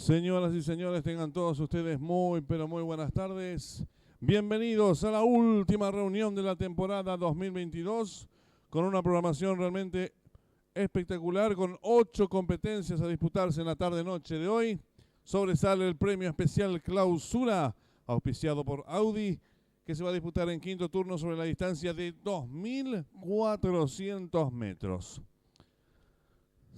Señoras y señores, tengan todos ustedes muy, pero muy buenas tardes. Bienvenidos a la última reunión de la temporada 2022 con una programación realmente espectacular, con 8 competencias a disputarse en la tarde-noche de hoy. Sobresale el premio especial Clausura, auspiciado por Audi, que se va a disputar en quinto turno sobre la distancia de 2.400 metros.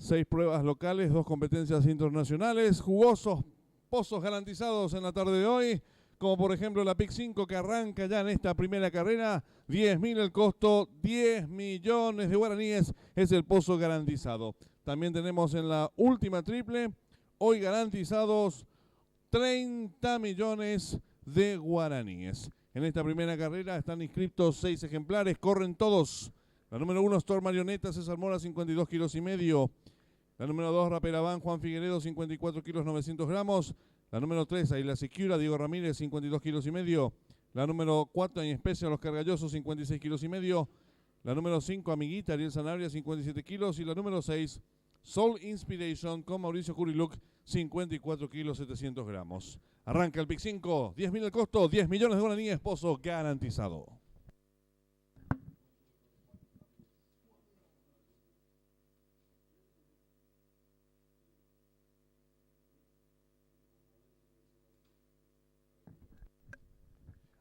6 pruebas locales, 2 competencias internacionales, jugosos pozos garantizados en la tarde de hoy, como por ejemplo la PIC 5 que arranca ya en esta primera carrera, 10.000 el costo, 10 millones de guaraníes es el pozo garantizado. También tenemos en la última triple, hoy garantizados 30 millones de guaraníes. En esta primera carrera están inscritos 6 ejemplares, corren todos. La número 1, Storm Marioneta, César Mora, 52 kilos y medio. La número 2, Raperaván, Juan Figueredo, 54 kilos 900 gramos. La número 3, Aila Secura, Diego Ramírez, 52 kilos y medio. La número 4, en Especia, Los Cargallosos, 56 kilos y medio. La número 5, Amiguita, Ariel Sanabria, 57 kilos. Y la número 6, Soul Inspiration, con Mauricio Curiluc, 54 kilos 700 gramos. Arranca el PIC 5, 10.000 el costo, 10 millones de guaraníes, pozo garantizado.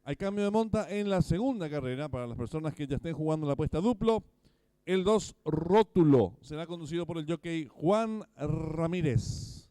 Hay cambio de monta en la segunda carrera para las personas que ya estén jugando la apuesta duplo. El 2, Rótulo, será conducido por el jockey Juan Ramírez.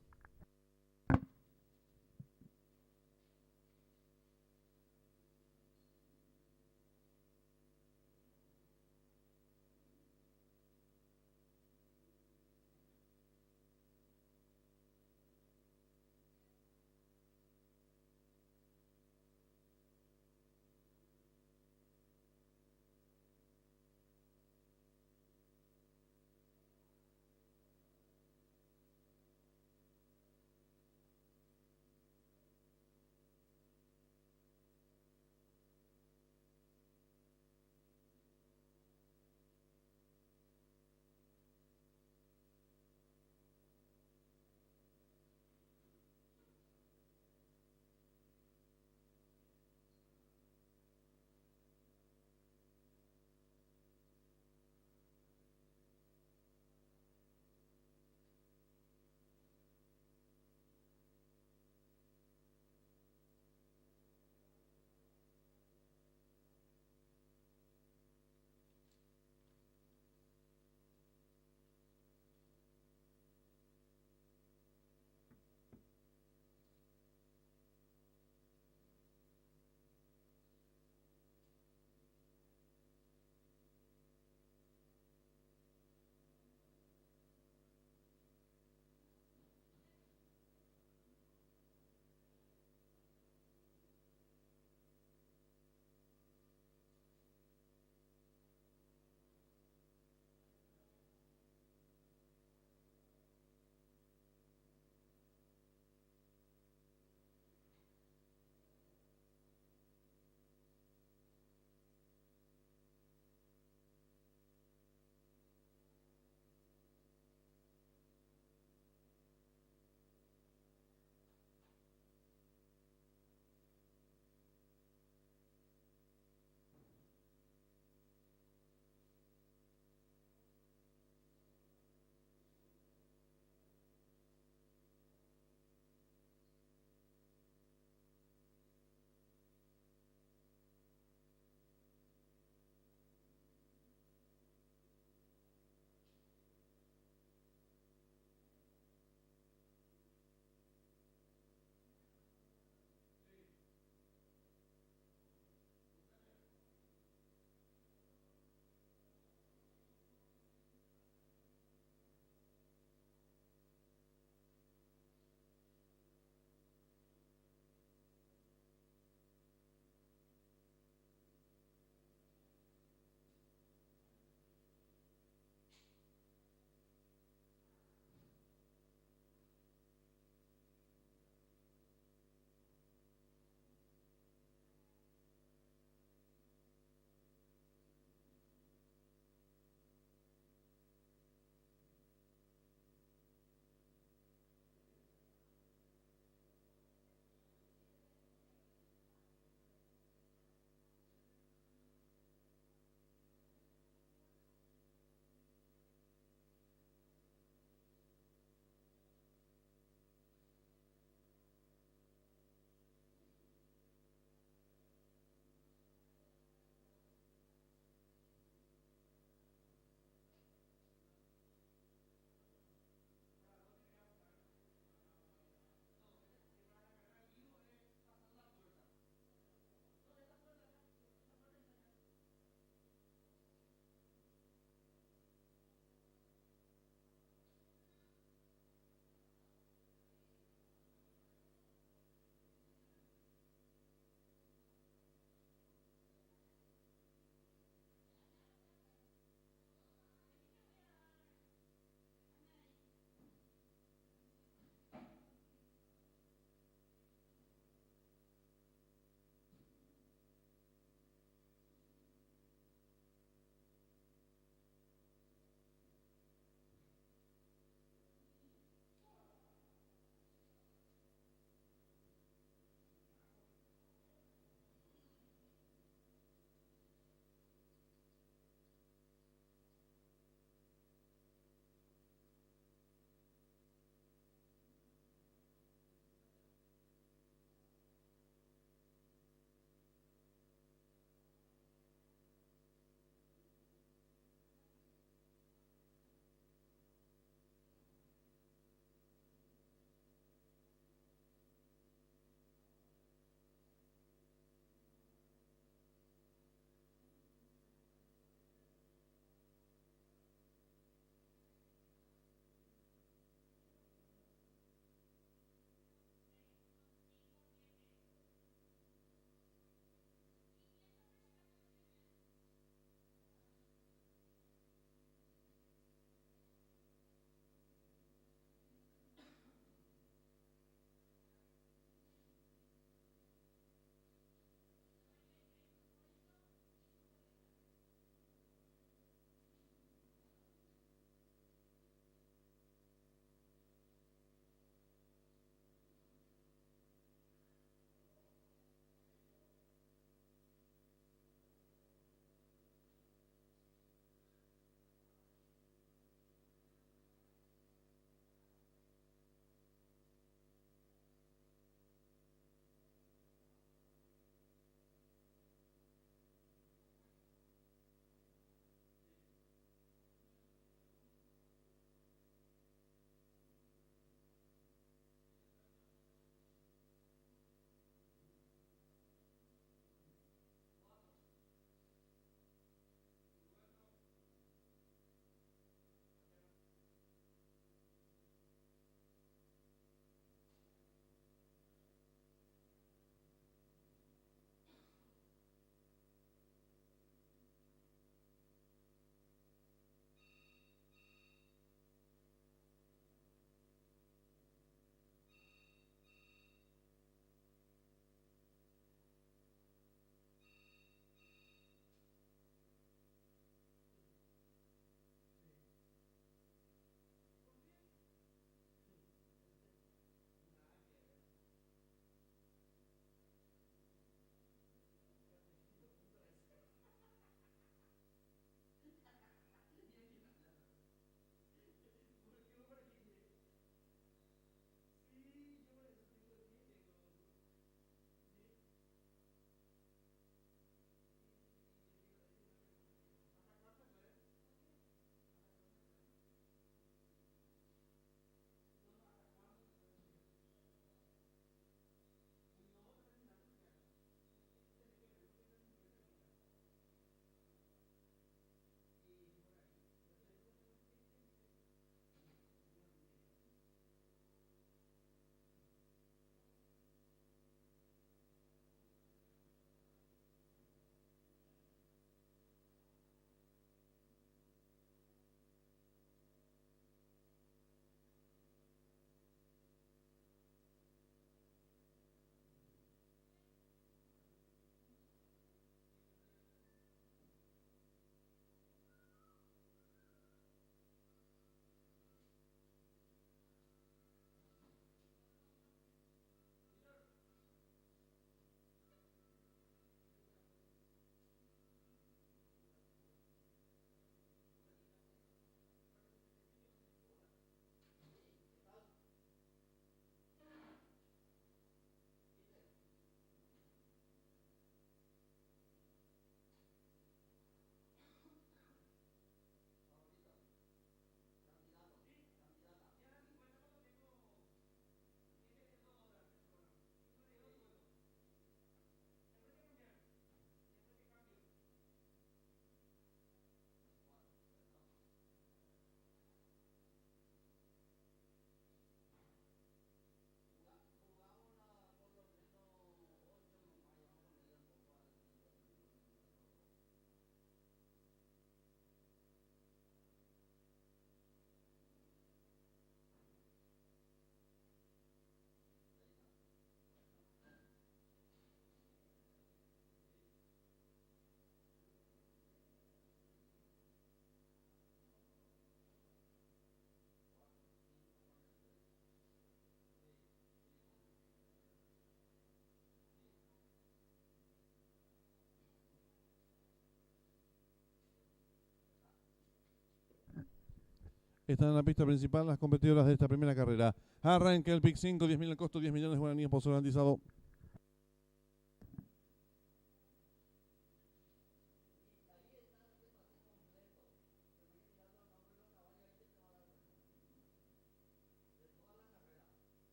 Están en la pista principal las competidoras de esta primera carrera. Arranca el pick 5, 10.000 el costo, 10 millones de guaraníes, pozo garantizado.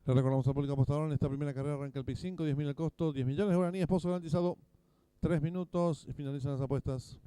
Le recordamos al público apostador, en esta primera carrera arranca el pick 5, 10.000 el costo, 10 millones de guaraníes, pozo garantizado. 3 minutos y finalizan las apuestas.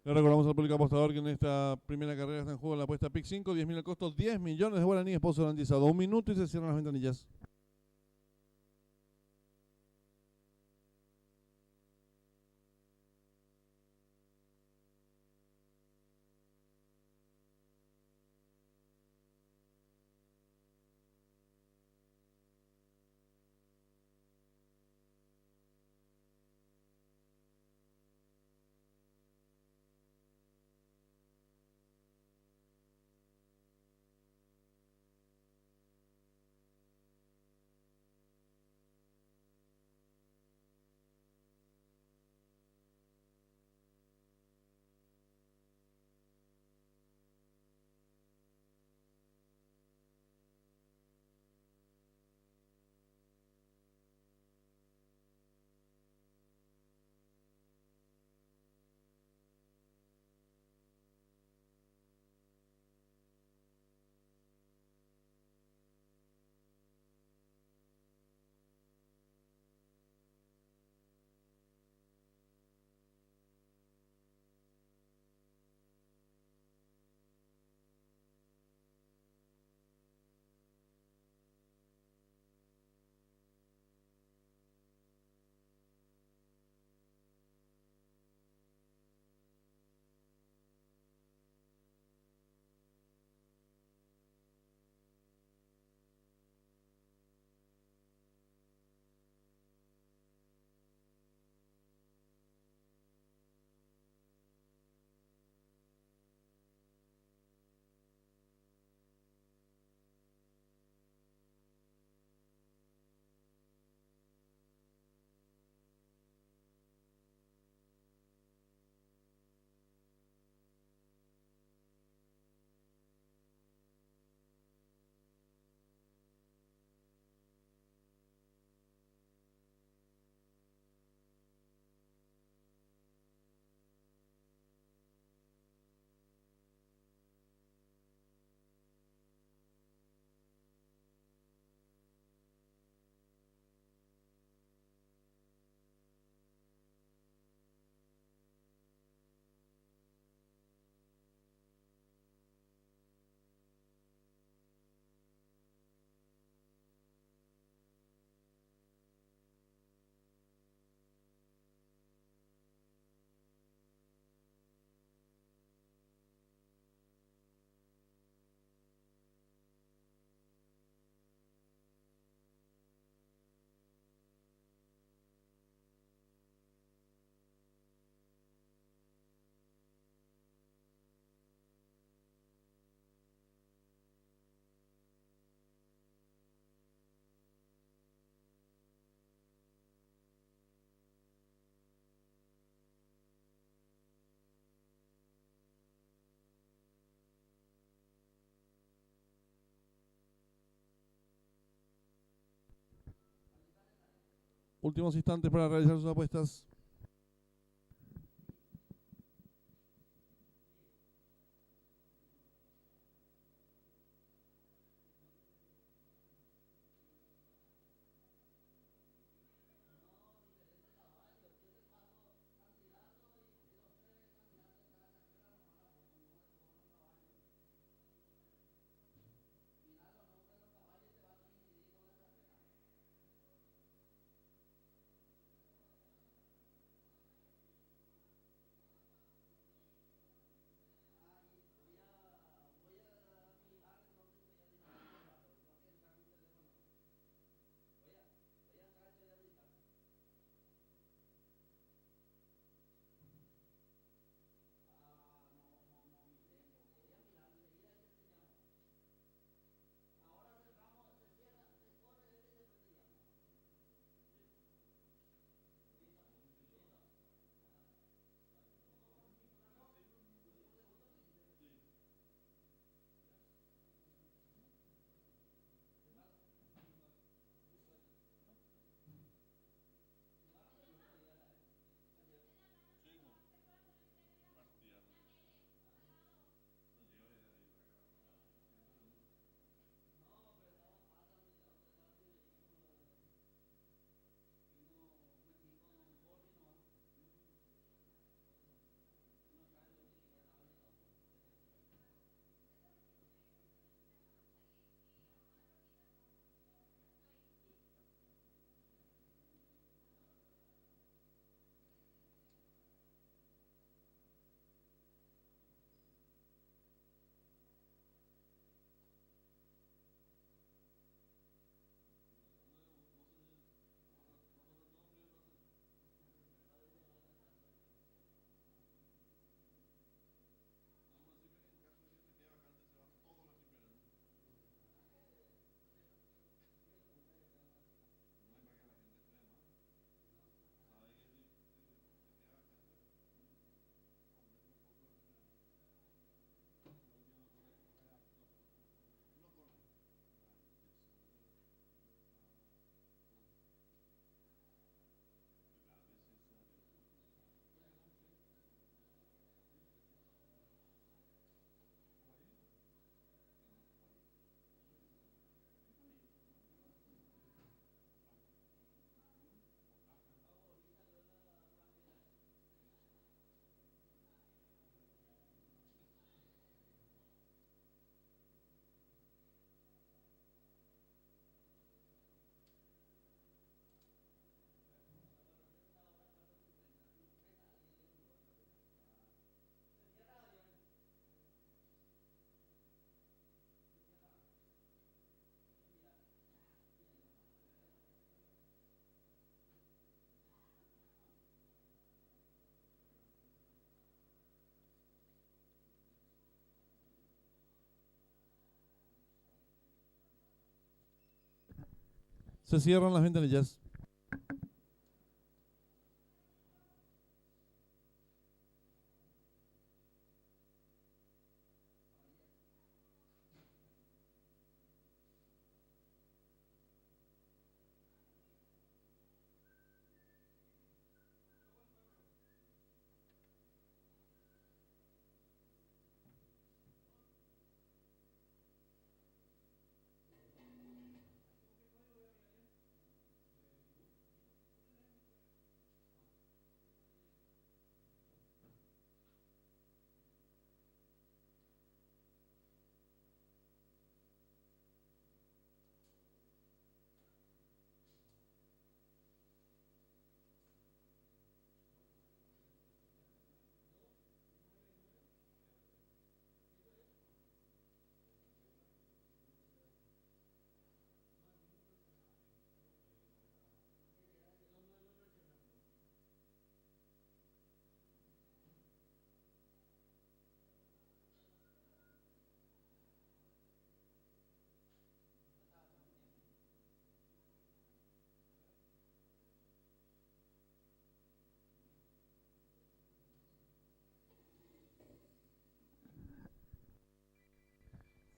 Le recordamos al público apostador que en esta primera carrera está en juego la apuesta pick 5, 10.000 el costo, 10 millones de guaraníes, pozo garantizado. 1 minuto y se cierran las ventanillas. Últimos instantes para realizar sus apuestas. Se cierran las ventanillas.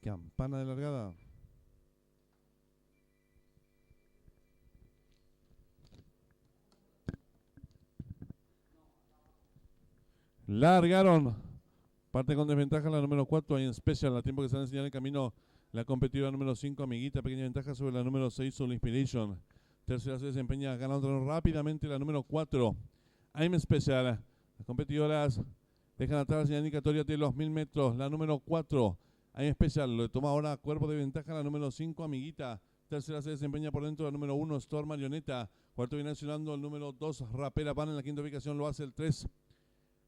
Campana de largada. Largaron. Parte con desventaja la número 4, en Special, a tiempo que se va a enseñar el camino la competidora número 5, Amiguita, pequeña ventaja sobre la número 6, Soul Inspiration. Tercera se desempeña ganando rápidamente la número 4, I'm Special. Las competidoras dejan atrás la señal indicatoria de los 1000 metros, la número 4, I'm Special. Lo toma ahora cuerpo de ventaja la número 5, Amiguita. Tercera se desempeña por dentro la número 1, Storm Marioneta. Cuarto viene accionando el número 2, Rapera Van. En la quinta ubicación lo hace el 3,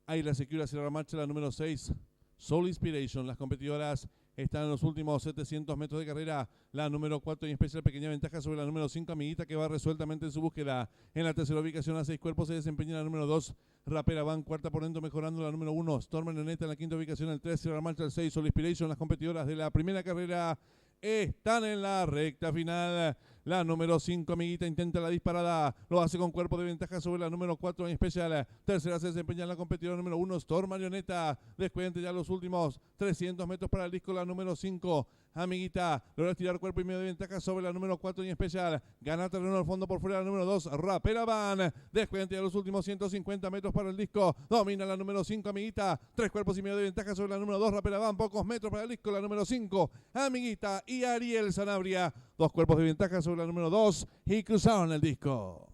Ayla Secura. Hacia la marcha la número 6, Soul Inspiration. Las competidoras están en los últimos 700 metros de carrera. La número 4 y especial pequeña ventaja sobre la número 5, Amiguita, que va resueltamente en su búsqueda. En la tercera ubicación a 6 cuerpos se desempeña la número 2, Rapera Van. Cuarta por dentro mejorando la número 1, Storm Marioneta. En la quinta ubicación el 3, la marcha el 6, Soul Inspiration. Las competidoras de la primera carrera están en la recta final. La número 5, Amiguita, intenta la disparada. Lo hace con cuerpo de ventaja sobre la número 4 en especial. Tercera se desempeña en la competidora número 1, Storm Marioneta. Descuente ya los últimos 300 metros para el disco. La número 5, Amiguita, logra tirar cuerpo y medio de ventaja sobre la número 4 en especial. Gana terreno al fondo por fuera la número 2, Rapera Van. Descuente ya los últimos 150 metros para el disco. Domina la número 5, Amiguita. 3 cuerpos y medio de ventaja sobre la número 2, Rapera Van. Pocos metros para el disco. La número 5, Amiguita y Ariel Sanabria. 2 cuerpos de ventaja sobre la número 2 y cruzaron el disco.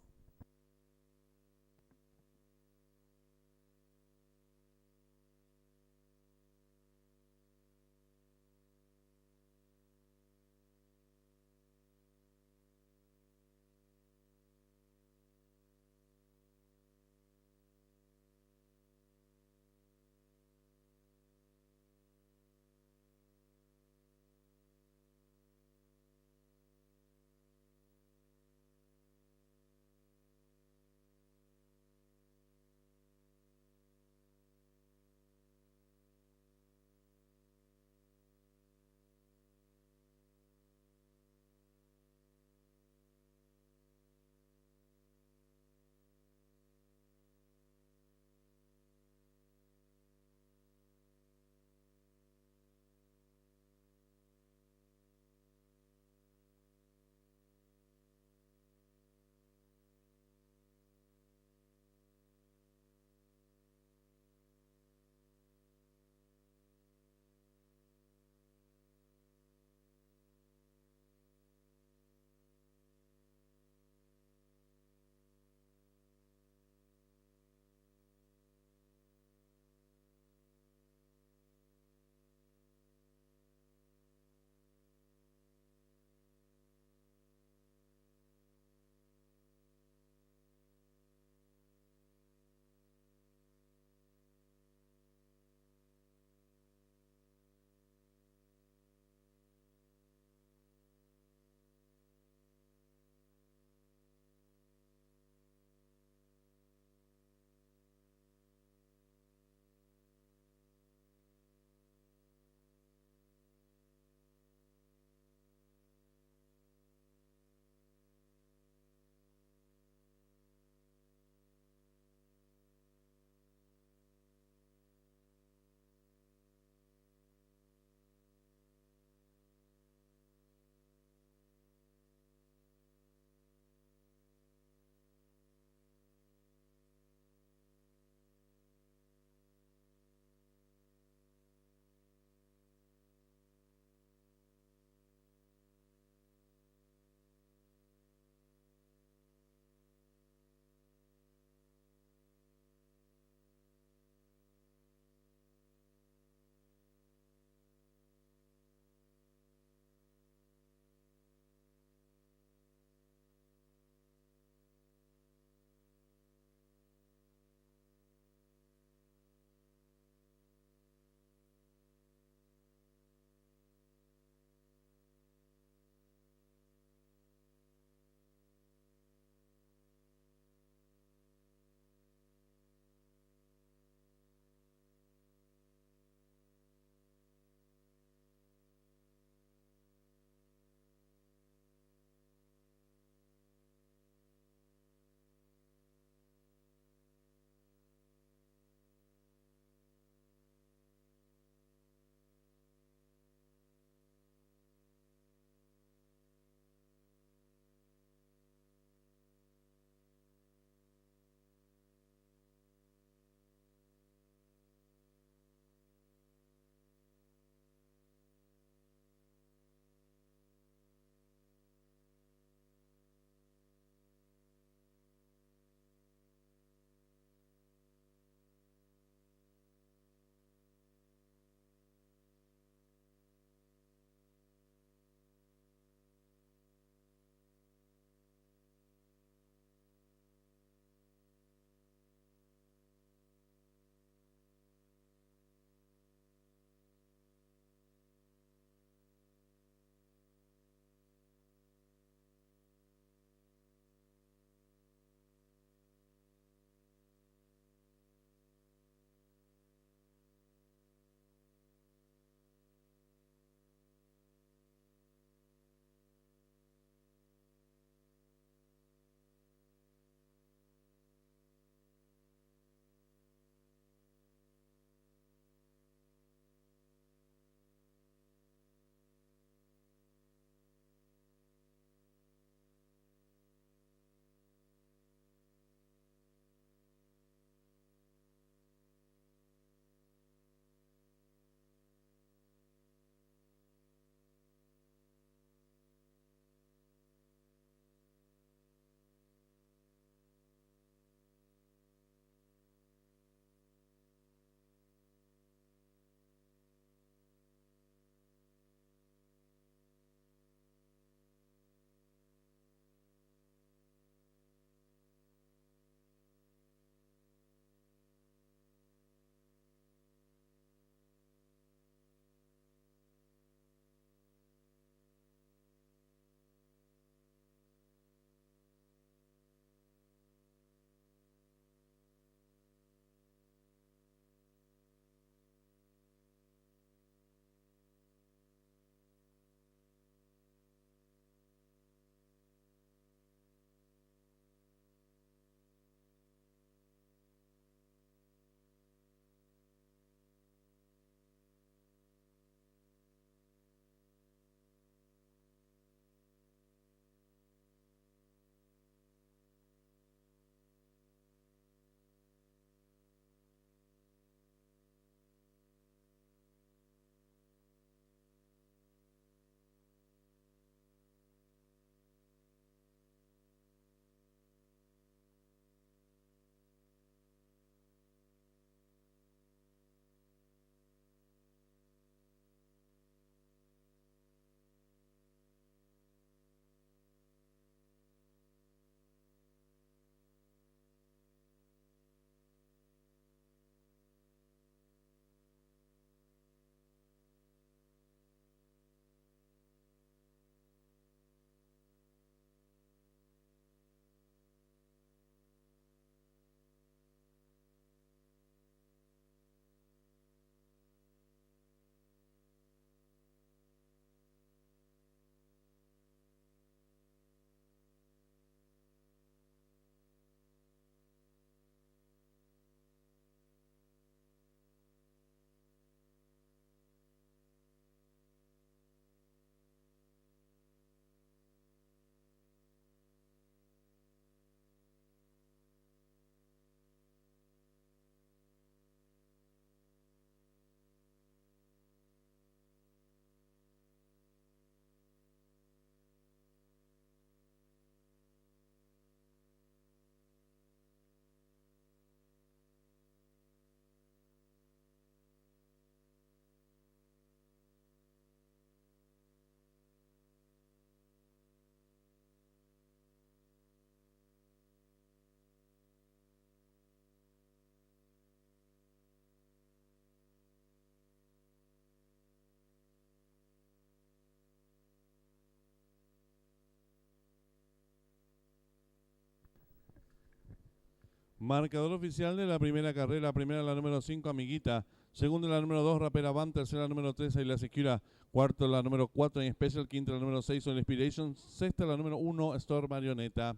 Marcador oficial de la primera carrera. Primera la número 5, Amiguita. Segunda la número 2, Rapera Van. Tercera la número 3, Ayla Secura. Cuarto la número 4, In Special. Quinta la número 6, On Inspiration. Sexta la número 1, Store Marioneta.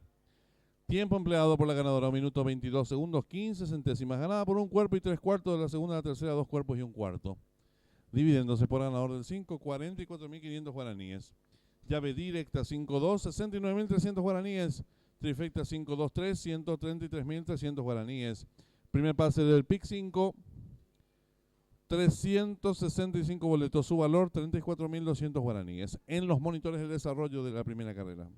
Tiempo empleado por la ganadora, 1 minuto 22 segundos, 15 centésimas. Ganada por 1 cuerpo y 3 cuartos. De la segunda a la tercera, 2 cuerpos y 1 cuarto. Dividiéndose por ganador del 5, 44.500 guaraníes. Llave directa 5-2, 69.300 guaraníes. Trifecta 5-2-3, 133.300 guaraníes. Primer pase del PIC 5, 365 boletos. Su valor 34.200 guaraníes. En los monitores de desarrollo de la primera carrera.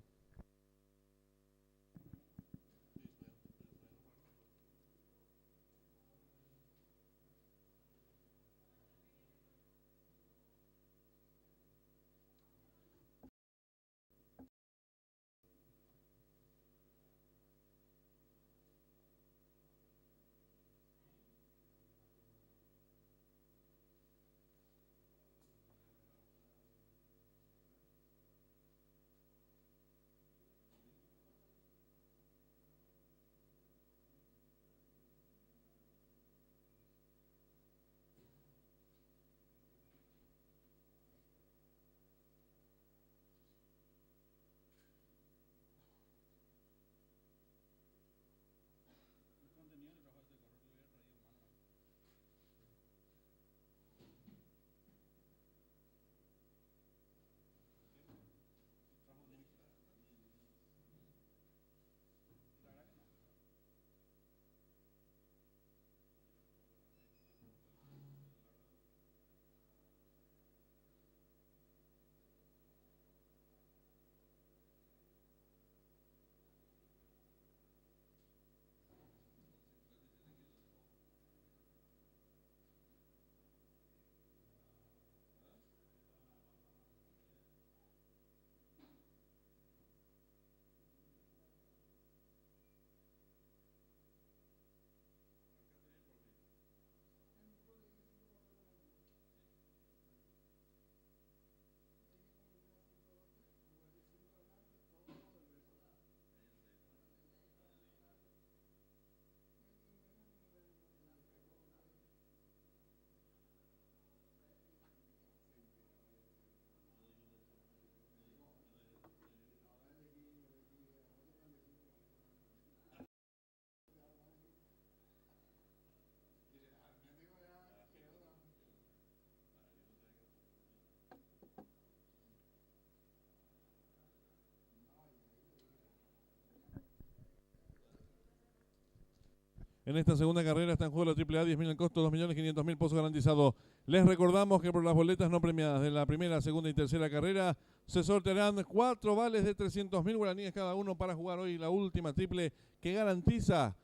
En esta segunda carrera está en juego la AAA, 10.000 el costo, 2.500.000 pozos garantizados. Les recordamos que por las boletas no premiadas de la primera, segunda y tercera carrera se sortearán 4 vales de 300.000 guaraníes cada uno para jugar hoy la última triple que garantiza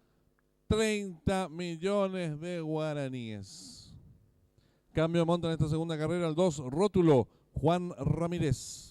30 millones de guaraníes. Cambio de monta en esta segunda carrera, el 2, Rótulo, Juan Ramírez.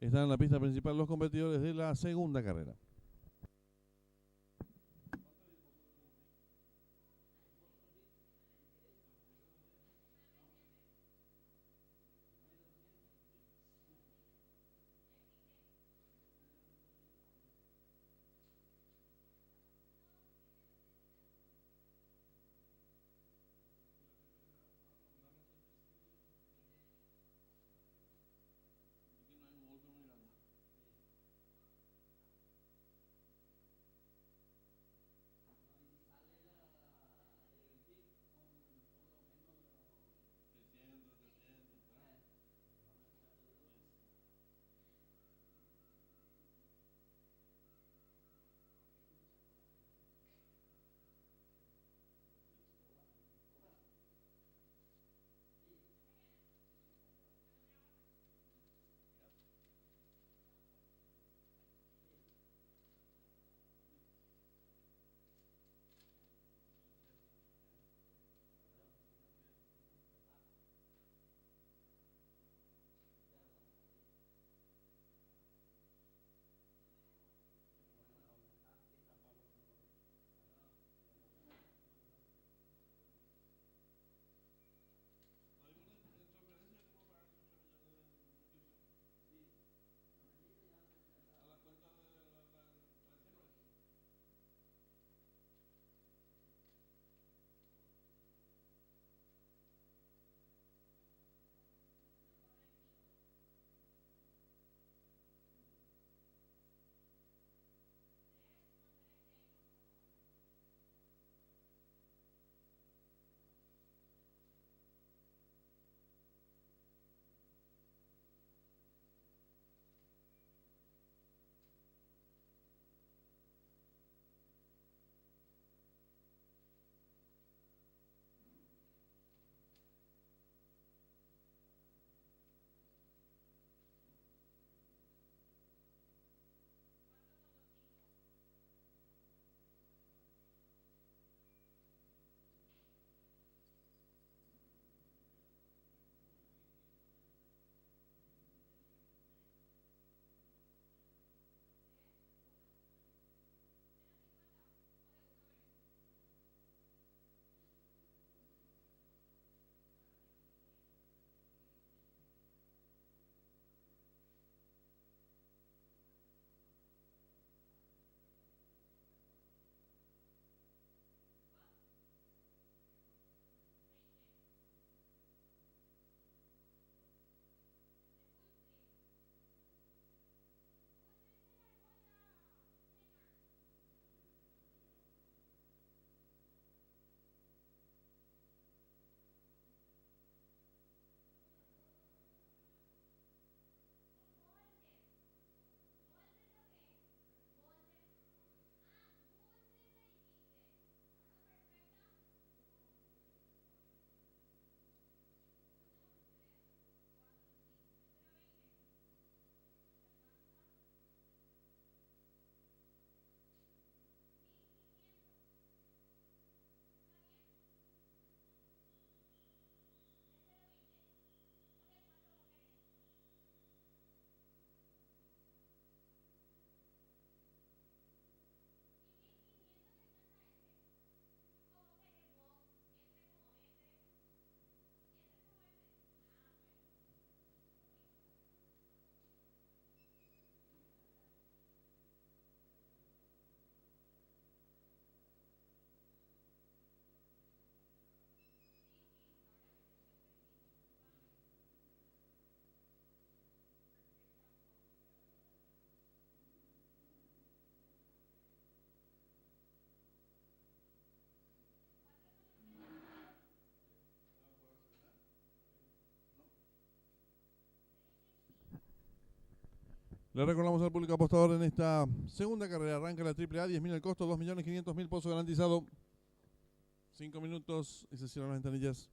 Están en la pista principal los competidores de la segunda carrera. Le recordamos al público apostador en esta segunda carrera. Arranca la AAA, 10.000 el costo, 2.500.000 pozo garantizado. 5 minutos y se cierran las ventanillas.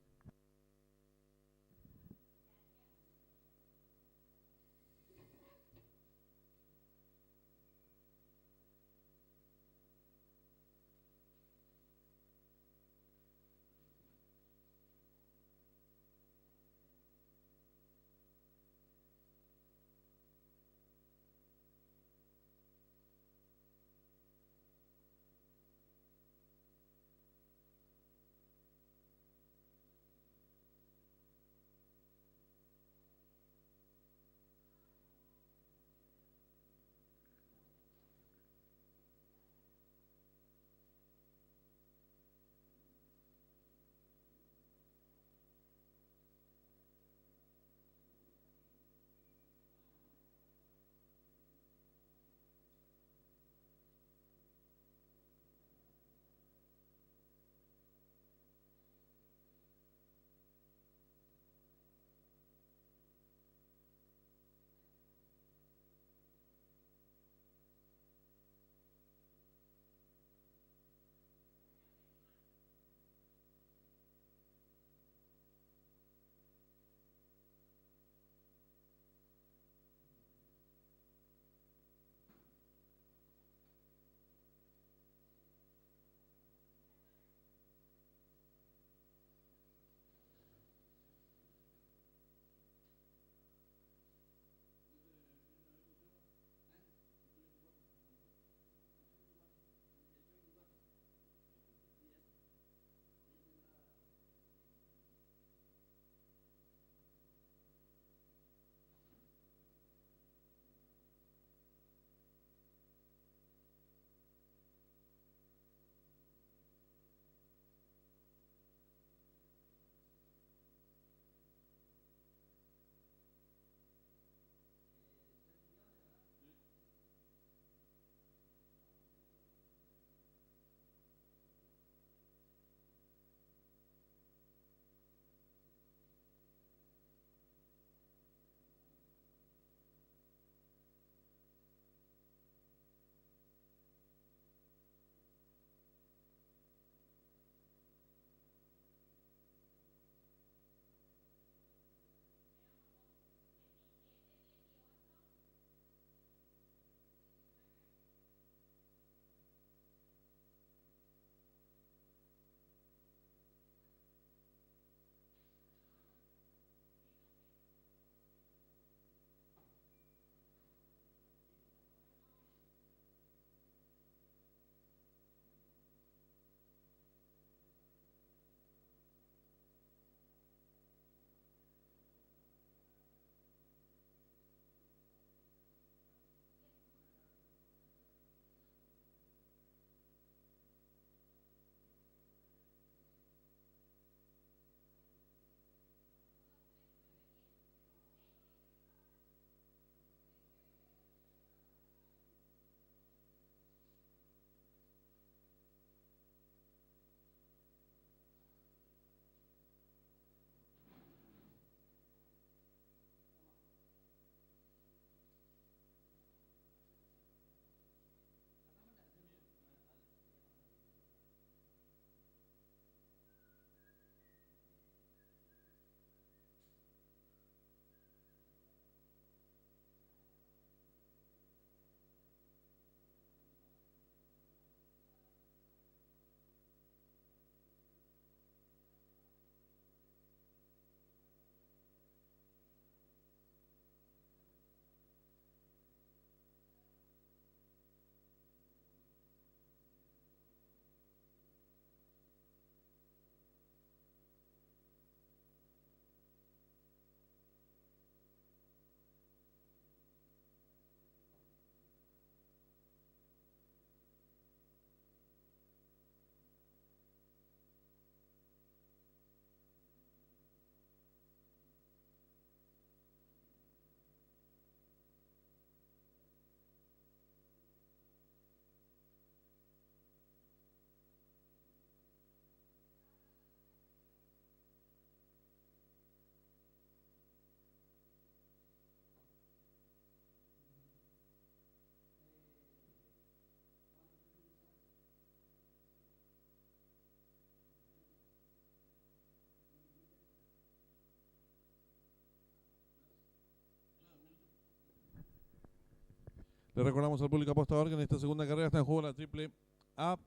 Le recordamos al público apostador que en esta segunda carrera está en juego la triple A.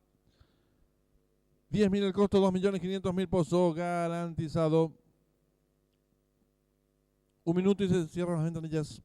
10.000 el costo, 2.500.000 pozo garantizado. 1 minuto y se cierran las ventanillas.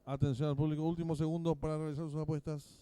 Atención al público, último segundo para realizar sus apuestas.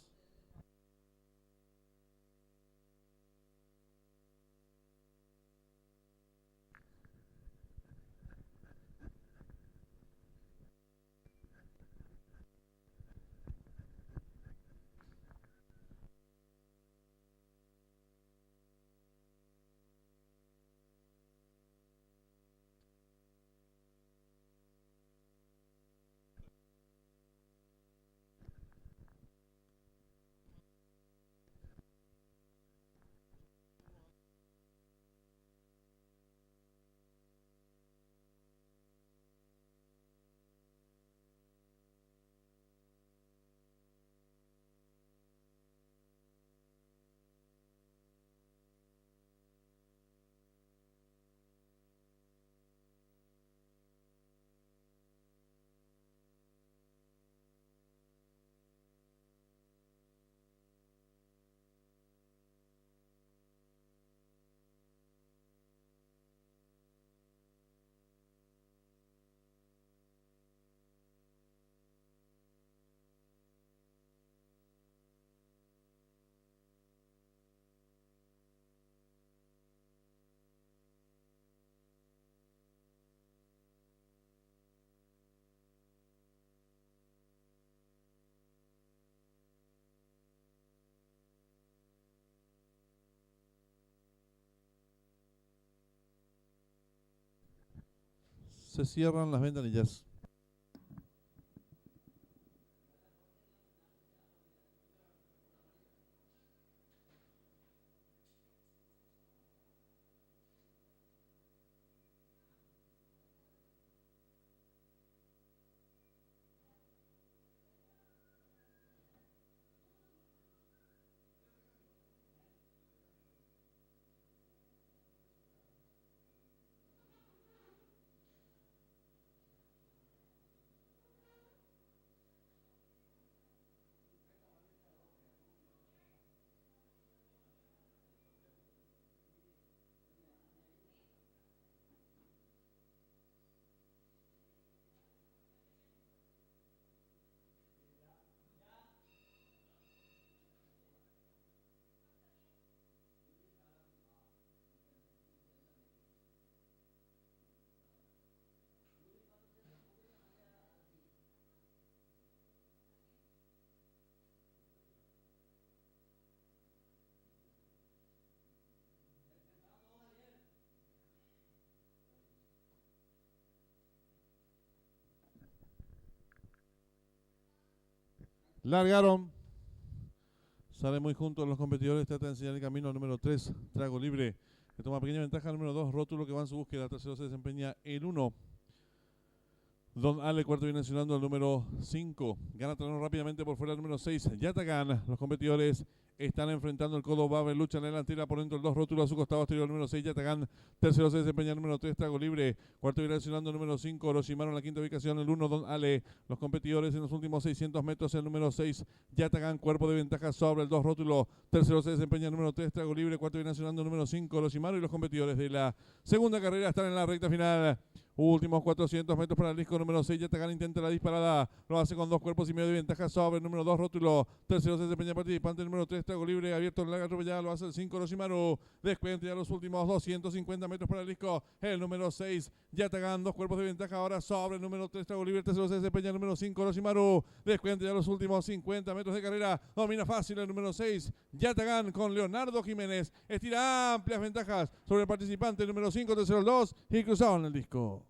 Se cierran las ventanillas. Largaron. Sale muy juntos los competidores. Trata de enseñar el camino al número 3. Trago libre. Que toma pequeña ventaja al número 2. Rótulo que va en su búsqueda. Tercero se desempeña el 1. Don Ale, cuarto viene mencionando el número 5. Gana terreno rápidamente por fuera el número 6. Yatagan. Los competidores están enfrentando el codo Babel. Lucha en la delantera por dentro el 2. Rótulo a su costado exterior el número 6. Yatagan. Tercero se desempeña el número 3. Trago libre. Cuarto viene mencionando el número 5. Orochimaru en la quinta ubicación. El 1. Don Ale. Los competidores en los últimos 600 metros. El número 6. Yatagan. Cuerpo de ventaja sobre el 2. Rótulo. Tercero se desempeña el número 3. Trago libre. Cuarto viene mencionando el número 5. Orochimaru. Y los competidores de la segunda carrera están en la recta final. Últimos 400 metros para el disco número 6. Yatagan intenta la disparada. Lo hace con 2 cuerpos y medio de ventaja sobre el número 2. Rótulo. Tercero se desempeña participante. El número 3. Trago libre. Abierto en la atropellada. Lo hace el 5. Orochimaru. Descuenta ya los últimos 250 metros para el disco. El número 6. Yatagan. 2 cuerpos de ventaja ahora sobre el número 3. Trago libre. Tercero se desempeña el número 5. Orochimaru. Descuenta ya los últimos 50 metros de carrera. Domina fácil el número 6. Yatagan con Leonardo Jiménez. Estira amplias ventajas sobre el participante número 5. Tercero el 2. Y cruzado en el disco.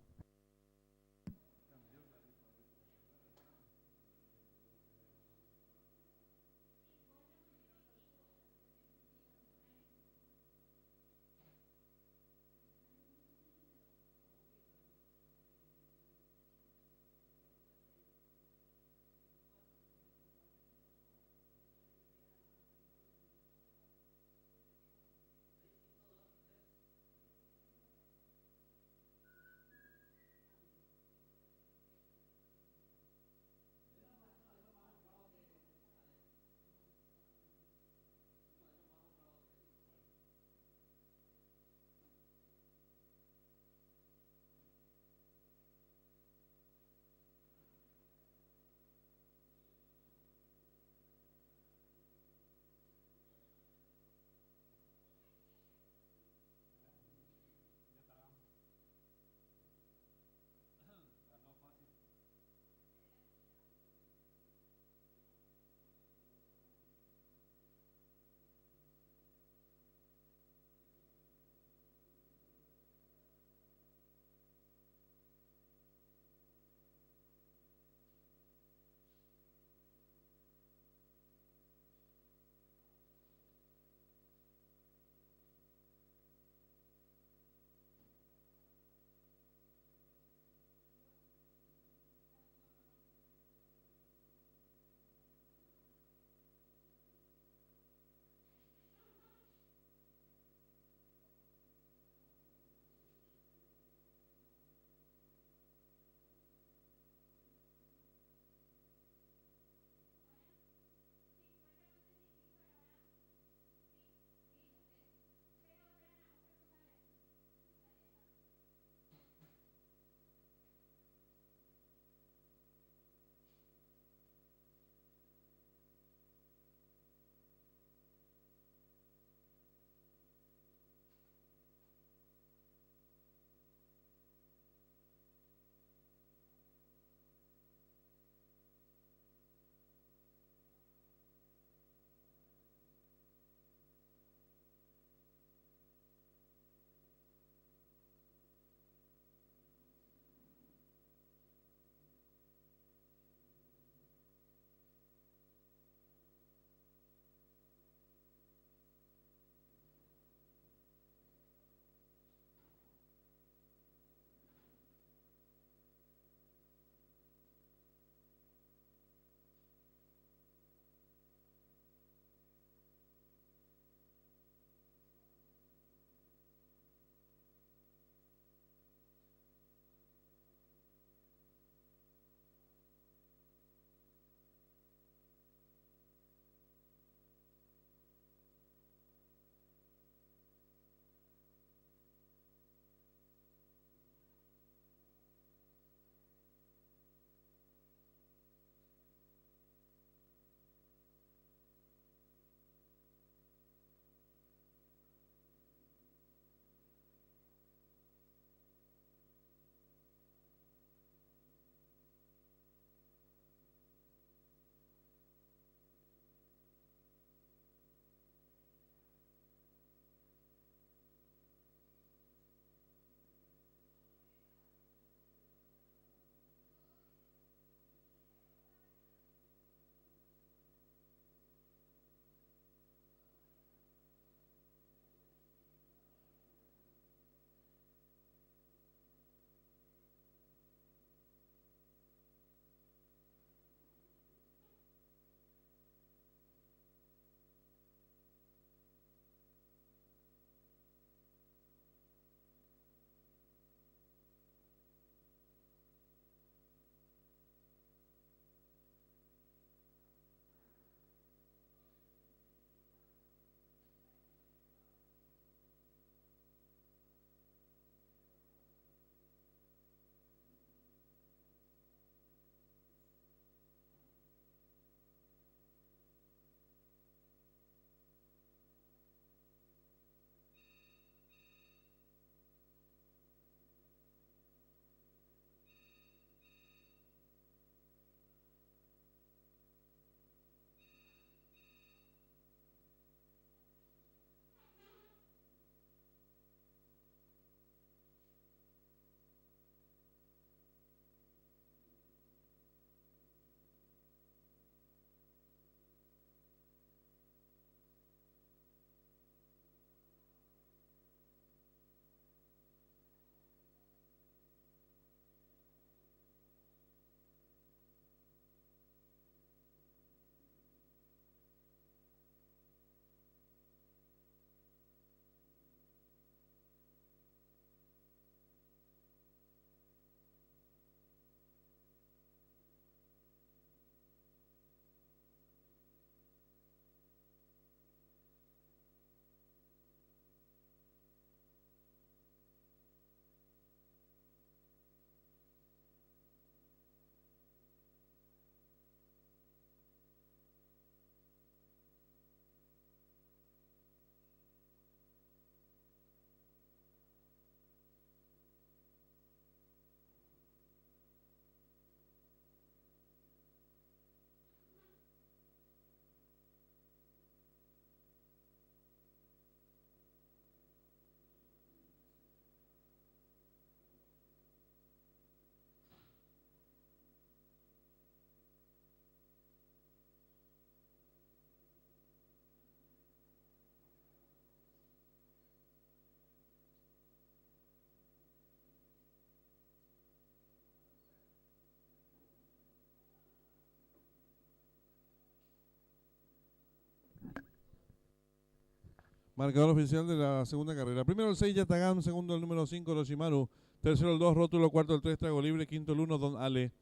Marcador oficial de la segunda carrera. Primero el 6, Yatagán. Segundo el número 5, Orochimaru. Tercero el 2, Rótulo. Cuarto el 3, Trago Libre. Quinto el 1, Don Ale.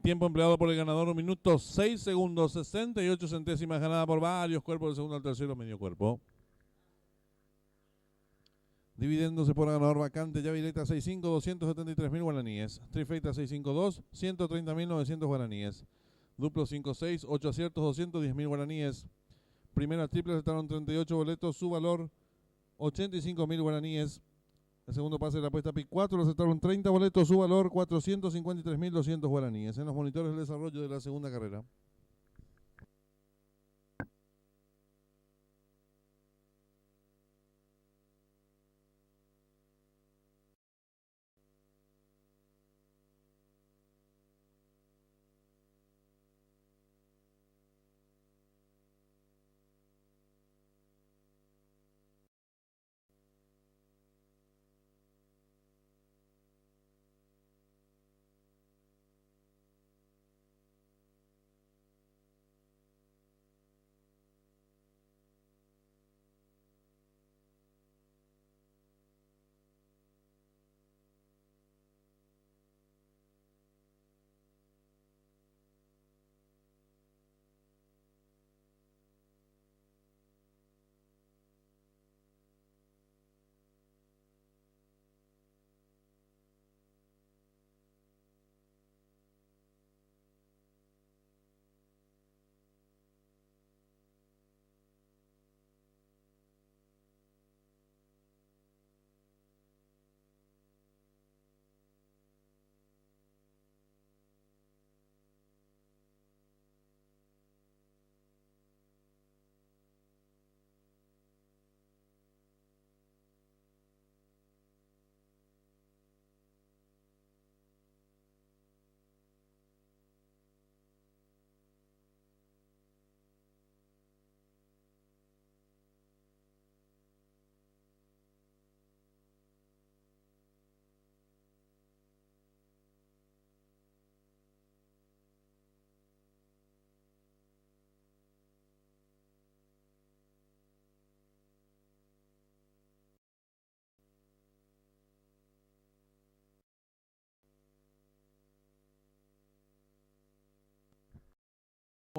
Tiempo empleado por el ganador, 1 minuto 6 segundos 68 centésimas, ganada por varios cuerpos, del segundo al tercero, medio cuerpo. Dividiéndose por ganador vacante, Yavireta 6.5, 273.000 guaraníes. Trifecta 652, 130.900 guaraníes. Duplo 5.6, 8 aciertos, 210.000 guaraníes. Primera triple aceptaron 38 boletos, su valor 85.000 guaraníes. El segundo pase de la apuesta PIC 4 lo aceptaron 30 boletos, su valor 453.200 guaraníes. En los monitores del desarrollo de la segunda carrera.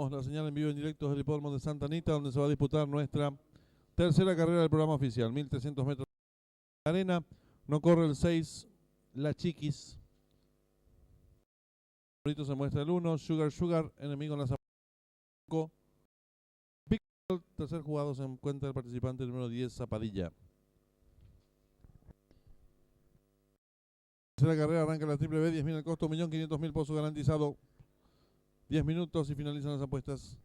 La señal en vivo en directo del hipódromo de Santa Anita, donde se va a disputar nuestra tercera carrera del programa oficial. 1300 metros de arena. No corre el 6, La Chiquis. Ahorita se muestra el 1, Sugar, enemigo en la Zapaco. Tercer jugado se encuentra el participante número 10, Zapadilla. Tercera carrera, arranca la triple B, 10.000 el costo, 1.500.000 pozo garantizado. 10 minutos y finalizan las apuestas.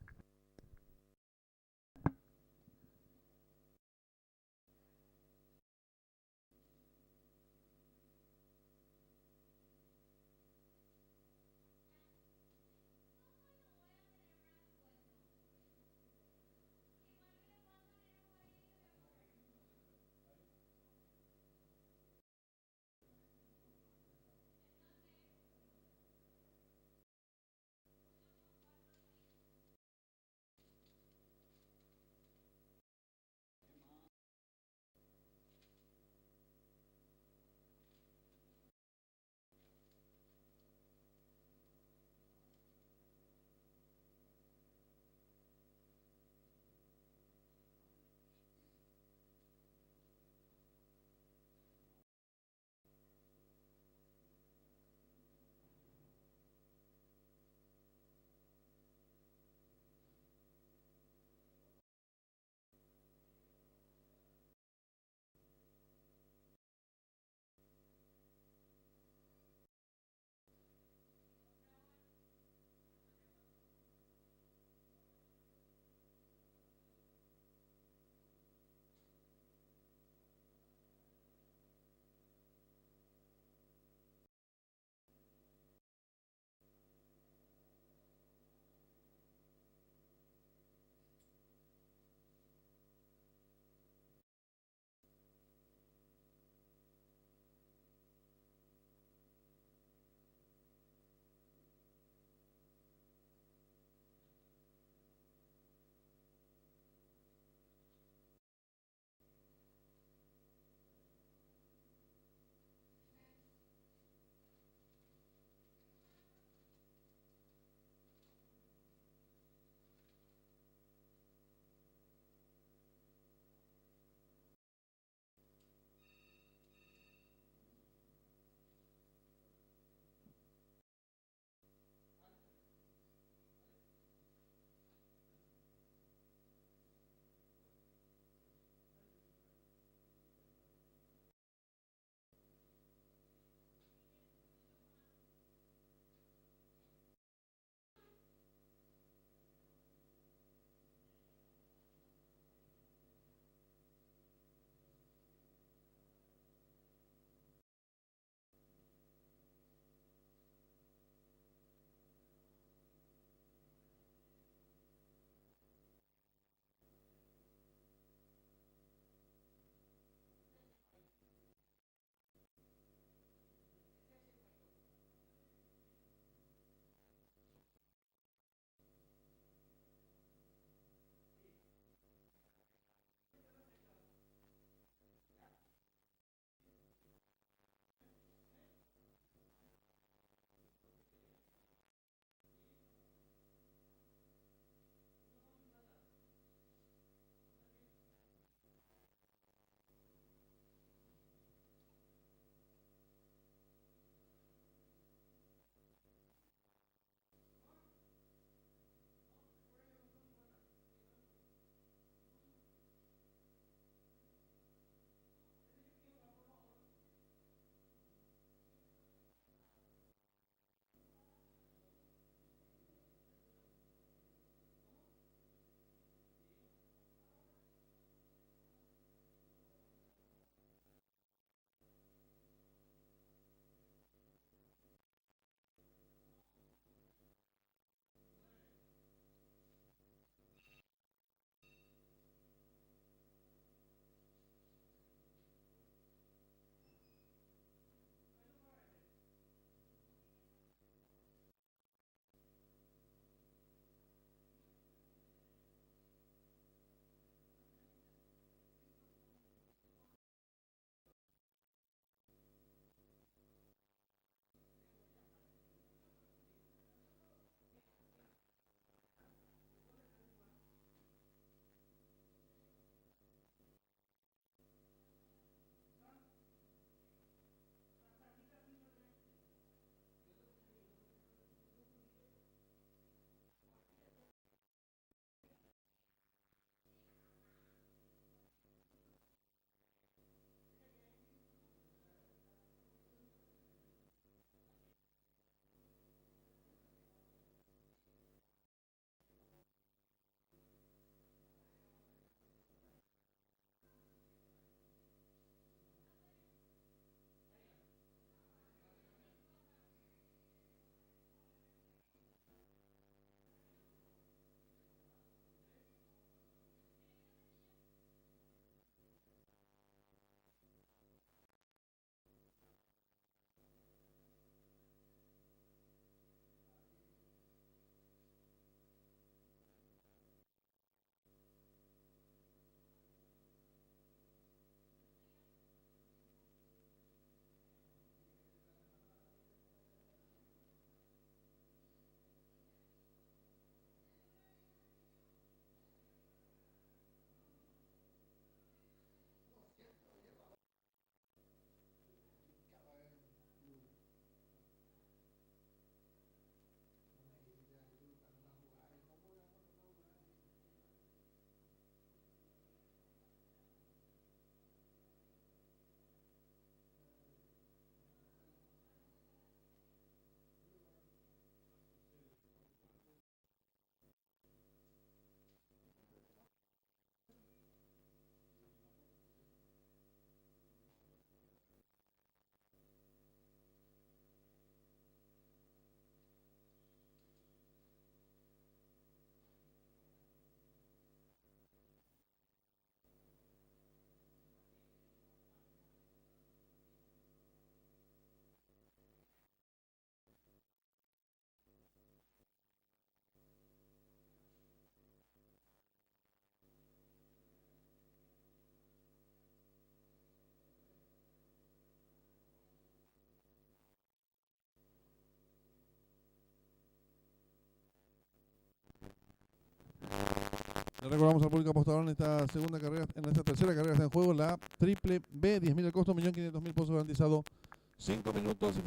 Le recordamos al público apostador en esta segunda carrera, en esta tercera carrera está en juego la triple B, 10.000 el costo, 1.500.000 pesos garantizado, 5 minutos y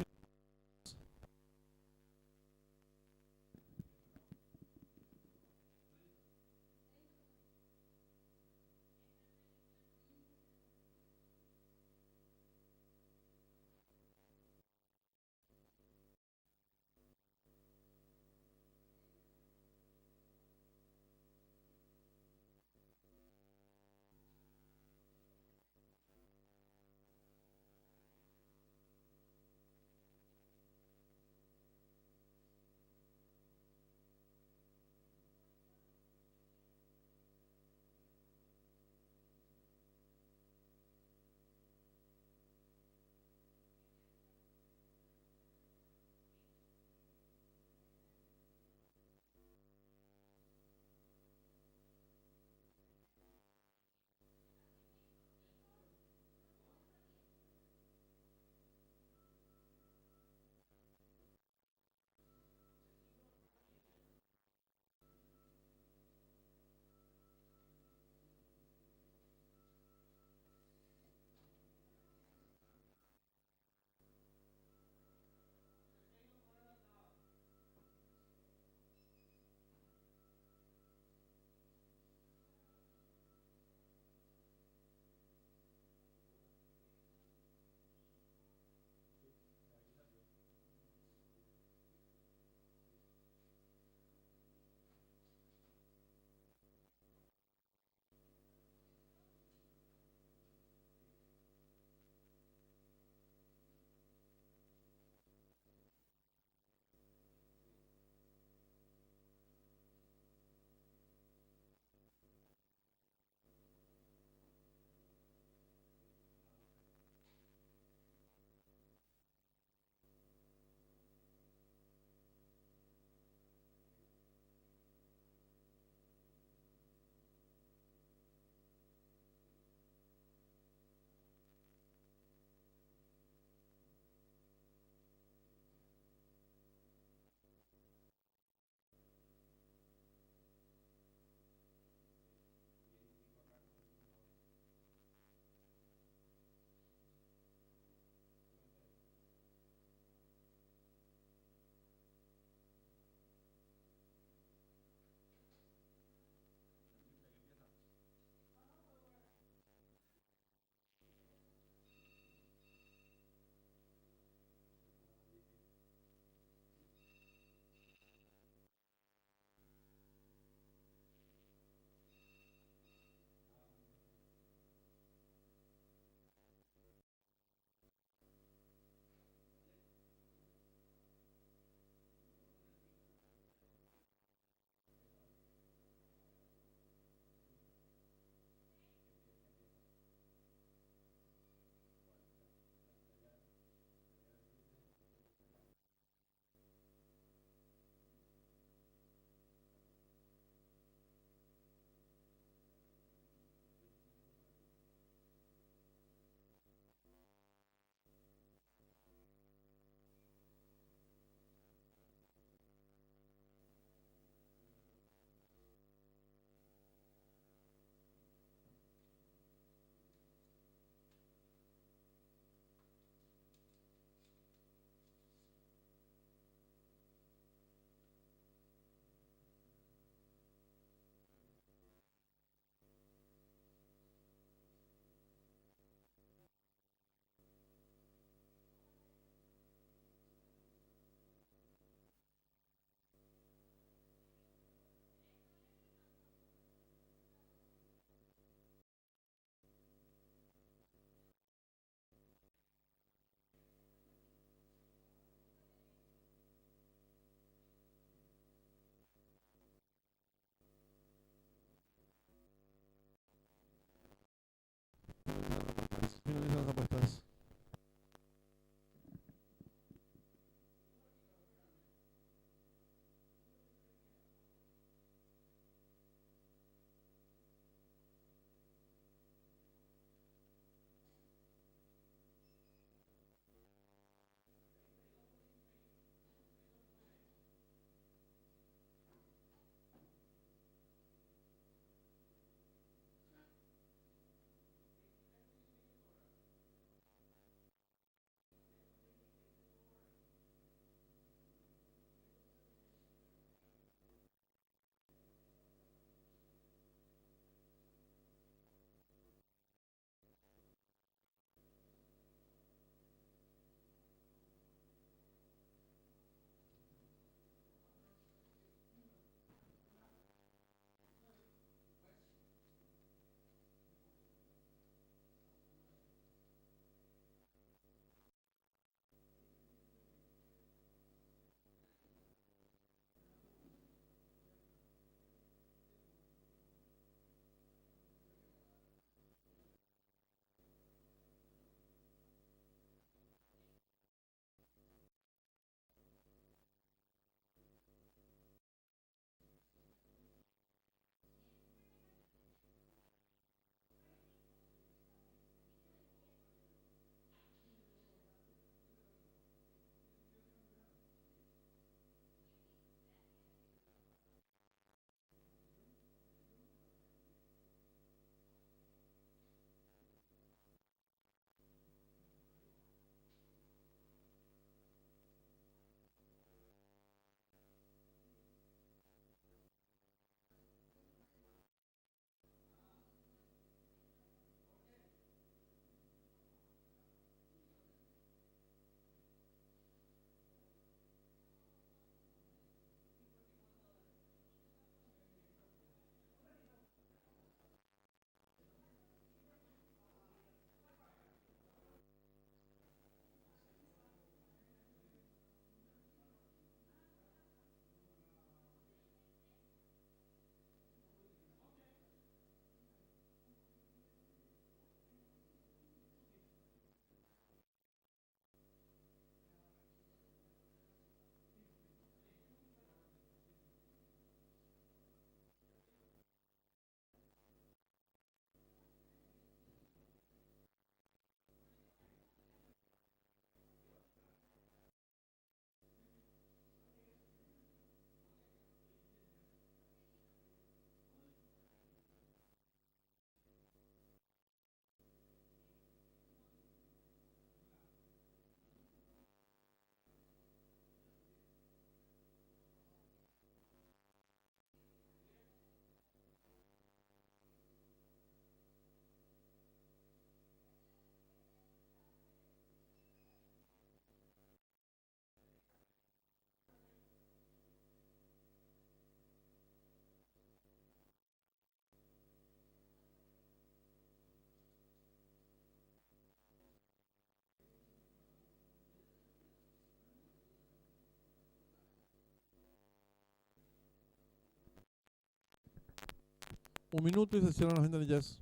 Un minuto y se cierran las ventanillas.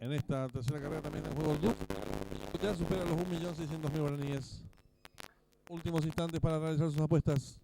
En esta tercera carrera también en juego el Dux ya supera los 1.600.000 guaraníes. Últimos instantes para realizar sus apuestas.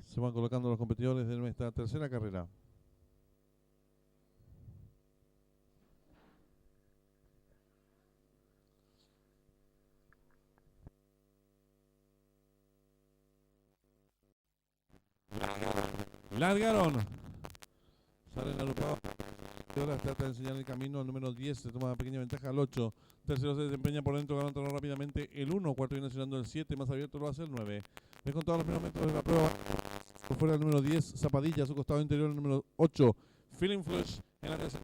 Se van colocando los competidores de nuestra tercera carrera. Largaron. Salen agrupados. Ahora trata de enseñar el camino al número 10. Se toma una pequeña ventaja al 8. Tercero se desempeña por dentro, ganando rápidamente el 1. Cuarto viene enseñando el 7. Más abierto lo hace el 9. Descontado los primeros metros de la prueba. Por fuera el número 10. Zapadilla. A su costado interior el número 8. Feeling Flush. En la que se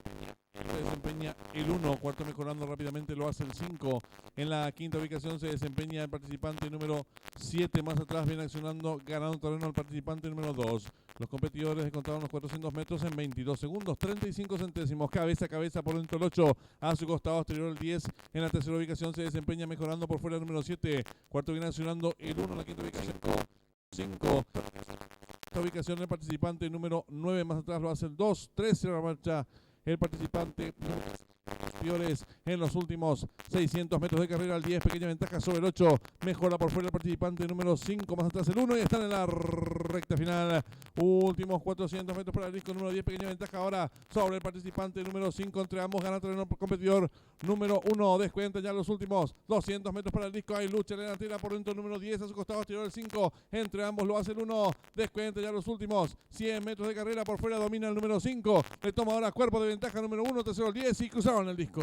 desempeña el 1. Cuarto mejorando rápidamente lo hace el 5. En la quinta ubicación se desempeña el participante número 7. Más atrás viene accionando, ganando terreno al participante número 2. Los competidores descontaron los 400 metros en 22 segundos, 35 centésimos. Cabeza a cabeza por dentro el 8. A su costado exterior el 10. En la tercera ubicación se desempeña mejorando por fuera el número 7. Cuarto viene accionando el 1. En la quinta ubicación 5. Esta ubicación el participante número 9. Más atrás lo hace el 2. 13 la marcha el participante en los últimos 600 metros de carrera. El 10, pequeña ventaja sobre el 8. Mejora por fuera el participante número 5. Más atrás el 1 y están en la recta final. Últimos 400 metros para el disco número 10. Pequeña ventaja ahora sobre el participante número 5. Entre ambos gana terreno por competidor número 1. Descuenta ya los últimos 200 metros para el disco. Hay lucha en la delantera por dentro el número 10. A su costado exterior el 5. Entre ambos lo hace el 1. Descuenta ya los últimos 100 metros de carrera. Por fuera domina el número 5. Le toma ahora cuerpo de ventaja número 1. Tercero el 10 y cruzaron el disco.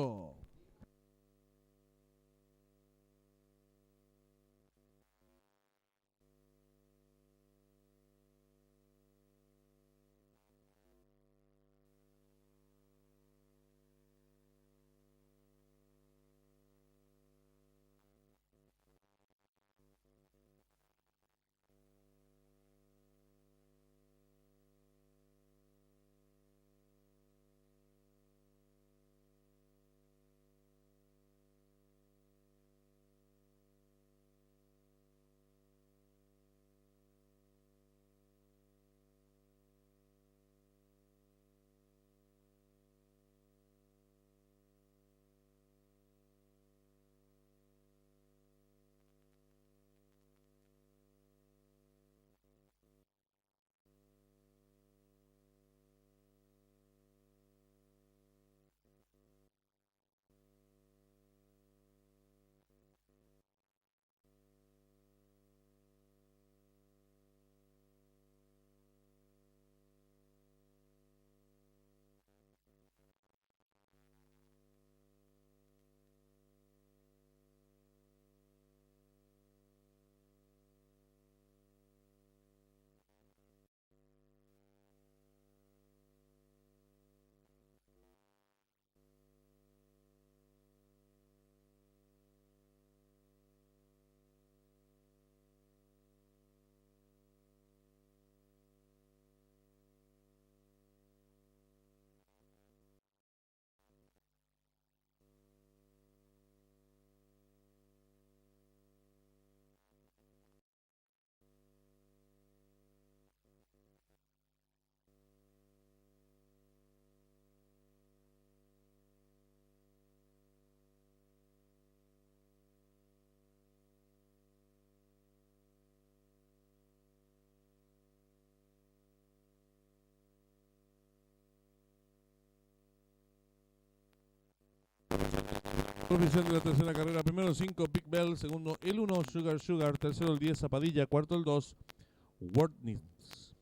Oficial de la tercera carrera, primero el 5, Big Bell, segundo el 1, Sugar Sugar, tercero el 10, Zapadilla, cuarto el 2, Wordnitz.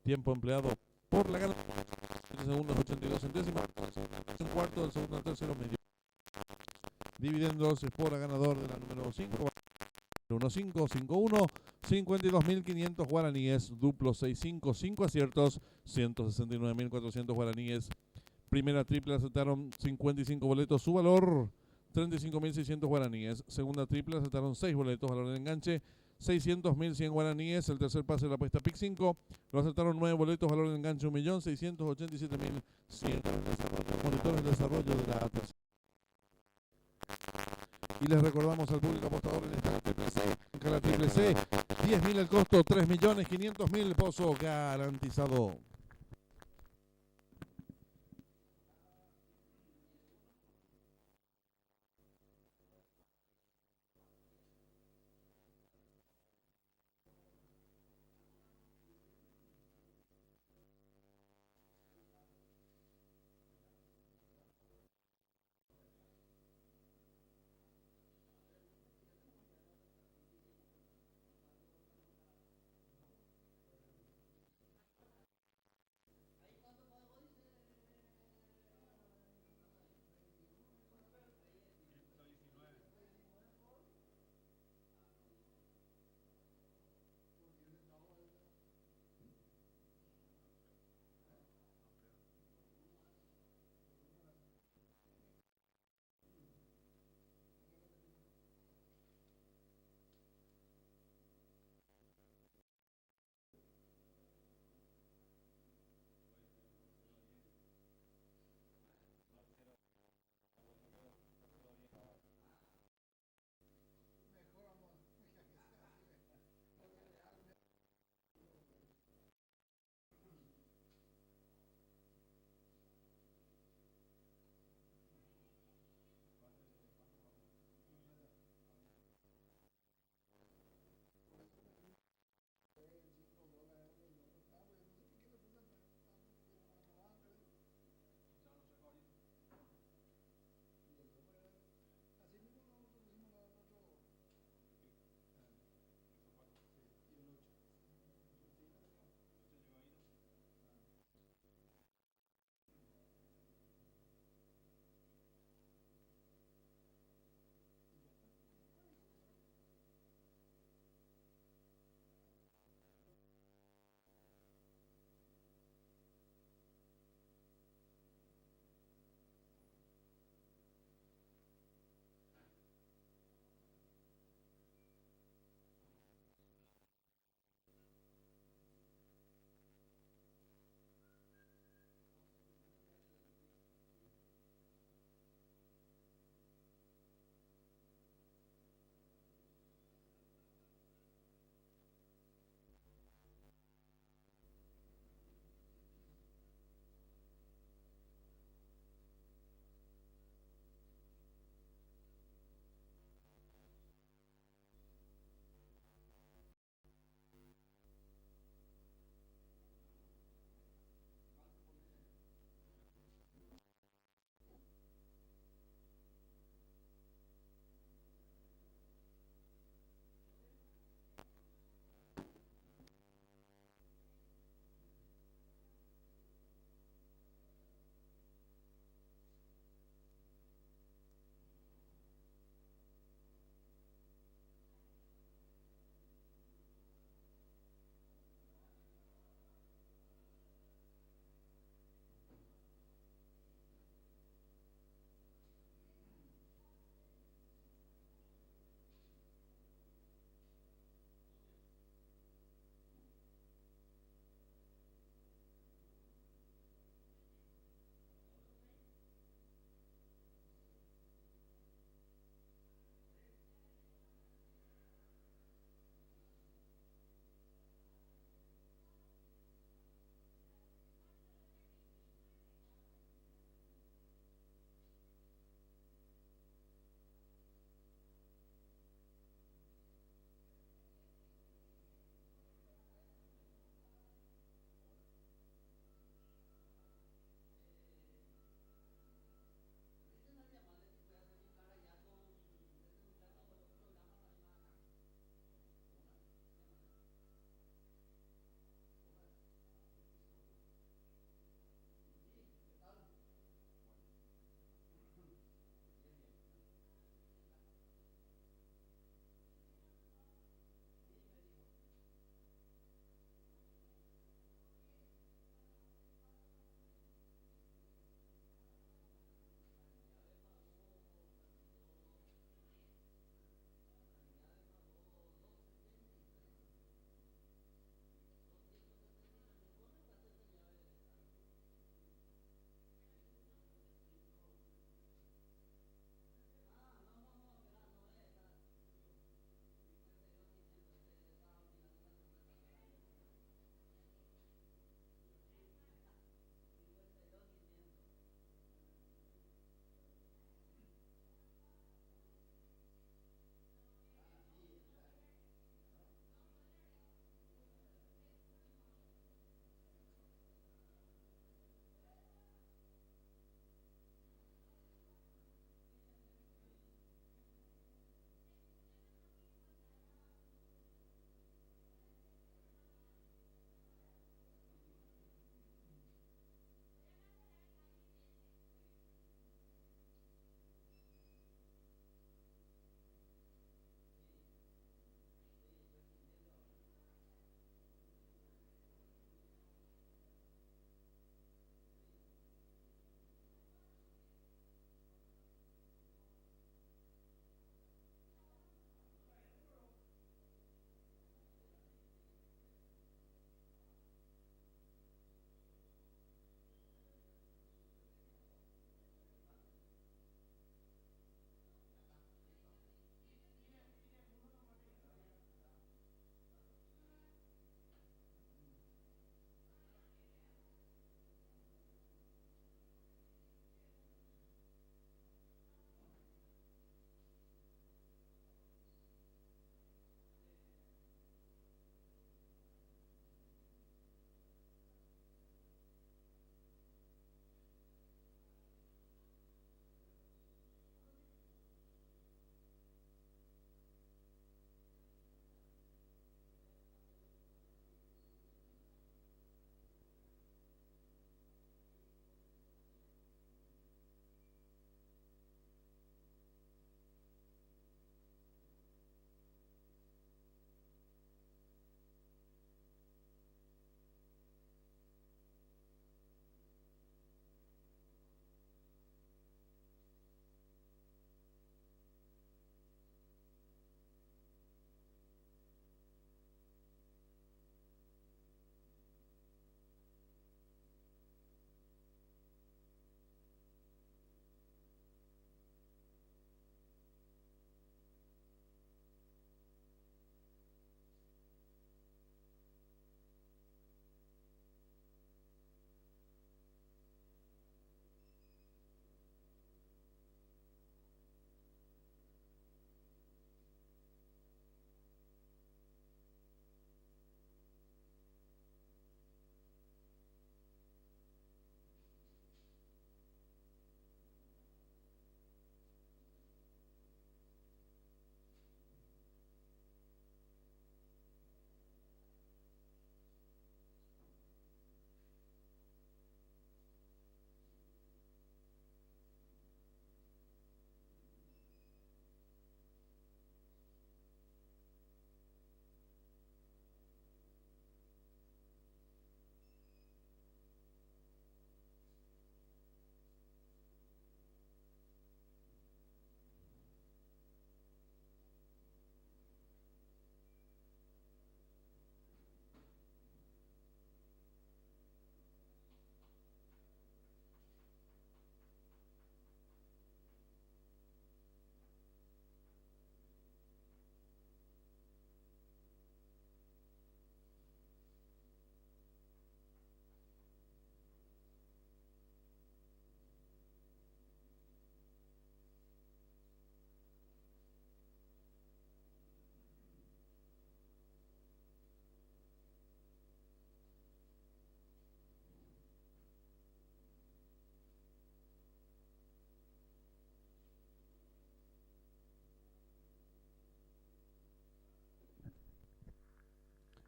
Tiempo empleado por la ganadora, segundos 82 centésimas, un cuarto, del segundo al tercero medio. Dividendos Espora ganador de la número 5, 1-5, 5-1, 52.500 guaraníes, duplo 6-5, 5 aciertos, 169.400 guaraníes. Primera triple aceptaron 55 boletos, su valor 35.600 guaraníes. Segunda triple aceptaron 6 boletos, valor de enganche 600.100 guaraníes. El tercer pase de la apuesta PIC 5 lo aceptaron 9 boletos, valor de enganche 1.687.100. Monitores de desarrollo de la tercera. Y les recordamos al público apostador en esta triple C, 10.000 el costo, 3.500.000 pozo garantizado.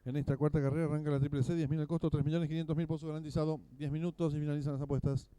En esta cuarta carrera arranca la triple C, 10.000 el costo, 3.500.000 pozo garantizado, 10 minutos y finalizan las apuestas.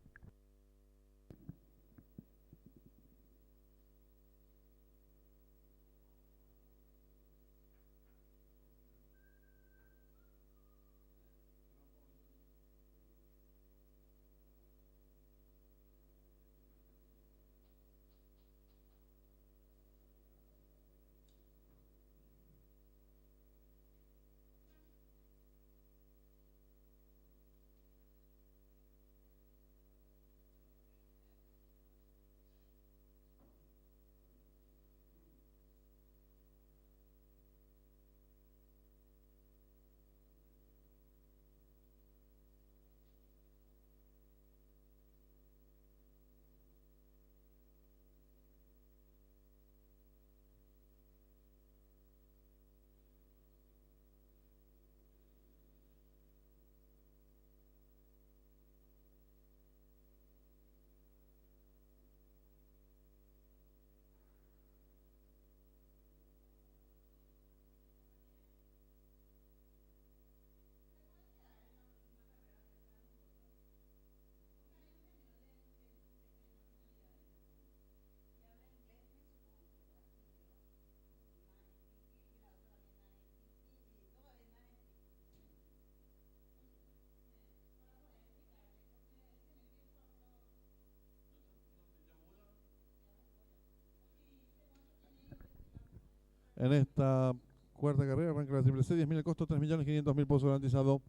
En esta cuarta carrera arranca la triple C, 10.000 el costo, 3.500.000 pozo garantizado.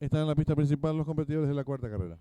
Están en la pista principal los competidores de la cuarta carrera.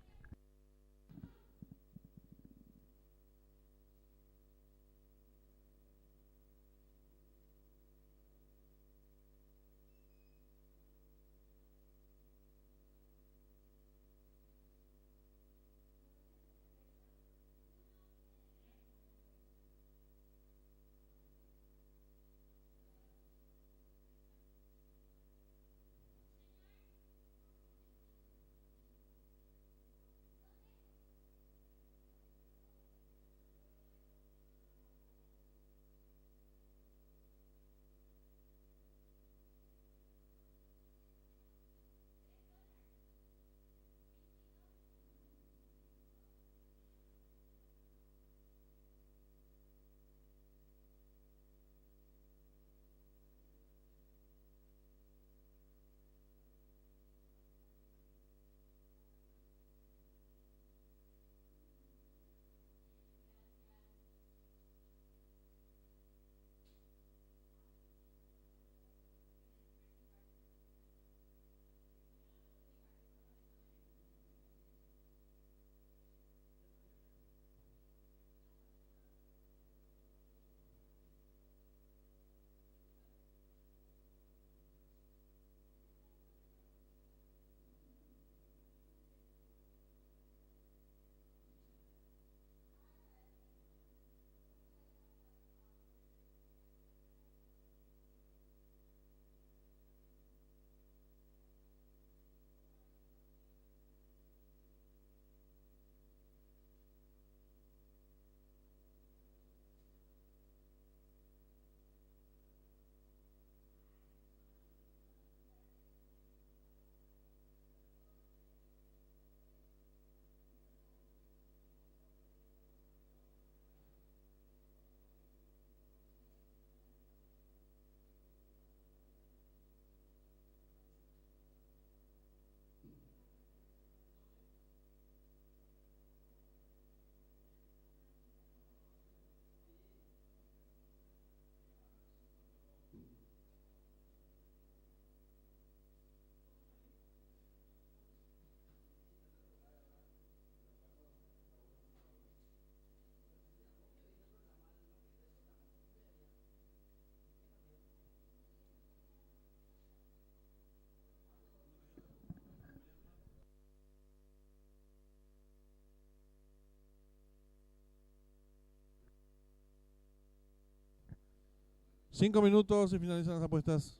Cinco minutos y finalizan las apuestas.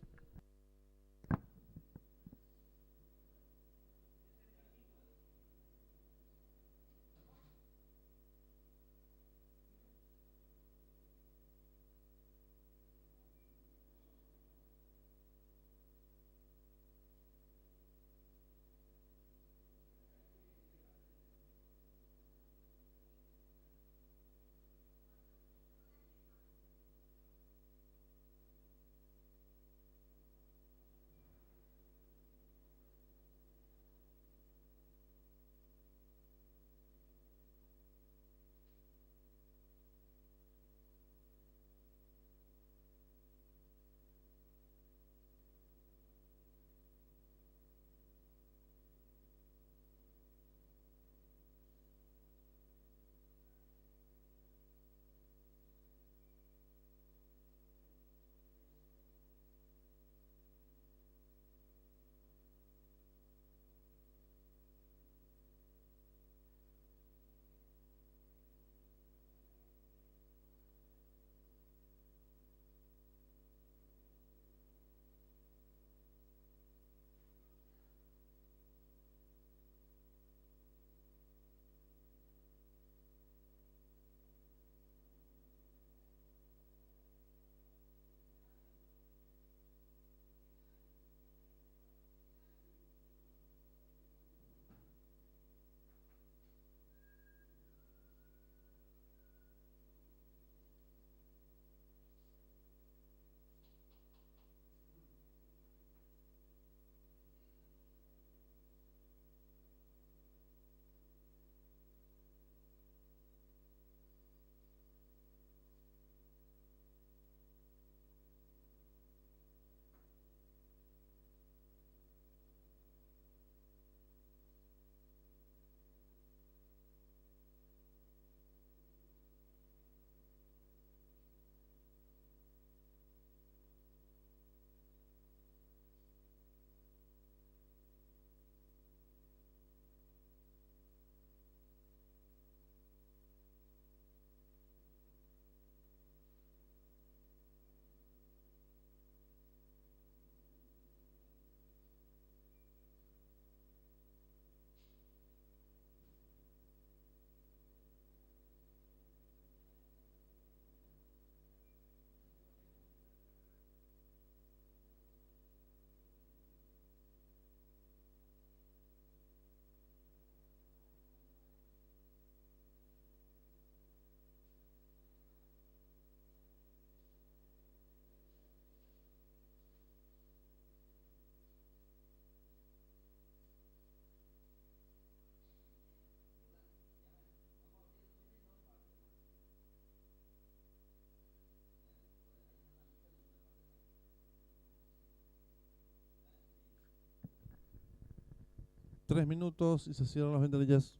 3 minutos y se cierran las ventanillas.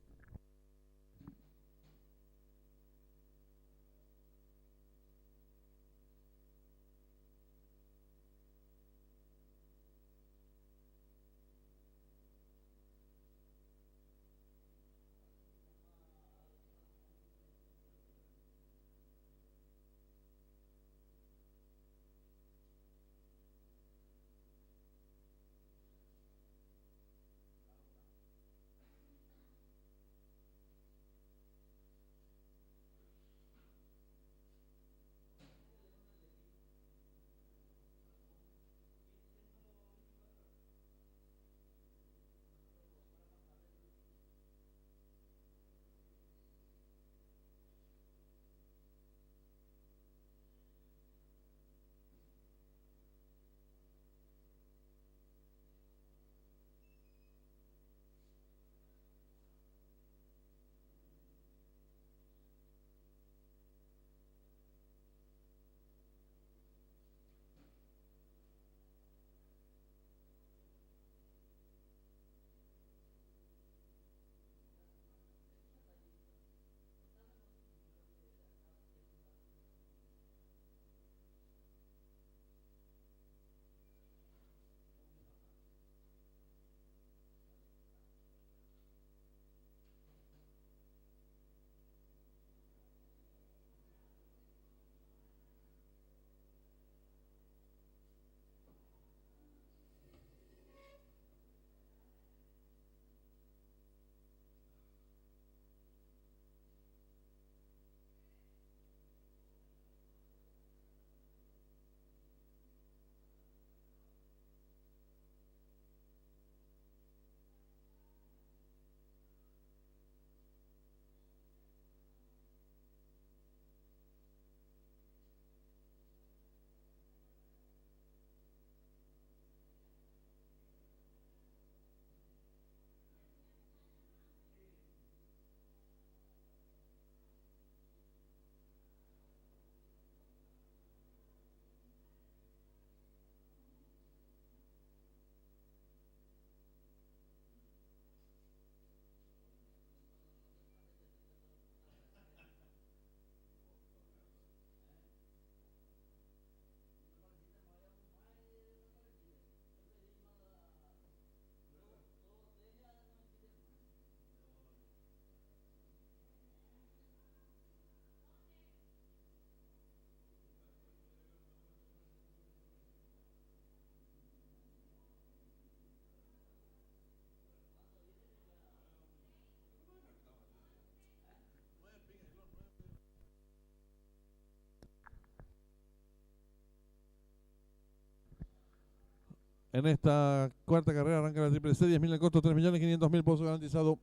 En esta cuarta carrera arranca la triple C, 10.000 el costo, 3.500.000 pozos garantizado.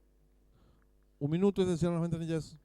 1 minuto y se cierran las ventanillas.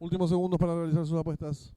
Últimos segundos para realizar sus apuestas.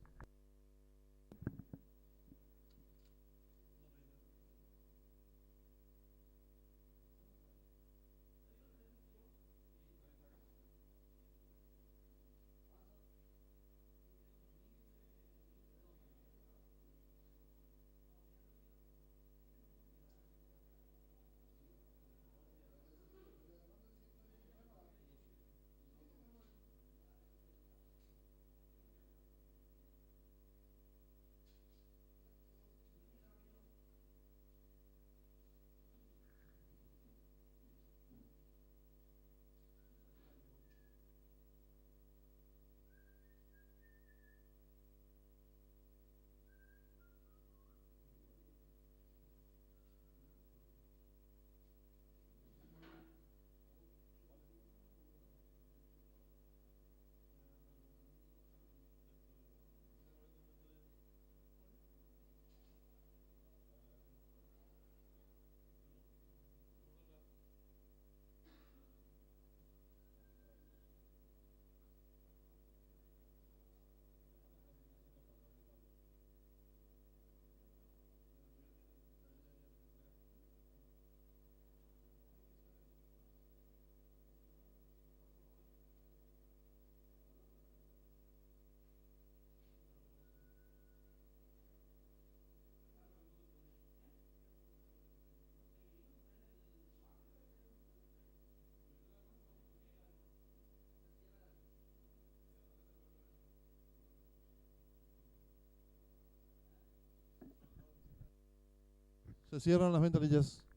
Se cierran las ventanillas.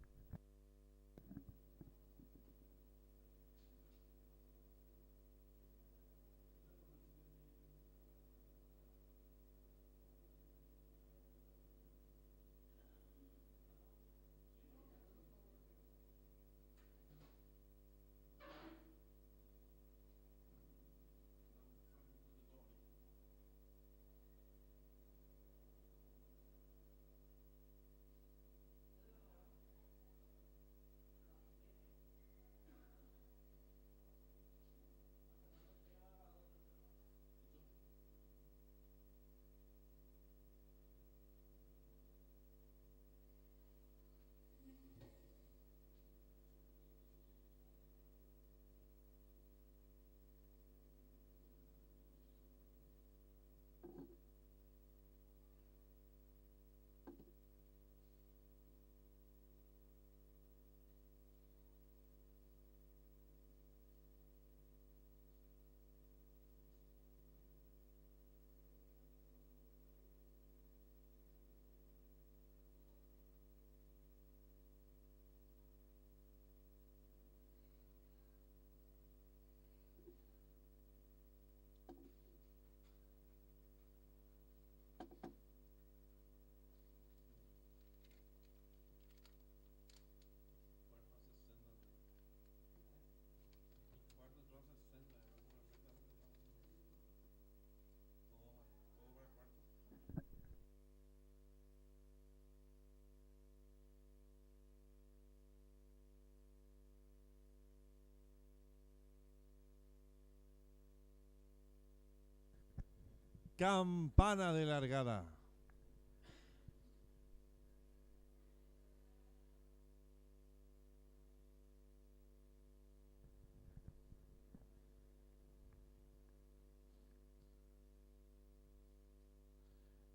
Campana de largada.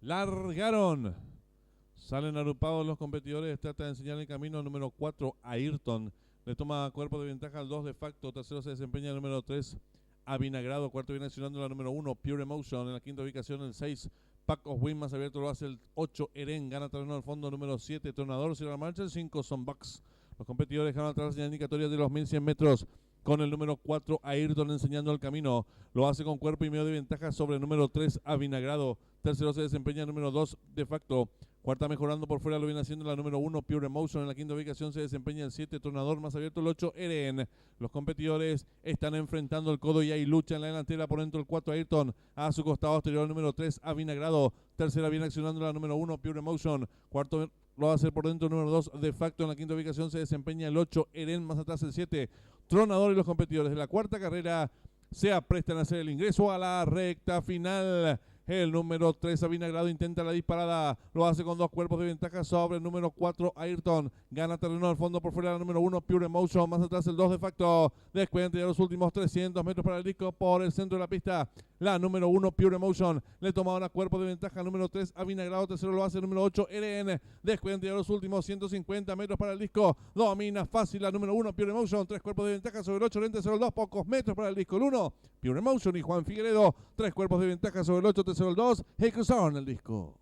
Largaron. Salen agrupados los competidores. Trata de enseñar el camino número 4 a Ayrton. Le toma cuerpo de ventaja al 2 de facto. Tercero se desempeña el número 3 a Vinagrado. Cuarto viene accionando la número 1 Pure Emotion. En la quinta ubicación el 6 Pack of Wind. Más abierto lo hace el 8 Eren. Gana terreno al fondo número 7 Tronador. Cierra la marcha el 5 Sonbox. Los competidores dejaron atrás la señal indicatoria de los 1100 metros. Con el número 4 Ayrton enseñando el camino. Lo hace con cuerpo y medio de ventaja sobre el número 3 a Vinagrado. Tercero se desempeña el número 2 de facto. Cuarta mejorando por fuera lo viene haciendo la número 1 Pure Emotion. En la quinta ubicación se desempeña el 7 Tronador. Más abierto el 8 Eren. Los competidores están enfrentando el codo y hay lucha en la delantera por dentro el 4 Ayrton. A su costado exterior el número 3 a Vinagrado. Tercera viene accionando la número 1 Pure Emotion. Cuarto lo va a hacer por dentro el número 2 de facto. En la quinta ubicación se desempeña el 8 Eren. Más atrás el 7 Tronador. Y los competidores de la cuarta carrera se aprestan a hacer el ingreso a la recta final. El número 3, Avinagrado, intenta la disparada. Lo hace con 2 cuerpos de ventaja sobre el número 4, Ayrton. Gana terreno al fondo por fuera el número 1, Pure Emotion. Más atrás el 2 de facto. Descuenta ya los últimos 300 metros para el disco por el centro de la pista. La número 1, Pure Emotion. Le toma una cuerpo de ventaja al número 3, Avinagrado. Tercero lo hace el número 8, LN. Descuenta ya los últimos 150 metros para el disco. Domina fácil la número 1, Pure Emotion. 3 cuerpos de ventaja sobre el 8, Lente 02. Pocos metros para el disco. El 1, Pure Emotion y Juan Figueredo. 3 cuerpos de ventaja sobre el 8, tercero el 2. Y cruzaron el disco.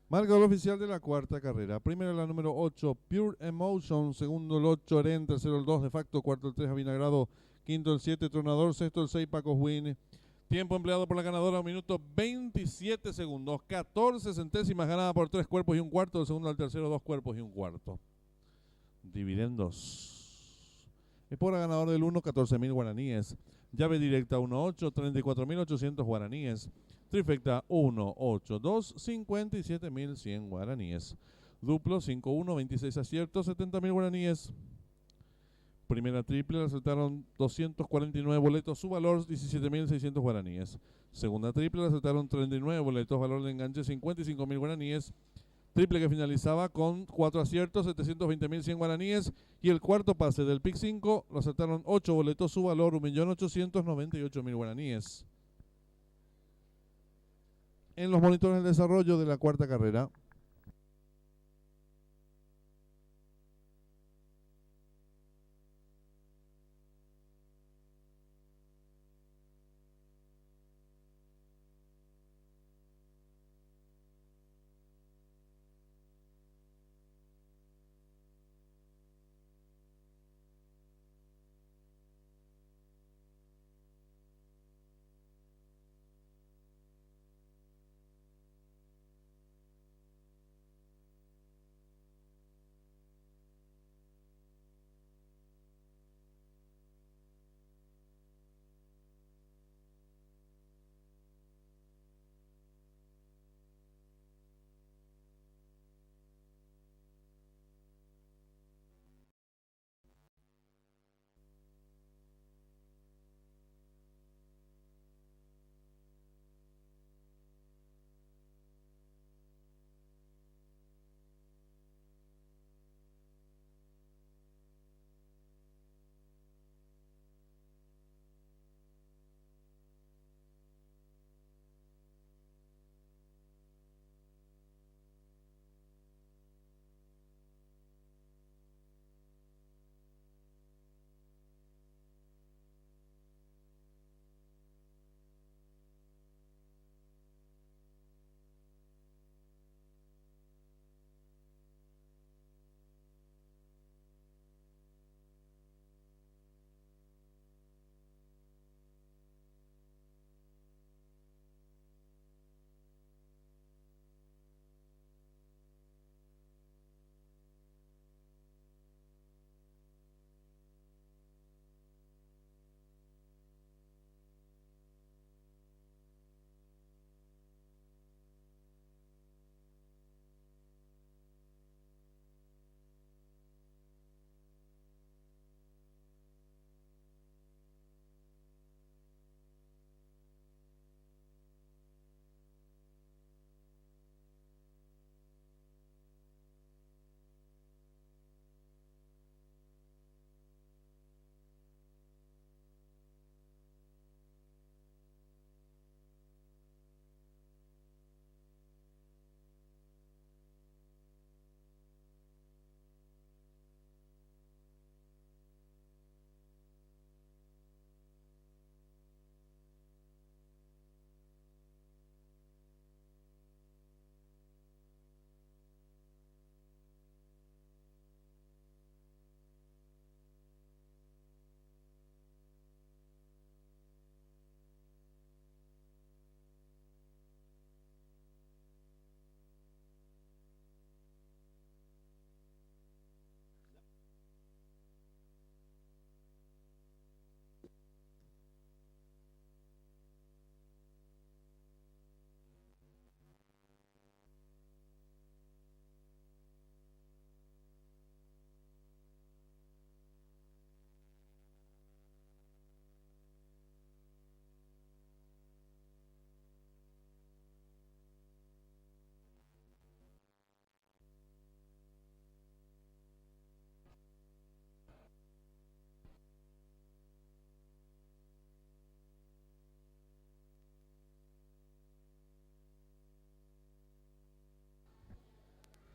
Marcador oficial de la cuarta carrera. Primero la número 8, Pure Emotion. Segundo el 8, Eren. Tercero el 2, De Facto. Cuarto el 3, Avinagrado. Quinto el 7, Tronador. Sexto el 6, Paco Win. Tiempo empleado por la ganadora, 1 minuto 27 segundos. 14 centésimas ganada por 3 cuerpos y un cuarto. El segundo al tercero, 2 cuerpos y un cuarto. Dividendos. Espora ganador del 1, 14.000 guaraníes. Llave directa 1-8, 34.800 guaraníes. Trifecta 1-8-2, 57.100 guaraníes. Duplo 5-1, 26 aciertos, 70.000 guaraníes. Primera triple, le acertaron 249 boletos, su valor 17.600 guaraníes. Segunda triple, le acertaron 39 boletos, valor de enganche 55.000 guaraníes. Triple que finalizaba con 4 aciertos, 720.100 guaraníes. Y el cuarto pase del PIC 5, lo acertaron 8 boletos, su valor 1.898.000 guaraníes. En los monitores de desarrollo de la cuarta carrera.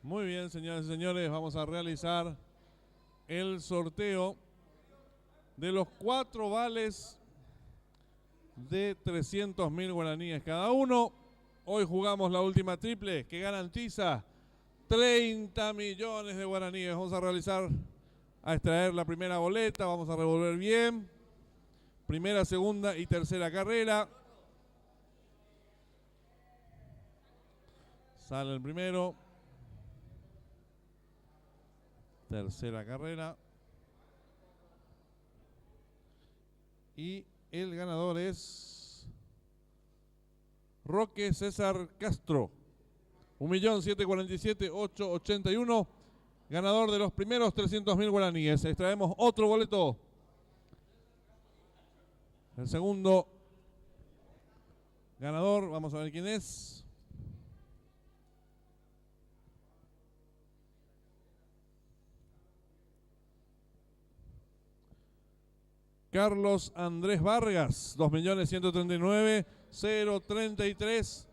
Muy bien, señoras y señores, vamos a realizar el sorteo de los 4 vales de 300.000 guaraníes cada uno. Hoy jugamos la última triple que garantiza 30 millones de guaraníes. Vamos a extraer la primera boleta, vamos a revolver bien. Primera, segunda y tercera carrera. Sale el primero. Tercera carrera. Y el ganador es Roque César Castro. 1.747.881. Ganador de los primeros 300.000 guaraníes. Extraemos otro boleto. El segundo ganador, vamos a ver quién es. Carlos Andrés Vargas, 2.139.033.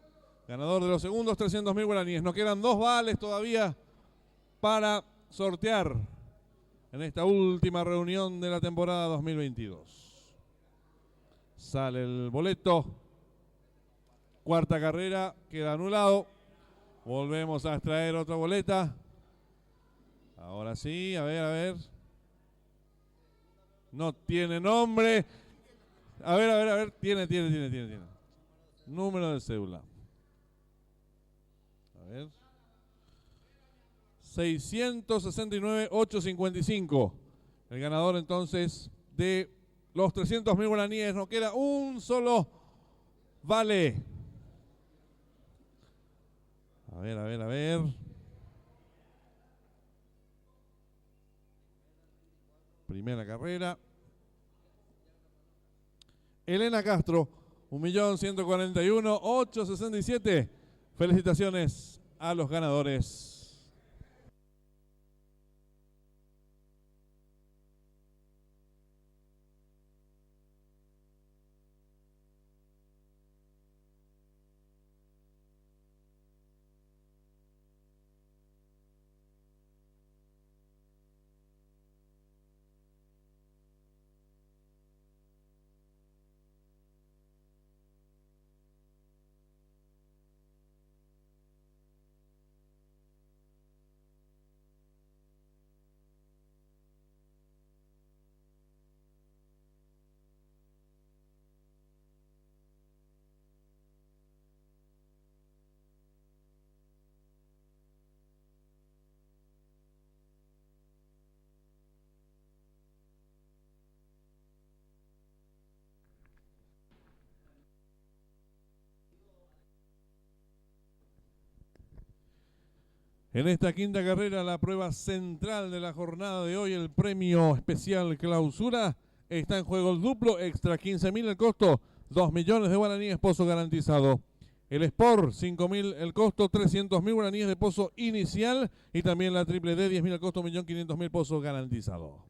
Ganador de los segundos 300.000 guaraníes. Nos quedan 2 vales todavía para sortear en esta última reunión de la temporada 2022. Sale el boleto. Cuarta carrera, queda anulado. Volvemos a extraer otra boleta. Ahora sí, a ver. No tiene nombre. A ver. Tiene. Número de cédula. A ver. 669.855. El ganador entonces de los 300.000 guaraníes. Nos queda un solo vale. A ver. Primera carrera. Elena Castro, 1.141.867. Felicitaciones a los ganadores. En esta quinta carrera, la prueba central de la jornada de hoy, el premio especial clausura, está en juego el duplo extra, 15.000 el costo, 2 millones de guaraníes, pozo garantizado. El Sport, 5.000 el costo, 300.000 guaraníes de pozo inicial, y también la triple D, 10.000 el costo, 1.500.000 pozo garantizado.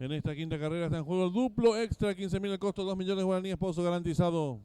En esta quinta carrera está en juego el duplo extra, 15.000 el costo, 2 millones de guaraníes, pozo garantizado.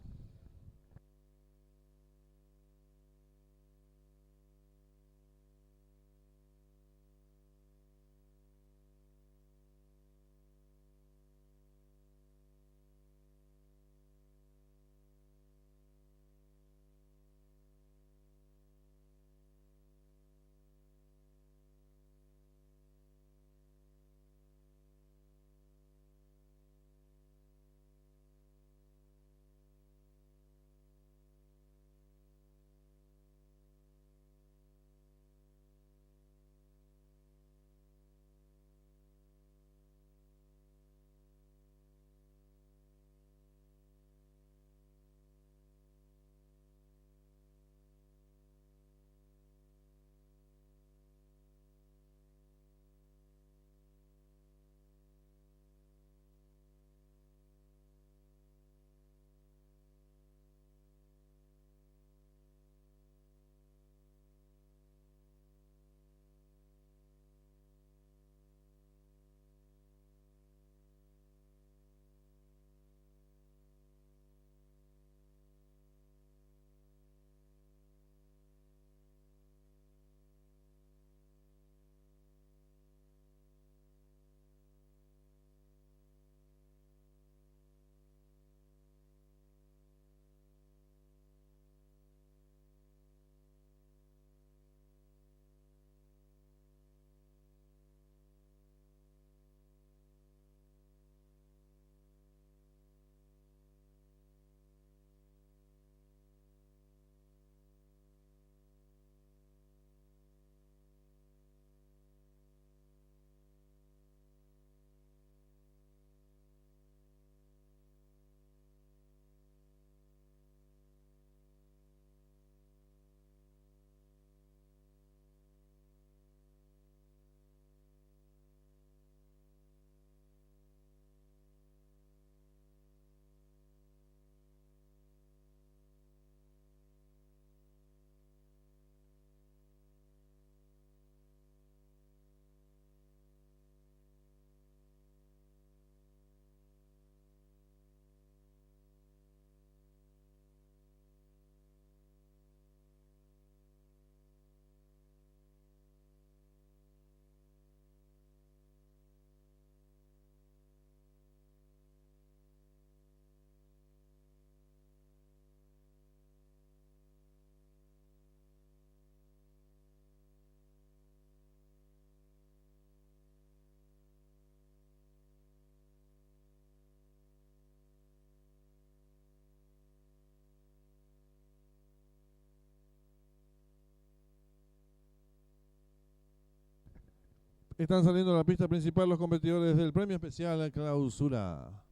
Están saliendo a la pista principal los competidores del premio especial clausura.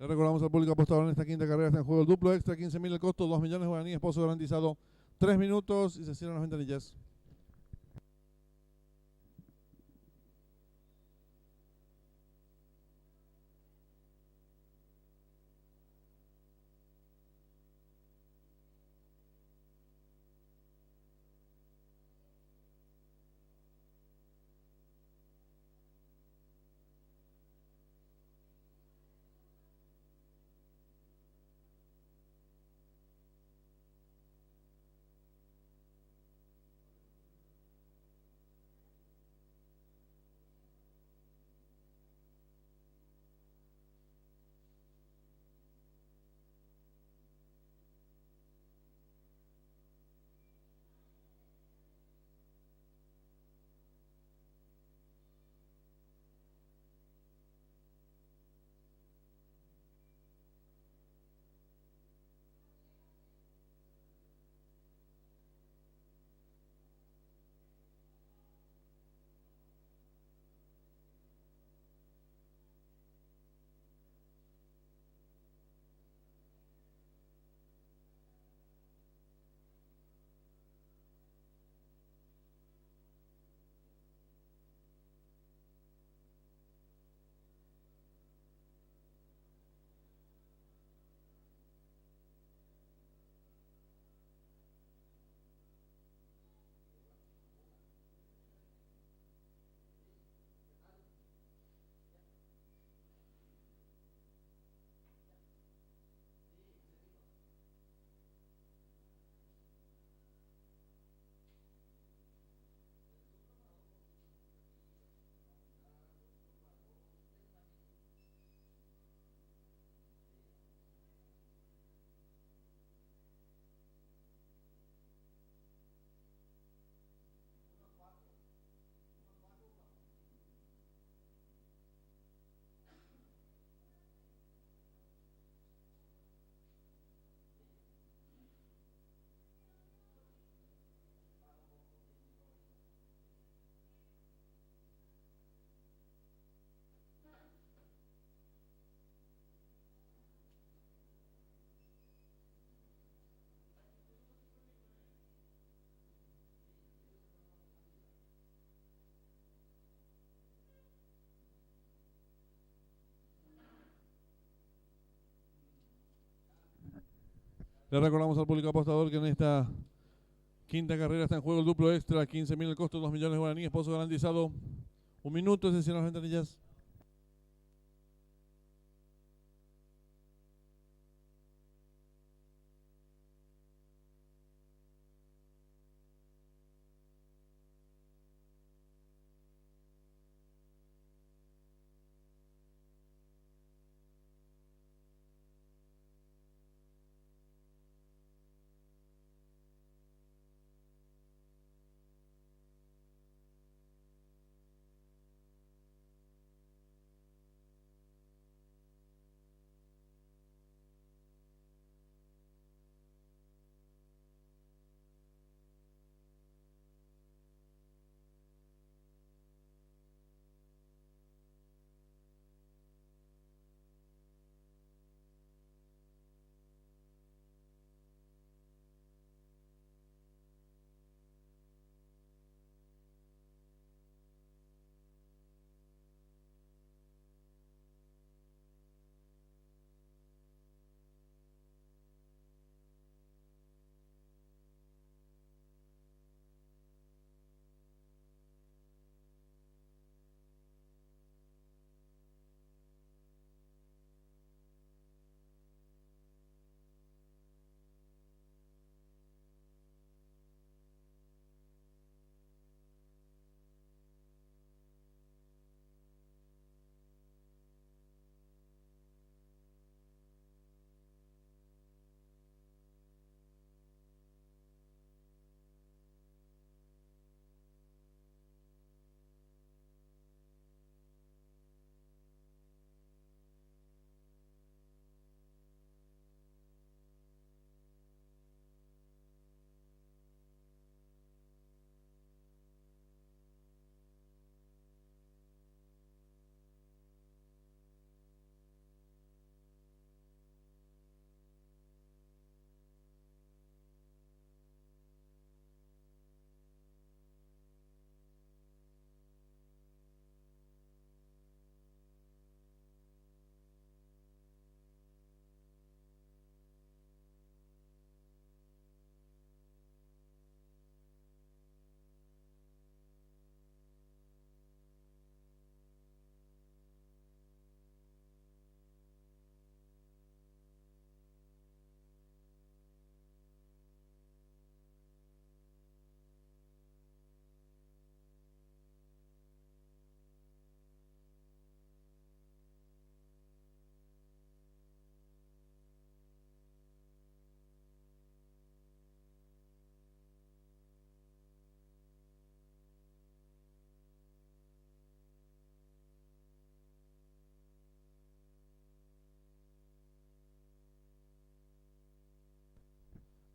Le recordamos al público apostador en esta quinta carrera está en juego el duplo extra, 15.000 el costo, 2 millones de guaraníes, pozo garantizado, 3 minutos y se cierran las ventanillas. Le recordamos al público apostador que en esta quinta carrera está en juego el duplo extra, 15.000 el costo, 2 millones de guaraníes, pozo garantizado, 1 minuto, se cierran las ventanillas.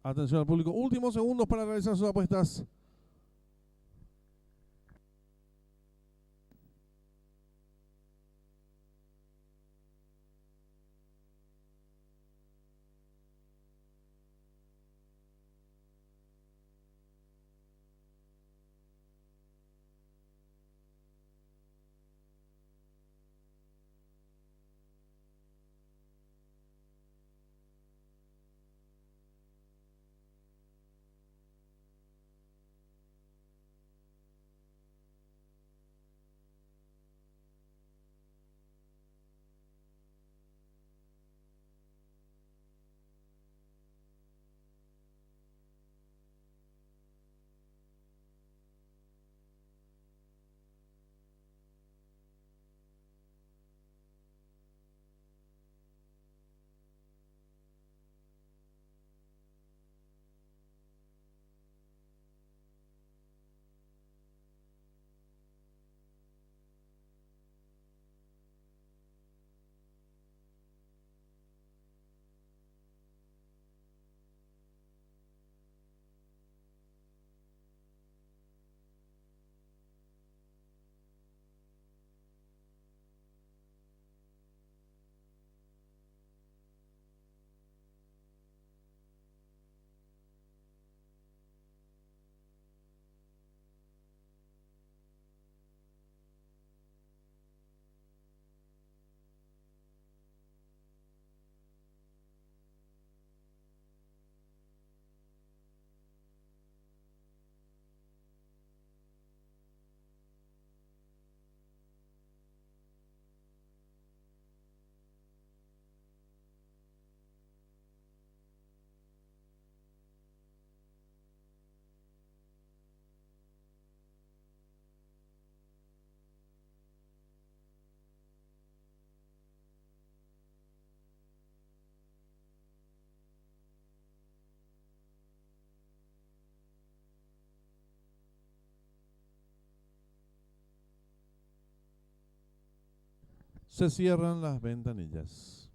Atención al público. Últimos segundos para realizar sus apuestas. Se cierran las ventanillas.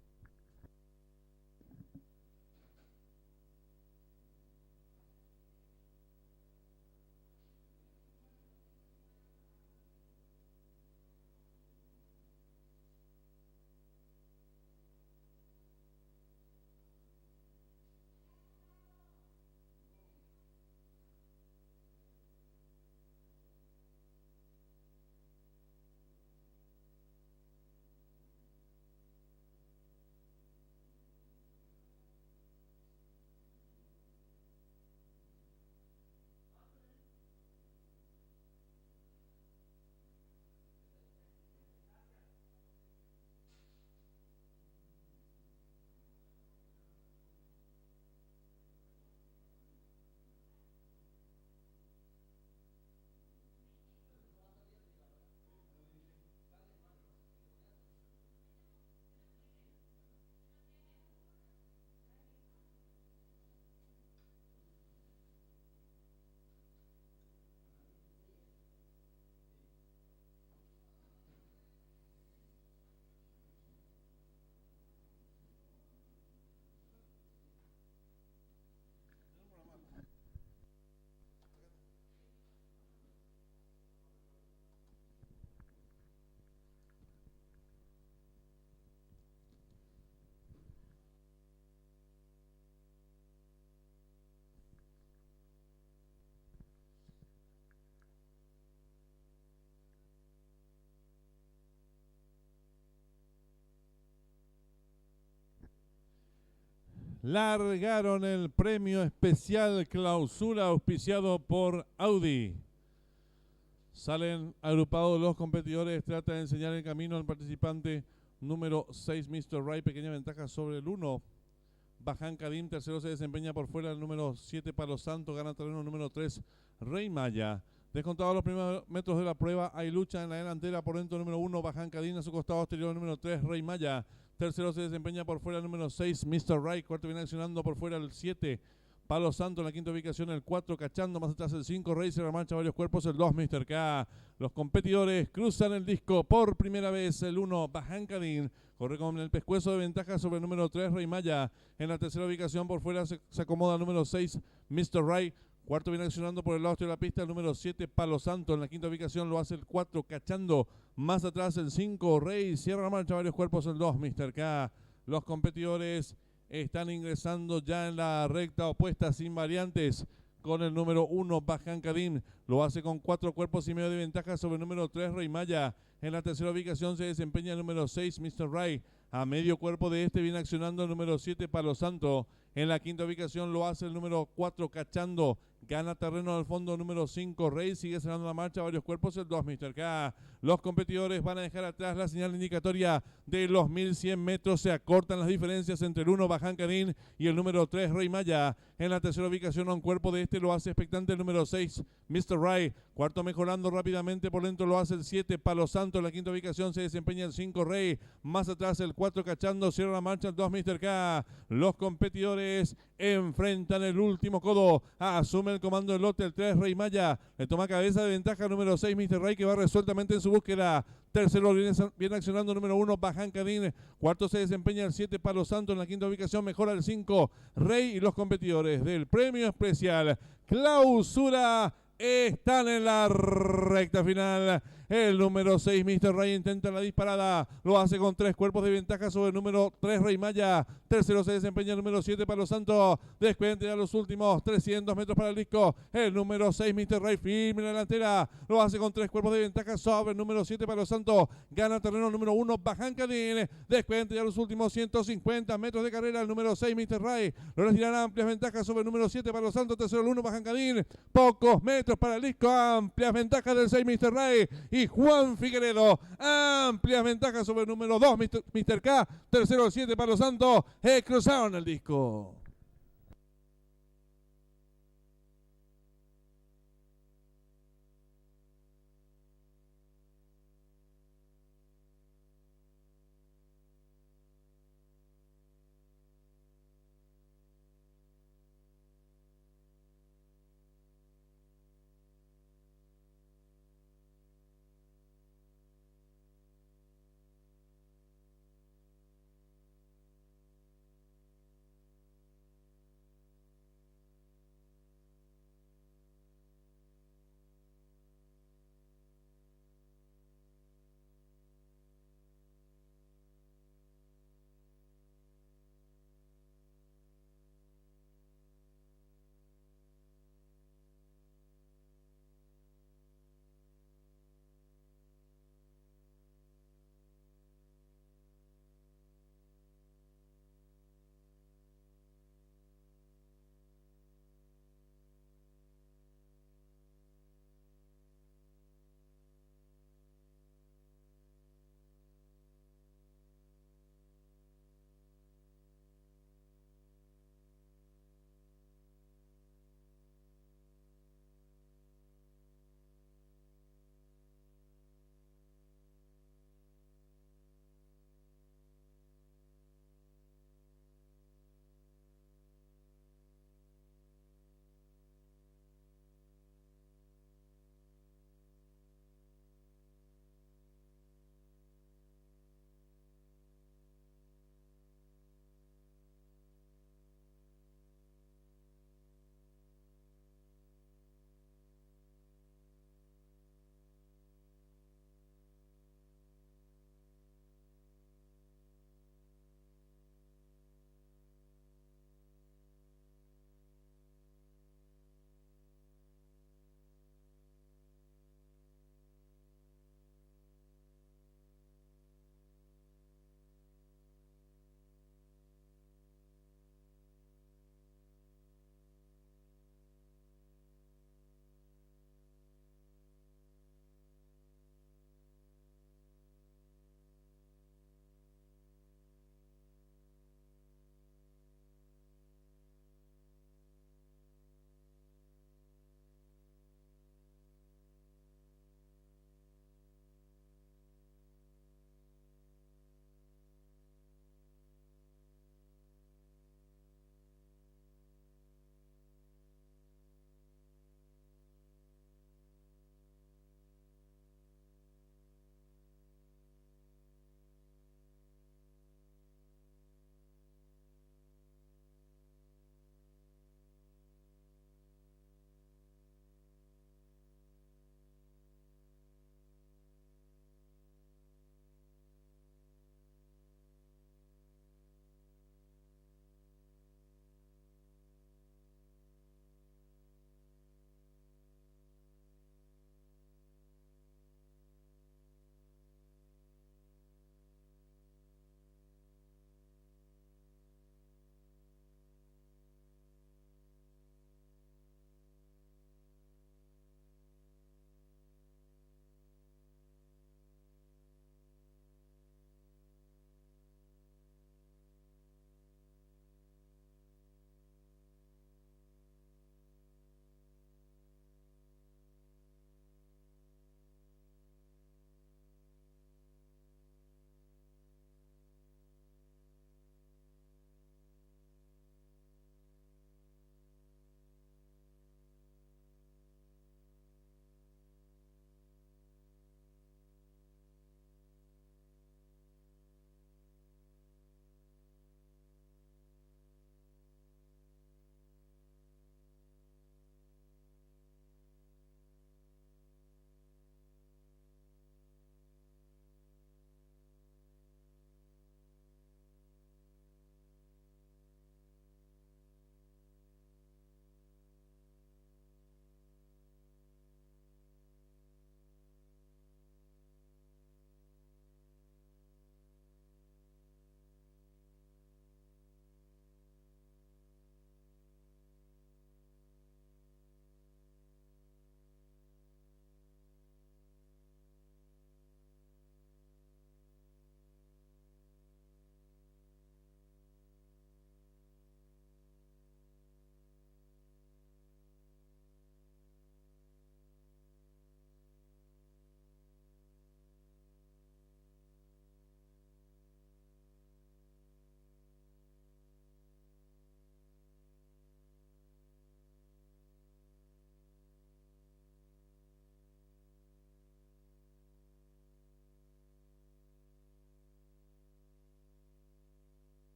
Largaron el premio especial clausura auspiciado por Audi. Salen agrupados los competidores. Trata de enseñar el camino al participante número 6, Mr. Ray. Pequeña ventaja sobre el 1. Bajan Kadim. Tercero se desempeña por fuera el número 7, Palo Santo. Gana terreno número 3, Rey Maya. Descontados los primeros metros de la prueba, hay lucha en la delantera por dentro número 1, Bajan Cadín, a su costado exterior número 3, Rey Maya. Tercero se desempeña por fuera el número 6, Mr. Ray. Cuarto viene accionando por fuera el 7, Palo Santo en la quinta ubicación, el 4 Cachando, más atrás el 5 Rey, cierra marcha varios cuerpos, el 2 Mr. K. Los competidores cruzan el disco por primera vez, el 1 Bajancadín corre con el pescuezo de ventaja sobre el número 3 Rey Maya. En la tercera ubicación por fuera se acomoda el número 6 Mr. Ray. Cuarto viene accionando por el lado de la pista el número 7 Palo Santo. En la quinta ubicación lo hace el 4 Cachando. Más atrás el 5 Rey. Cierra la marcha varios cuerpos el 2 Mr. K. Los competidores están ingresando ya en la recta opuesta sin variantes con el número 1 Bajancadín. Lo hace con 4 cuerpos y medio de ventaja sobre el número 3 Rey Maya. En la tercera ubicación se desempeña el número 6 Mr. Ray. A medio cuerpo de este viene accionando el número 7 Palo Santo. En la quinta ubicación lo hace el número 4 Cachando. Gana terreno al fondo número 5 Rey. Sigue cerrando la marcha varios cuerpos el 2 Mr. K. Los competidores van a dejar atrás la señal indicatoria de los 1100 metros. Se acortan las diferencias entre el 1 Bajancadín y el número 3 Rey Maya. En la tercera ubicación a un cuerpo de este lo hace expectante el número 6 Mr. Ray. Cuarto mejorando rápidamente por dentro lo hace el 7 Palo Santo. En la quinta ubicación se desempeña el 5 Rey. Más atrás el 4 Cachando. Cierra la marcha el 2 Mr. K. Los competidores enfrentan el último codo. Asume el comando del lote el 3 Rey Maya. Le toma cabeza de ventaja el número 6 Mr. Ray, que va resueltamente en su búsqueda. Tercero viene accionando el número 1 Bajancadín. Cuarto se desempeña el 7 Palo Santo. En la quinta ubicación mejora el 5 Rey. Y los competidores del premio especial Clausura están en la recta final. El número 6 Mr. Ray intenta la disparada. Lo hace con 3 cuerpos de ventaja sobre el número 3 Rey Maya. Tercero se desempeña el número 7 Palo Santo. Descuente a los últimos 300 metros para el disco. El número 6 Mr. Ray firme en la delantera. Lo hace con 3 cuerpos de ventaja sobre el número 7 Palo Santo. Gana terreno el número 1 Bajancadín. Descuente a los últimos 150 metros de carrera. El número 6 Mr. Ray. Lo retiran amplias ventajas sobre el número 7 Palo Santo. Tercero el 1 Bajancadín. Pocos metros para el disco. Amplias ventajas del 6 Mr. Ray. Y Juan Figueredo, amplias ventajas sobre el número 2 Mr. K, tercero el 7 Palo Santo, cruzaron el disco.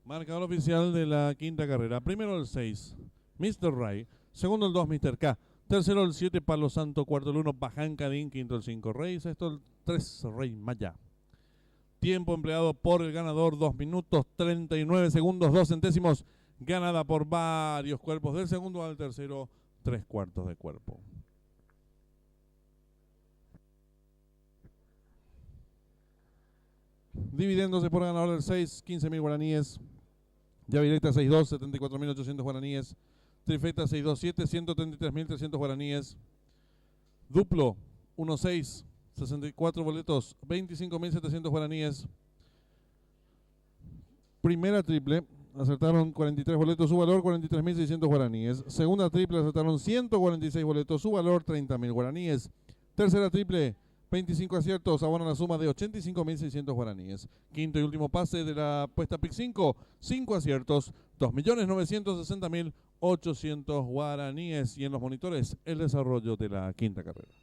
Marcador oficial de la quinta carrera. Primero el 6, Mr. Ray. Segundo el 2, Mr. K. Tercero el 7, Palo Santo. Cuarto el 1, Bajancadín. Quinto el 5, Rey. Sexto el 3, Rey Maya. Tiempo empleado por el ganador, 2 minutos 39 segundos 2 centésimos. Ganada por varios cuerpos. Del segundo al tercero, 3/4 de cuerpo. Dividiéndose por ganador del 6, 15.000 guaraníes. Llave directa 6-2, 74.800 guaraníes. Trifecta 6-2-7, 133.300 guaraníes. Duplo 1-6, 64 boletos, 25.700 guaraníes. Primera triple, acertaron 43 boletos, su valor 43.600 guaraníes. Segunda triple, acertaron 146 boletos, su valor 30.000 guaraníes. Tercera triple, 25 aciertos, abonan la suma de 85.600 guaraníes. Quinto y último pase de la apuesta PIC 5, 5 aciertos, 2.960.800 guaraníes. Y en los monitores, el desarrollo de la quinta carrera.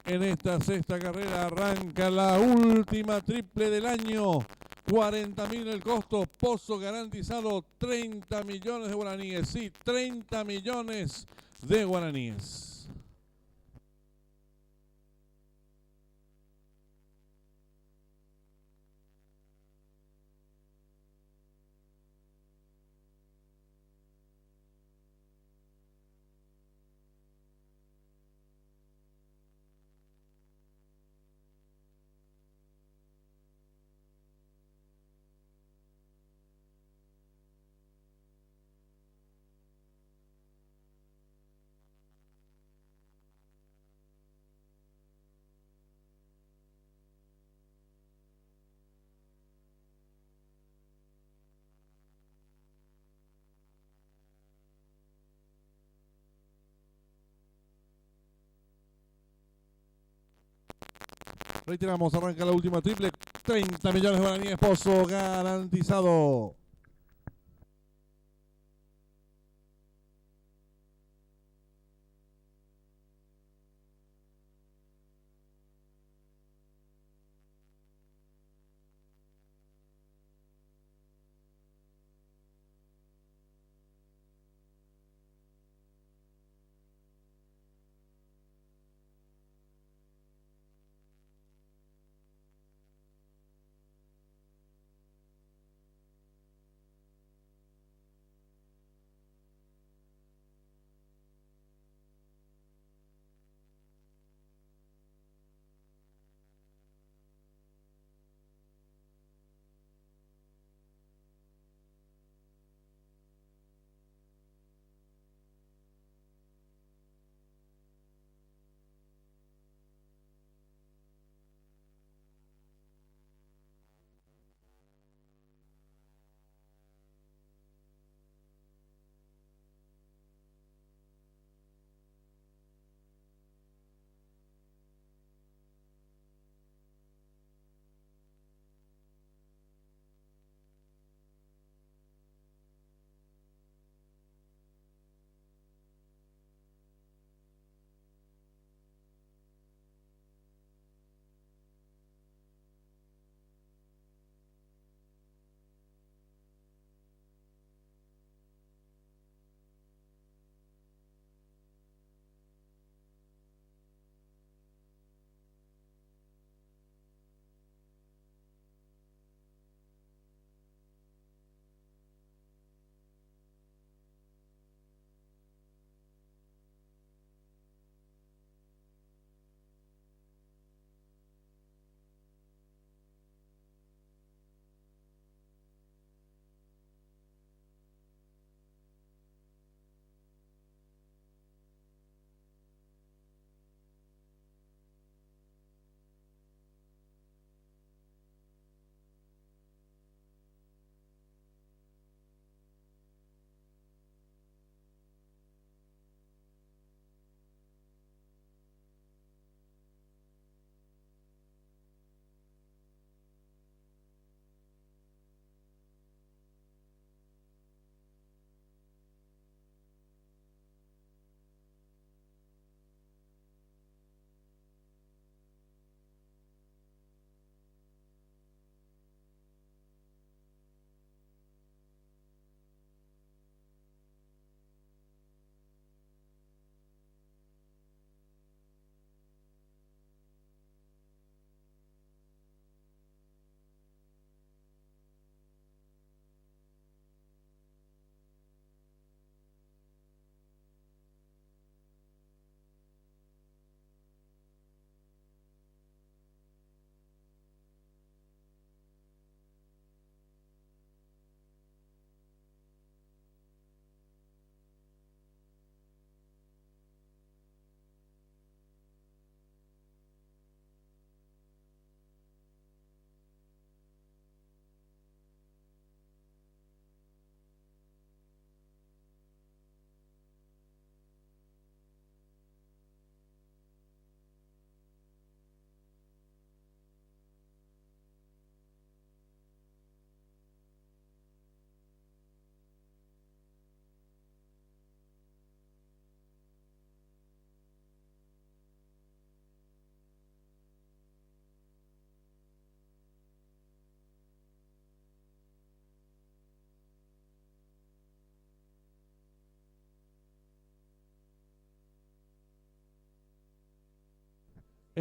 En esta sexta carrera arranca la última triple del año. 40.000 el costo, pozo garantizado, 30 millones de guaraníes. Sí, 30 millones de guaraníes. Reiteramos, arranca la última triple. 30 millones de guaraníes, pozo garantizado.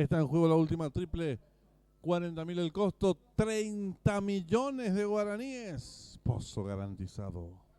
Está en juego la última triple. 40.000 el costo, 30 millones de guaraníes. Pozo garantizado.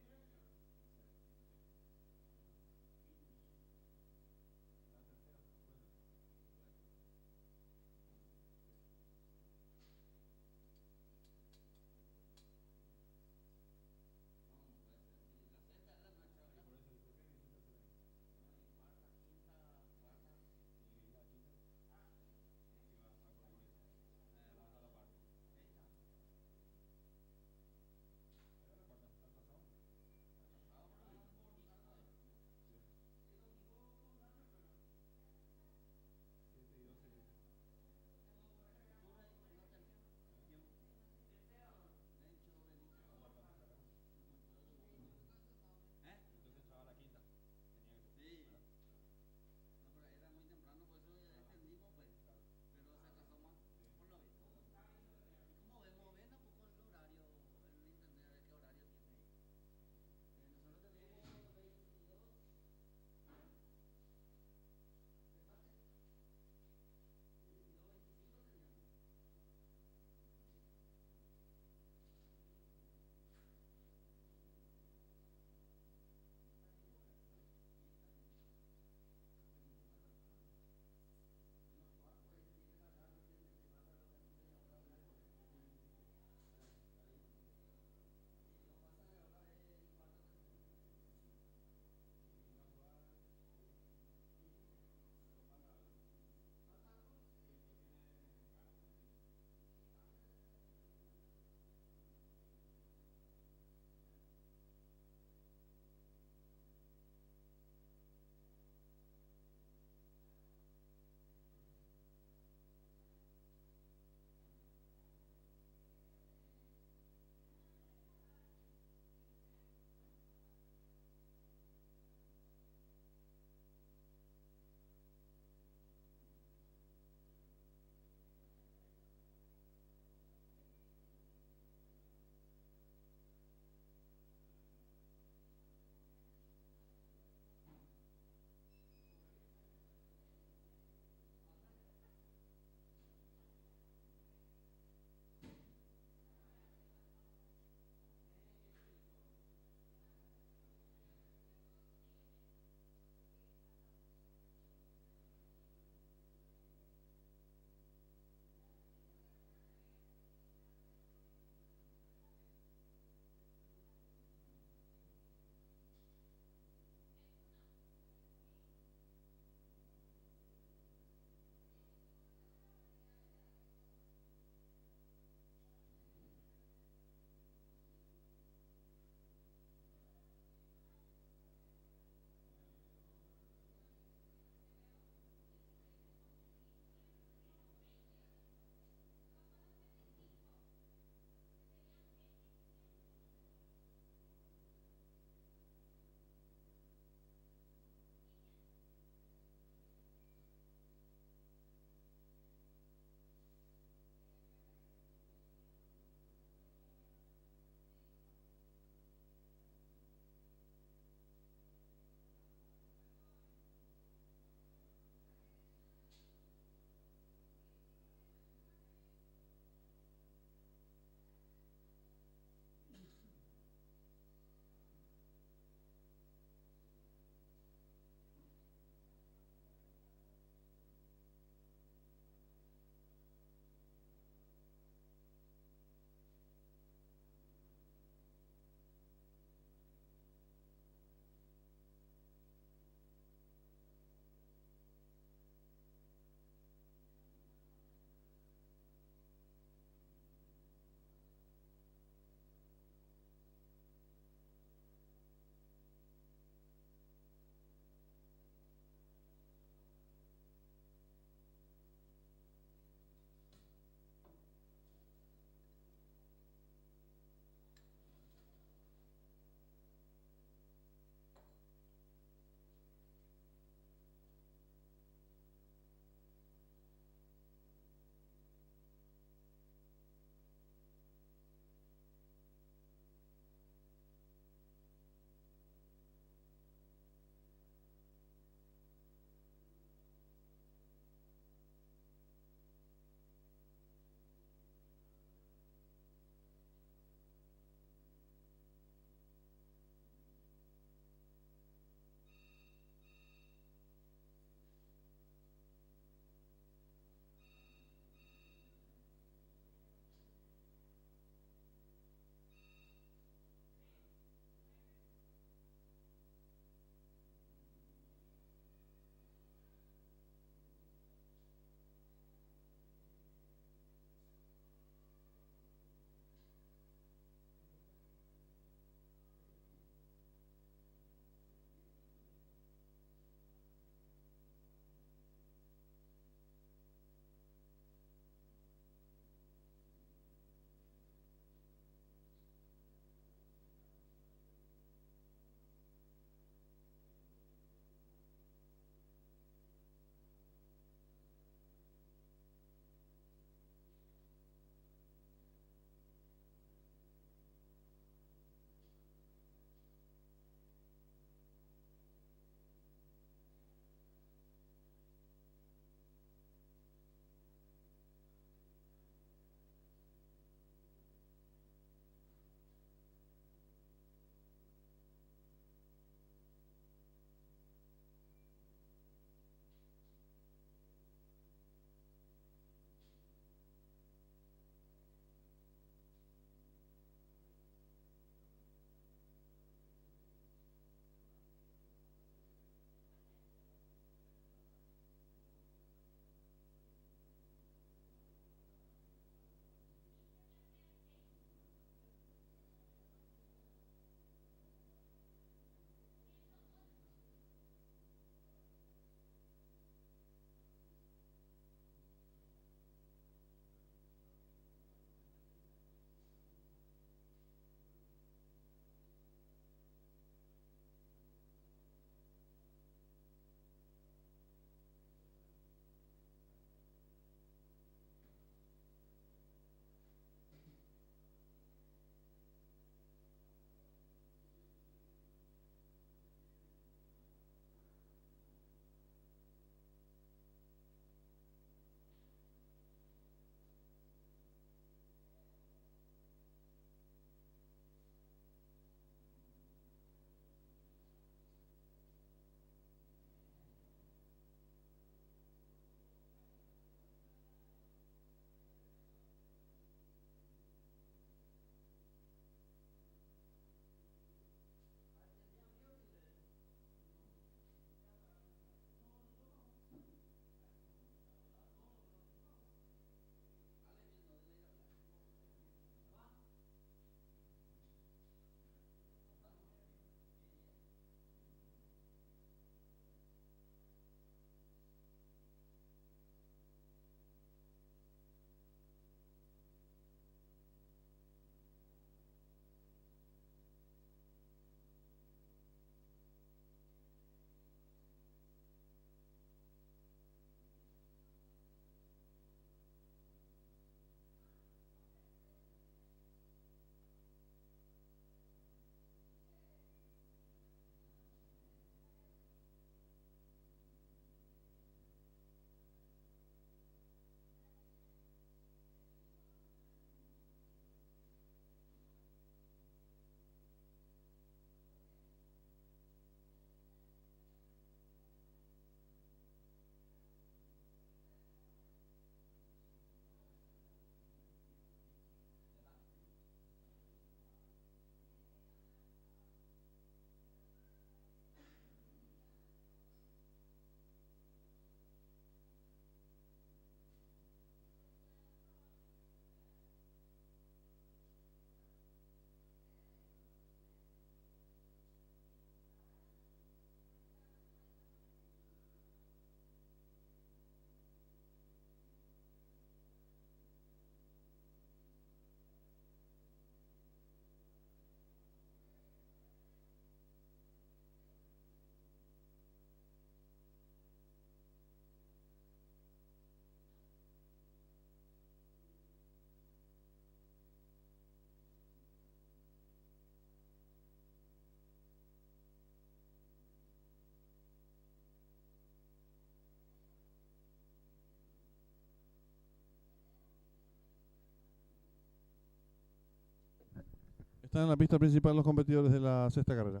Están en la pista principal los competidores de la sexta carrera.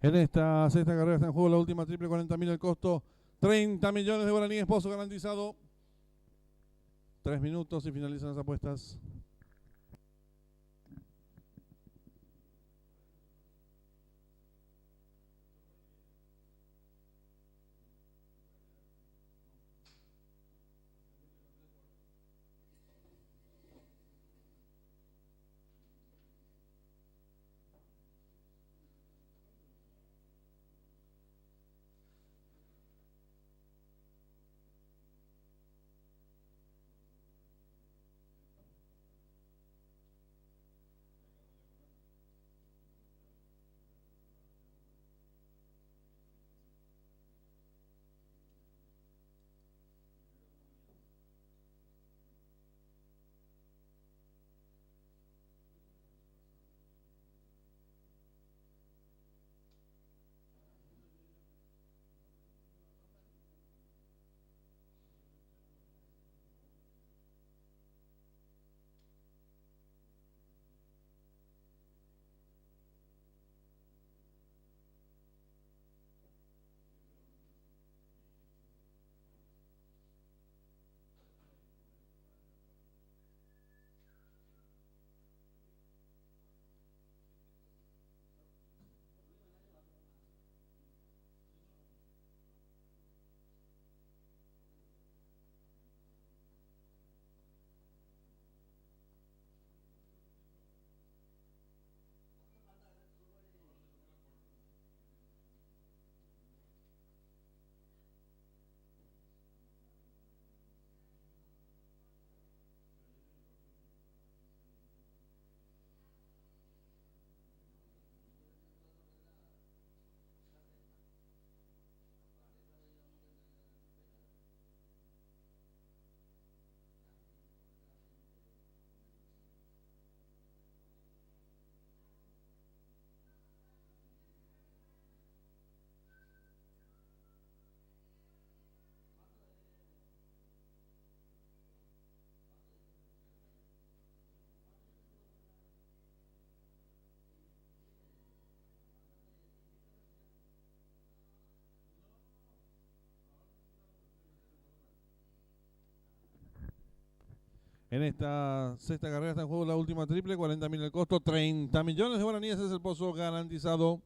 En esta sexta carrera está en juego la última triple, 40.000 el costo, 30 millones de guaraníes, pozo garantizado. 3 minutos y finalizan las apuestas. En esta sexta carrera está en juego la última triple, 40.000 el costo, 30 millones de guaraníes es el pozo garantizado.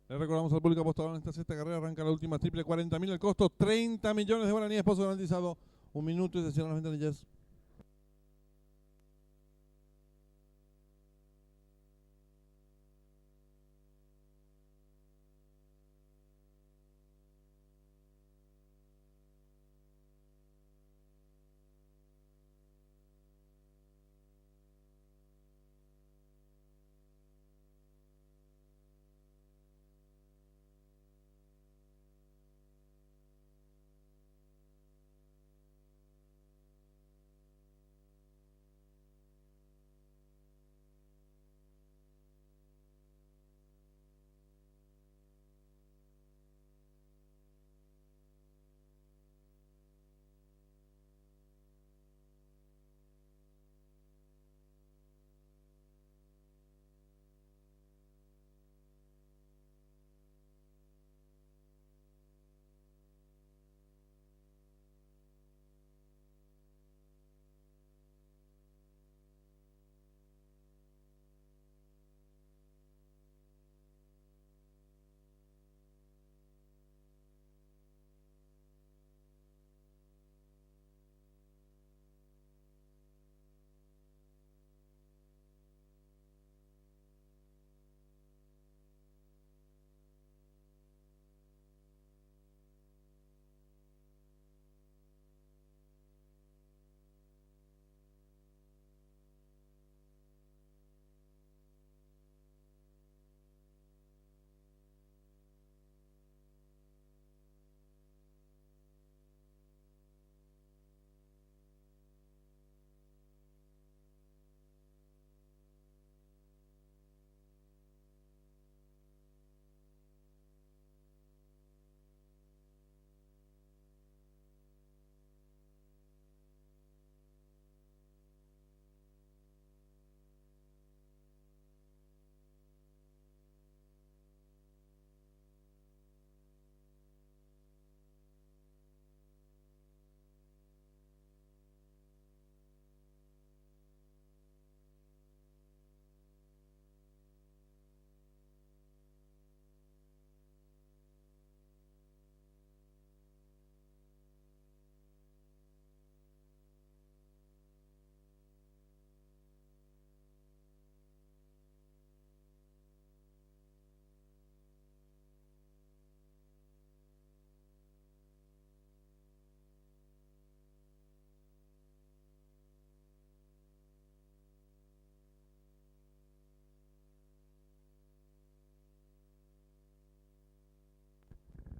Le recordamos al público apostador en esta sexta carrera, arranca la última triple, 40.000 el costo, 30 millones de guaraníes, pozo garantizado. 1 minuto y se cierran las ventanillas.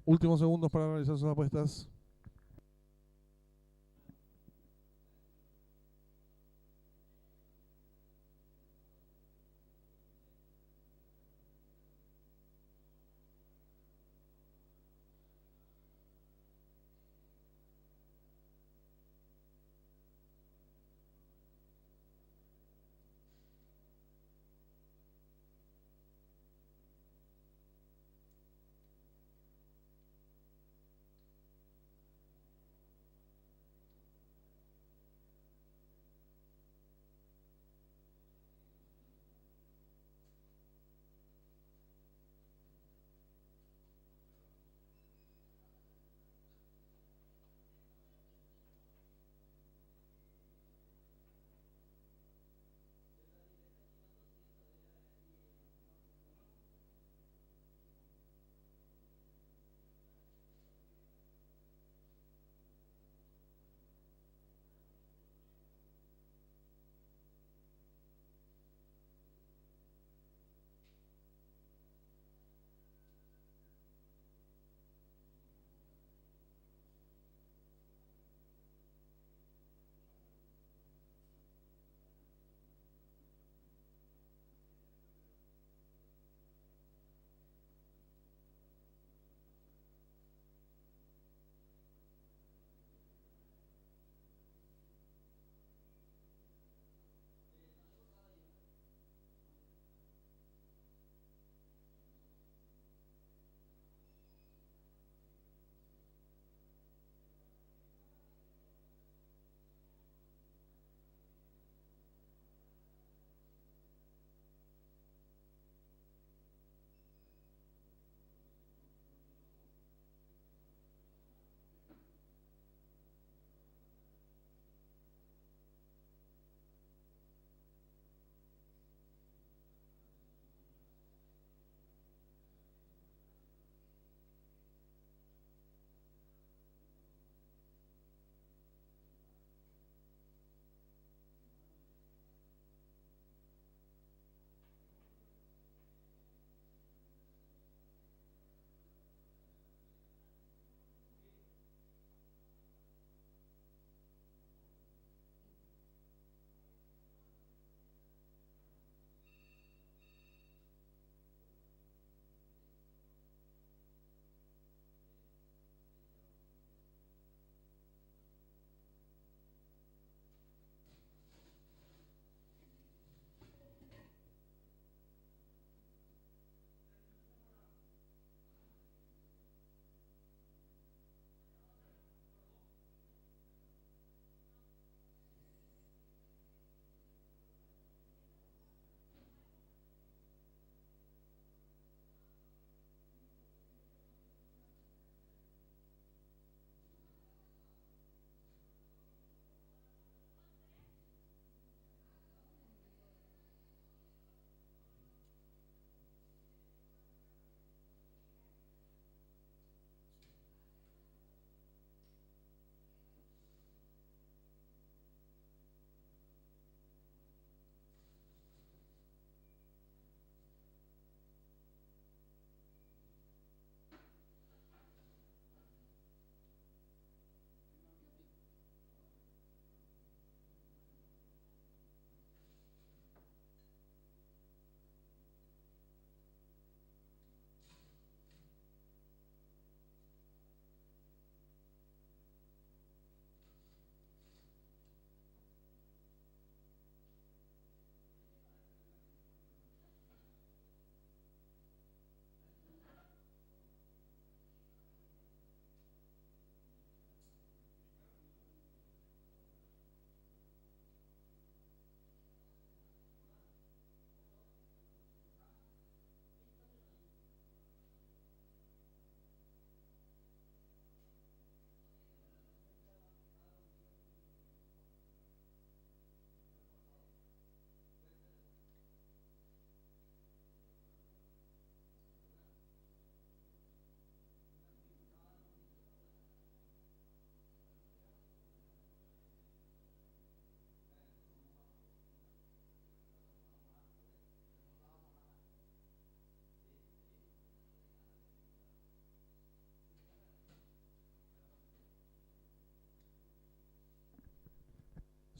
Últimos segundos para realizar sus apuestas.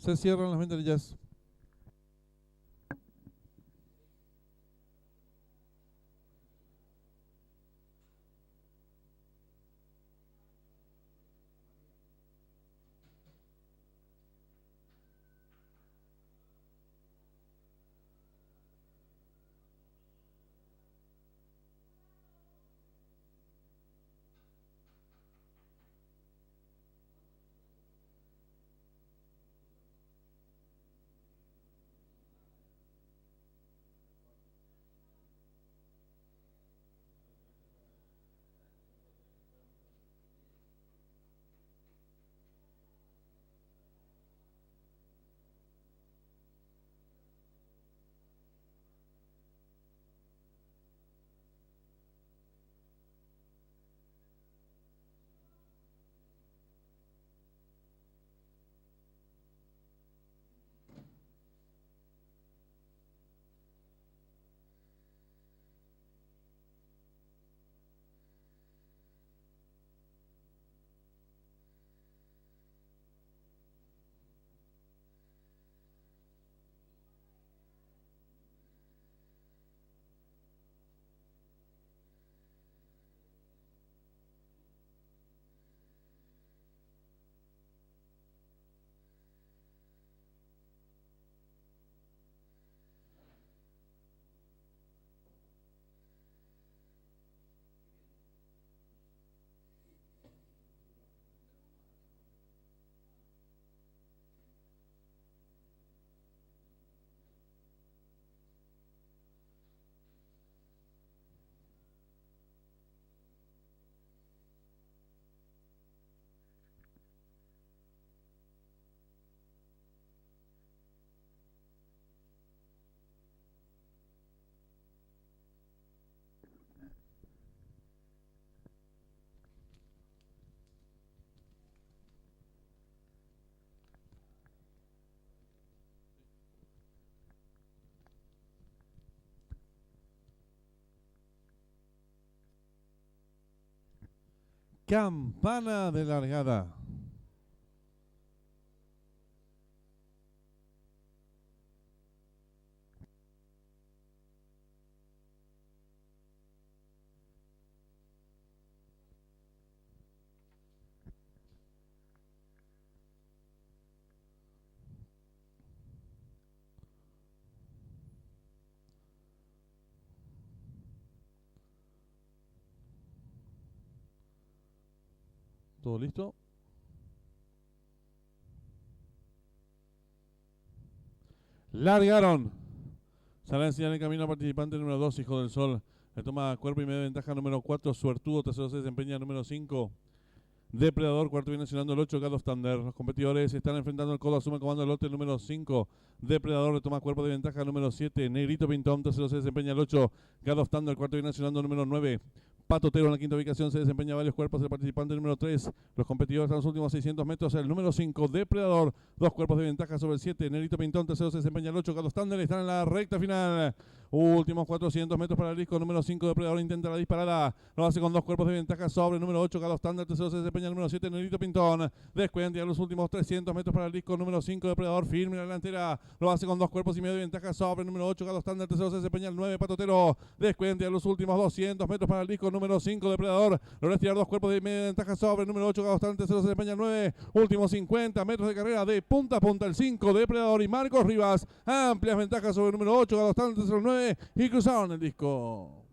Se cierran las ventanillas. Campana de largada. ¿Todo listo? Largaron. Sale a enseñar el camino al participante número 2, Hijo del Sol. Le toma cuerpo y media ventaja número 4, Suertudo. Tercero se desempeña número 5, Depredador. Cuarto viene accionando el 8, God of Thunder. Los competidores están enfrentando el codo. Asume comando el lote número 5, Depredador. Le toma cuerpo de ventaja número 7, Negrito Pintón. Tercero se desempeña el 8, God of Thunder. Cuarto viene accionando número 9, Patotero. En la quinta ubicación se desempeña varios cuerpos. El participante número 3. Los competidores en los últimos 600 metros. El número 5, Depredador. Dos cuerpos de ventaja sobre el 7. Negrito Pintón. Tercero se desempeña el 8. God of Thunder. Están en la recta final. Últimos 400 metros para el disco. Número 5, Depredador. Intenta la disparada. Lo hace con dos cuerpos de ventaja sobre el número 8, God of Thunder. Tercero se desempeña el número 7, Negrito Pintón. Descuidan ya los últimos 300 metros para el disco. Número 5, Depredador. Firme en la delantera. Lo hace con dos cuerpos y medio de ventaja sobre el número 8, God of Thunder. Tercero se desempeña el 9, Patotero. Descuidan ya los últimos 200 metros para el disco. Número 5, Depredador. Logra estirar dos cuerpos de media ventaja sobre el número 8, God of Thunder. Tercero se desempeña el 9. Últimos 50 metros de carrera de punta a punta. El 5, Depredador y Marcos Rivas. Amplias ventajas sobre el número 8, God of Thunder. Tercero el 9 y cruzaron el disco.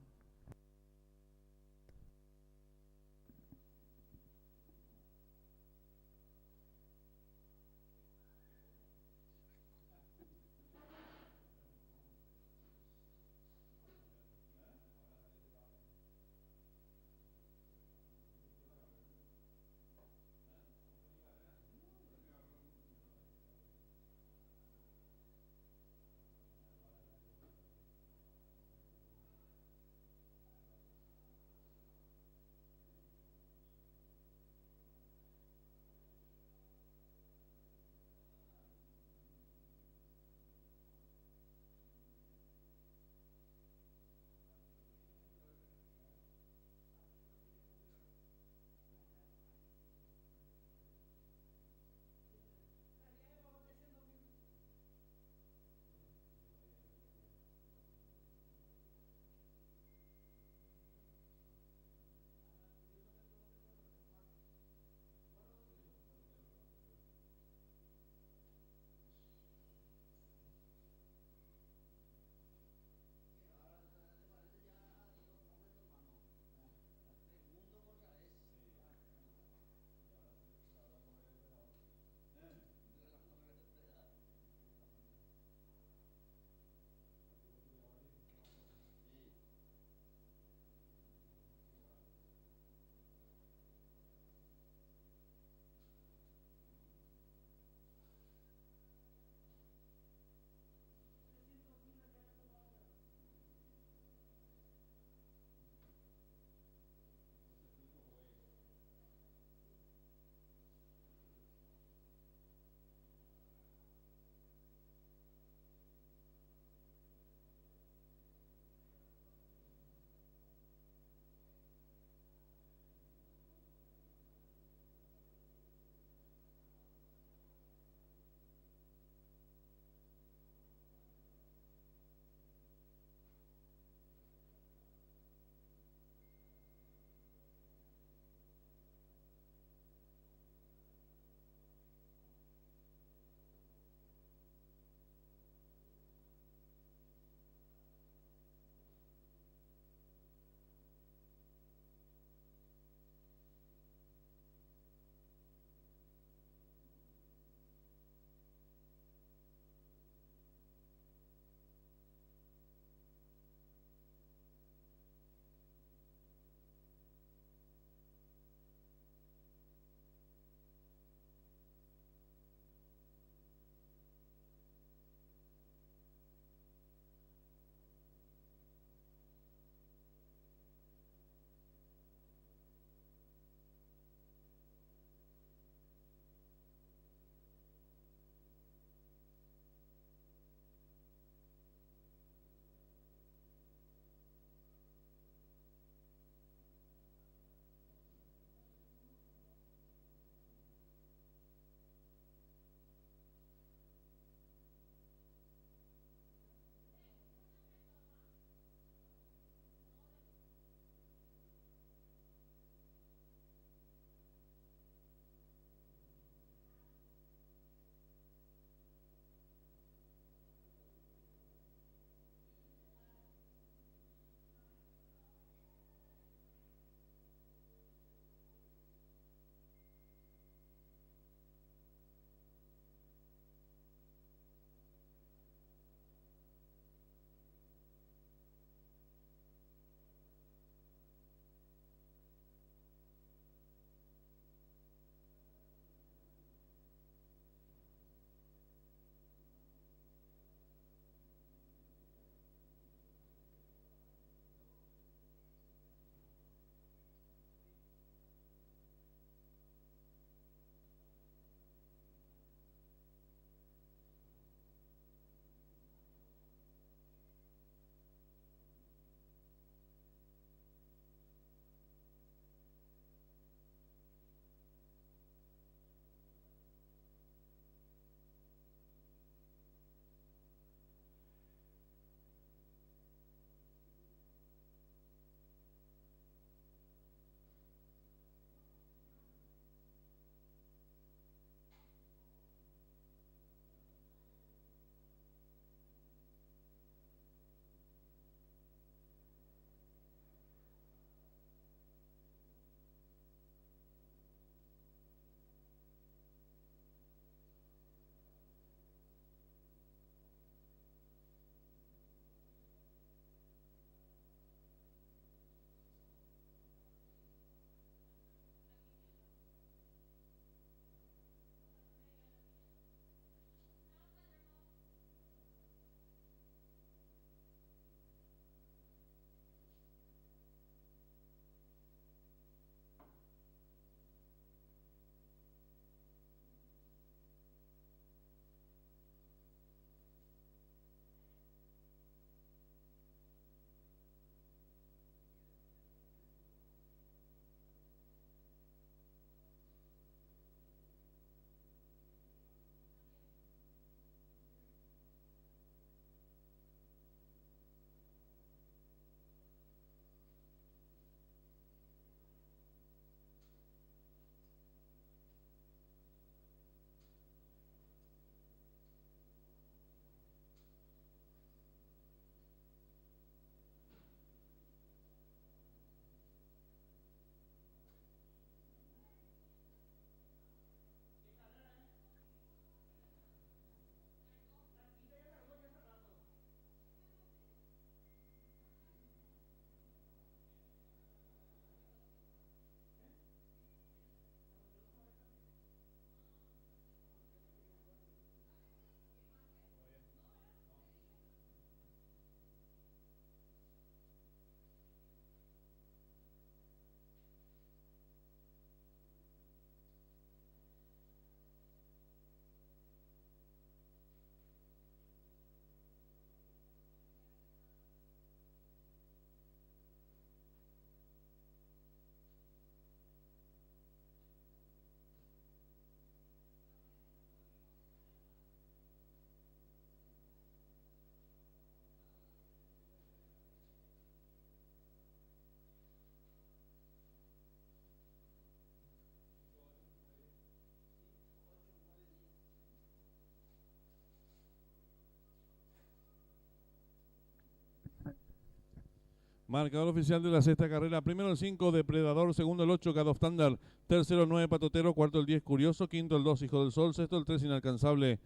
Marcador oficial de la sexta carrera. Primero el 5, Depredador. Segundo el 8, God of Thunder. Tercero el 9, Patotero. Cuarto el 10, Curioso. Quinto el 2, Hijo del Sol. Sexto el 3, Inalcanzable.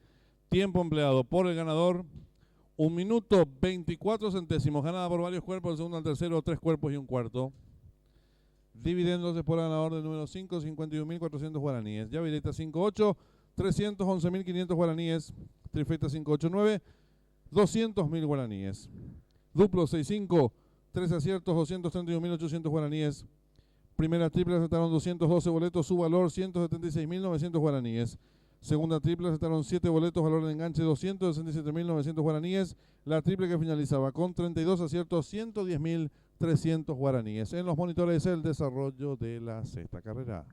Tiempo empleado por el ganador, 1 minuto 24 centésimos. Ganada por varios cuerpos. El segundo al tercero, 3 cuerpos y un cuarto. Dividendos por el ganador del número 5, 51.400 guaraníes. Llave directa 5-8, 311.500 guaraníes. Trifecta 5-8-9, 200.000 guaraníes. Duplo 6-5, 3 aciertos, 231.800 guaraníes. Primera triple aceptaron 212 boletos, su valor 176.900 guaraníes. Segunda triple aceptaron 7 boletos, valor de enganche 267.900 guaraníes. La triple que finalizaba con 32 aciertos, 110.300 guaraníes. En los monitores el desarrollo de la sexta carrera.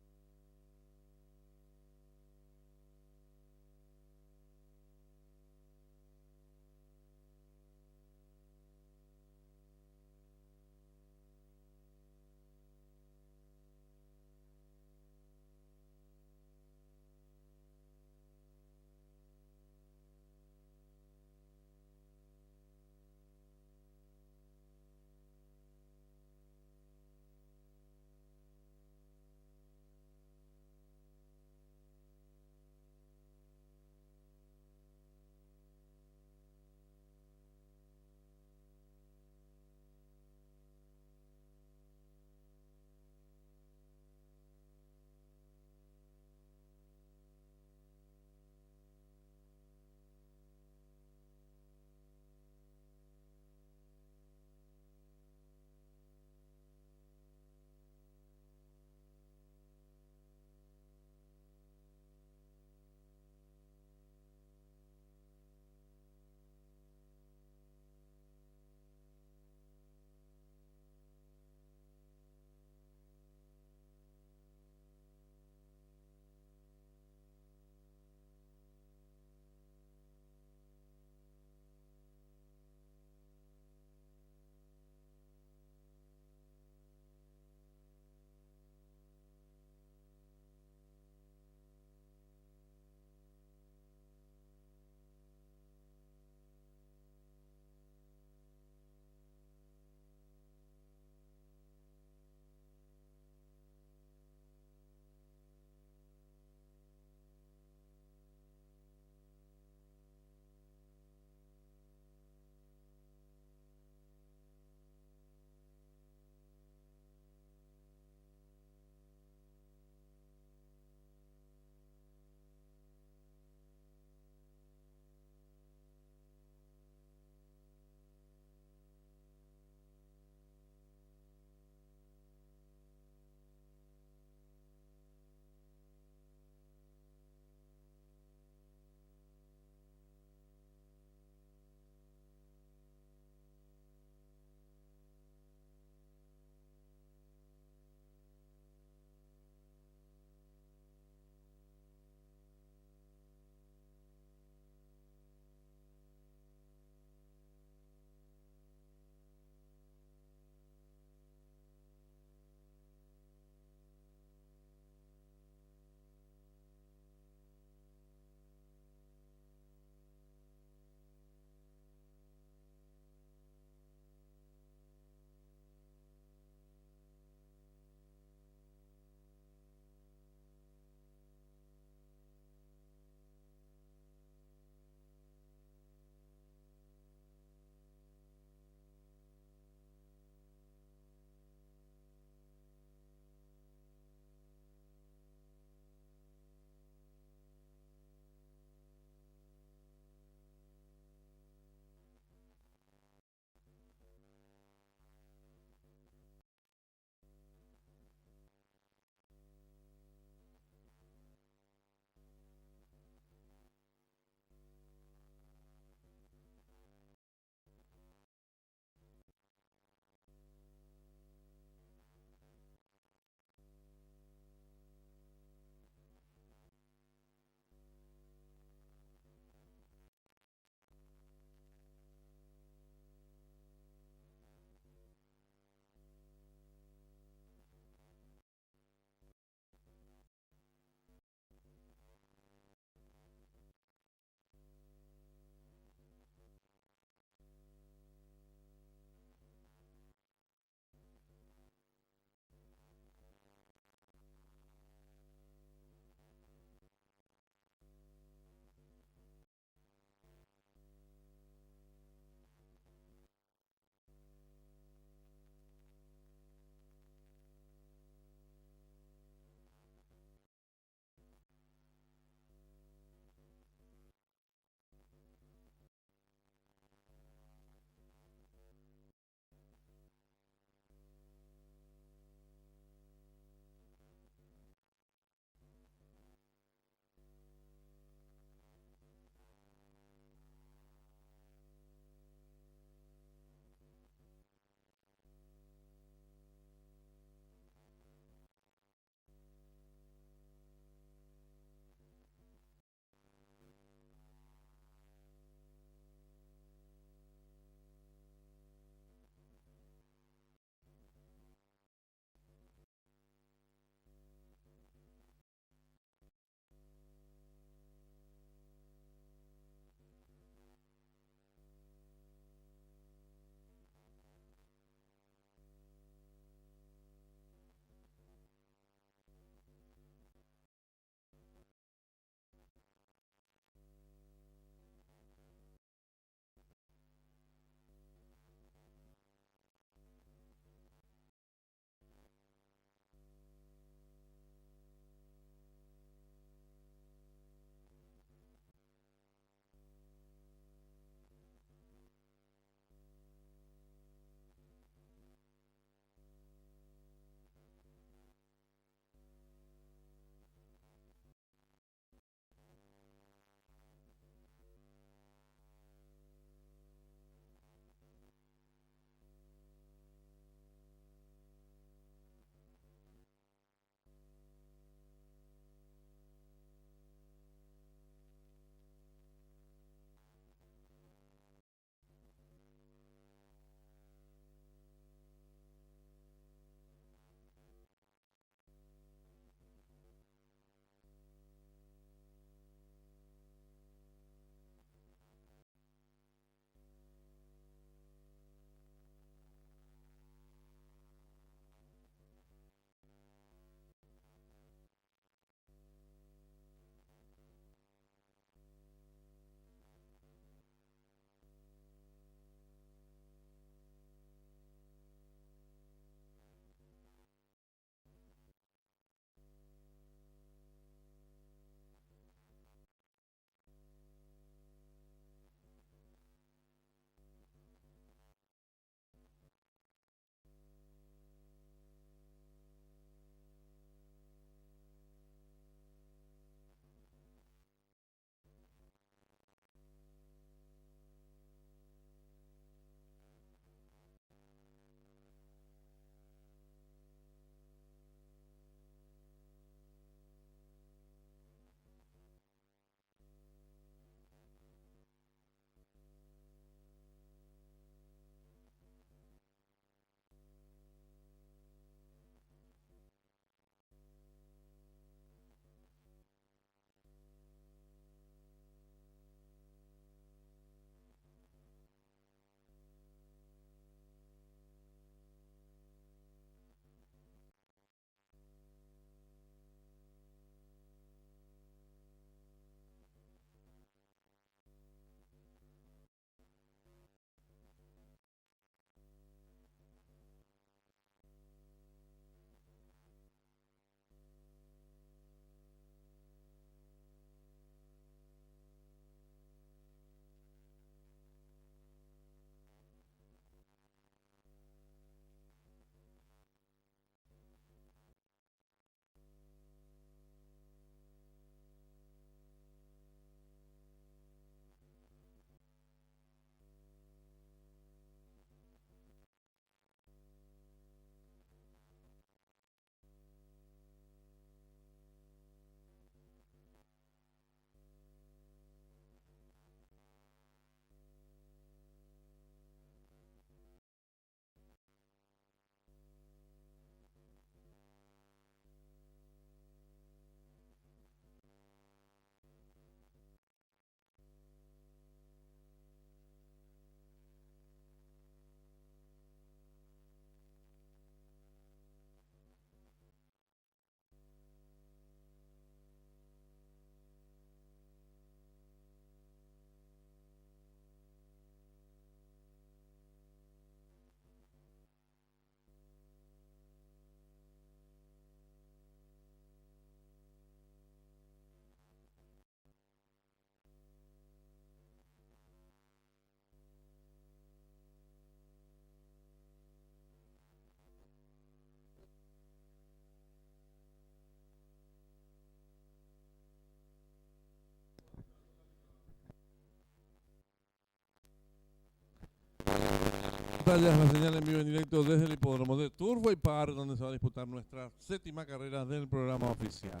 pantallas la señal en vivo en directo desde el hipódromo de Turfway Park, donde se va a disputar nuestra 7ª carrera del programa oficial.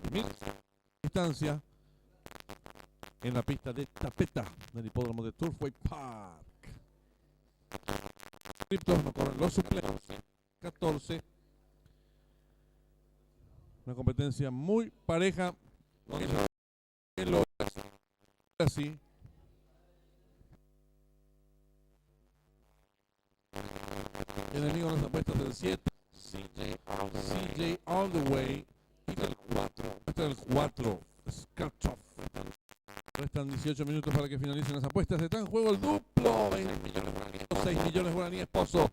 Distancia en la pista de tapeta del hipódromo de Turfway Park. Criptos no corren los suplentes. 14. Una competencia muy pareja. Así. El enemigo en las apuestas del 7. CJ All the Way. Hasta el 4. Skarchov. Restan 18 minutos para que finalicen las apuestas. Está en juego el duplo. 6 millones guaraníes. Pozo.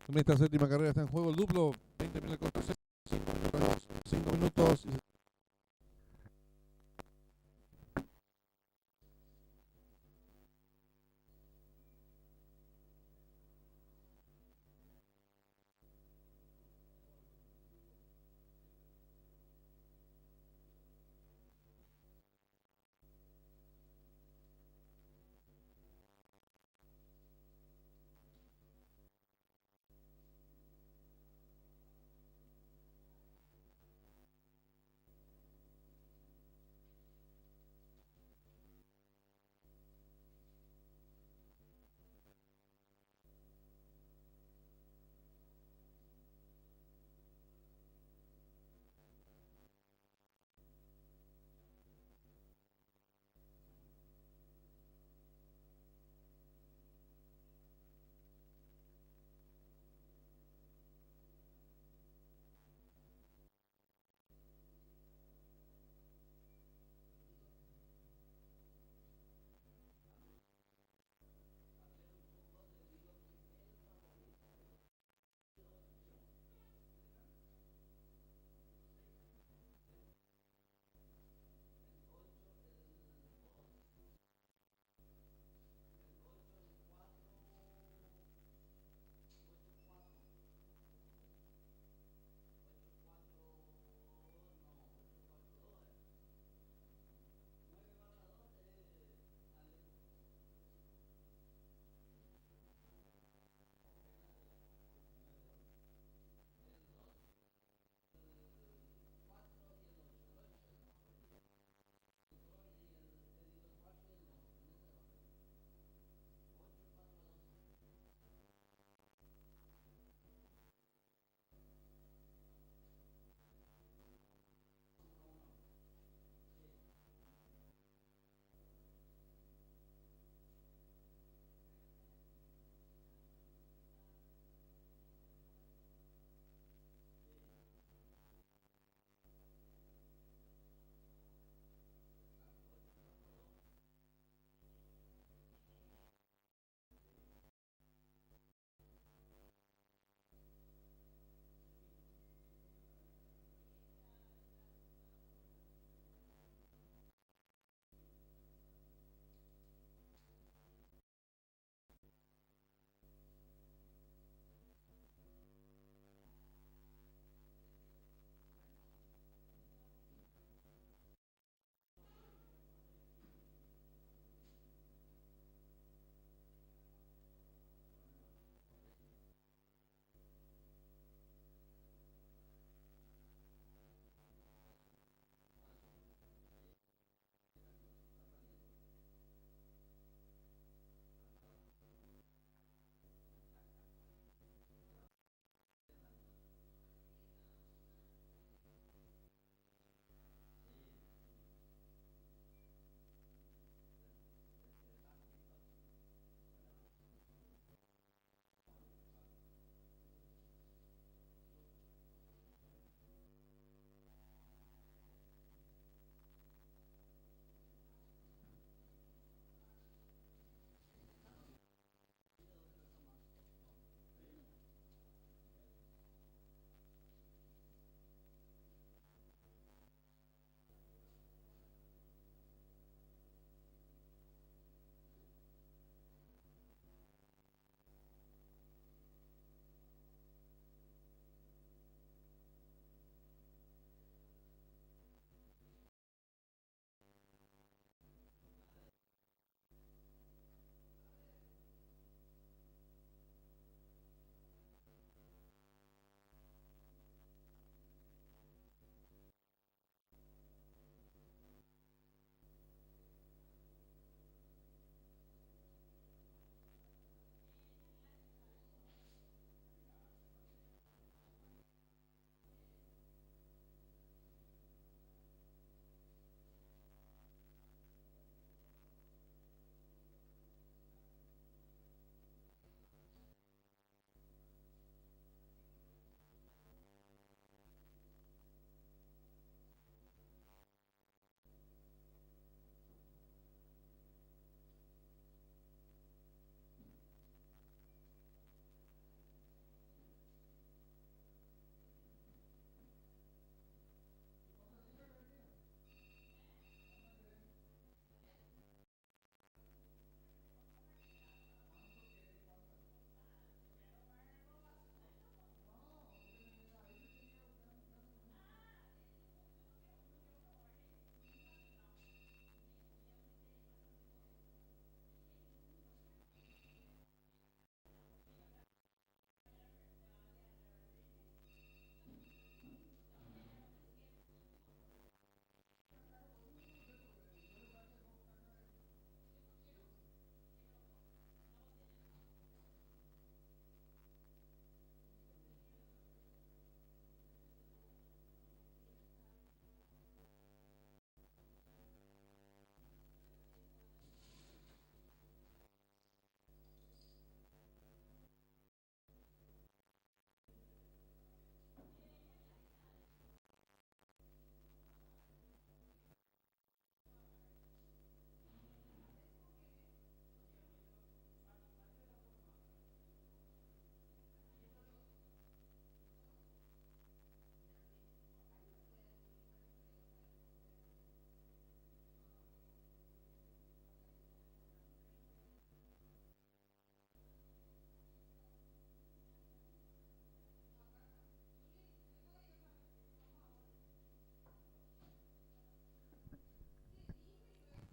En esta 7ª carrera está en juego el duplo. 20 minutos. 5 minutos.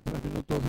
3 minutos.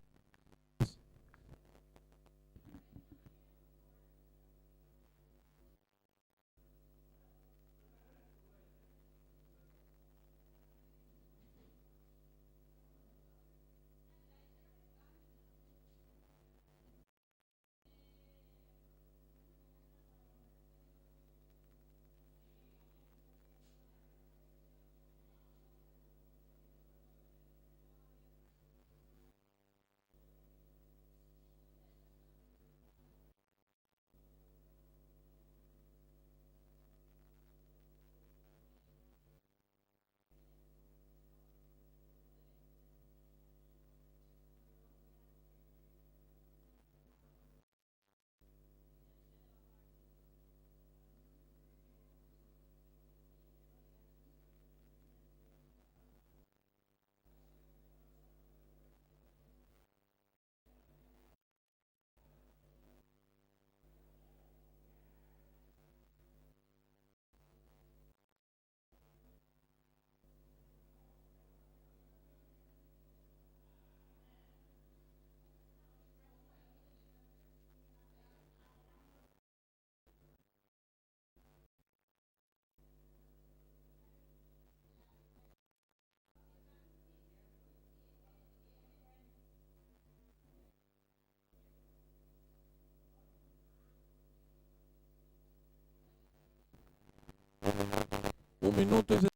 Un minuto y 7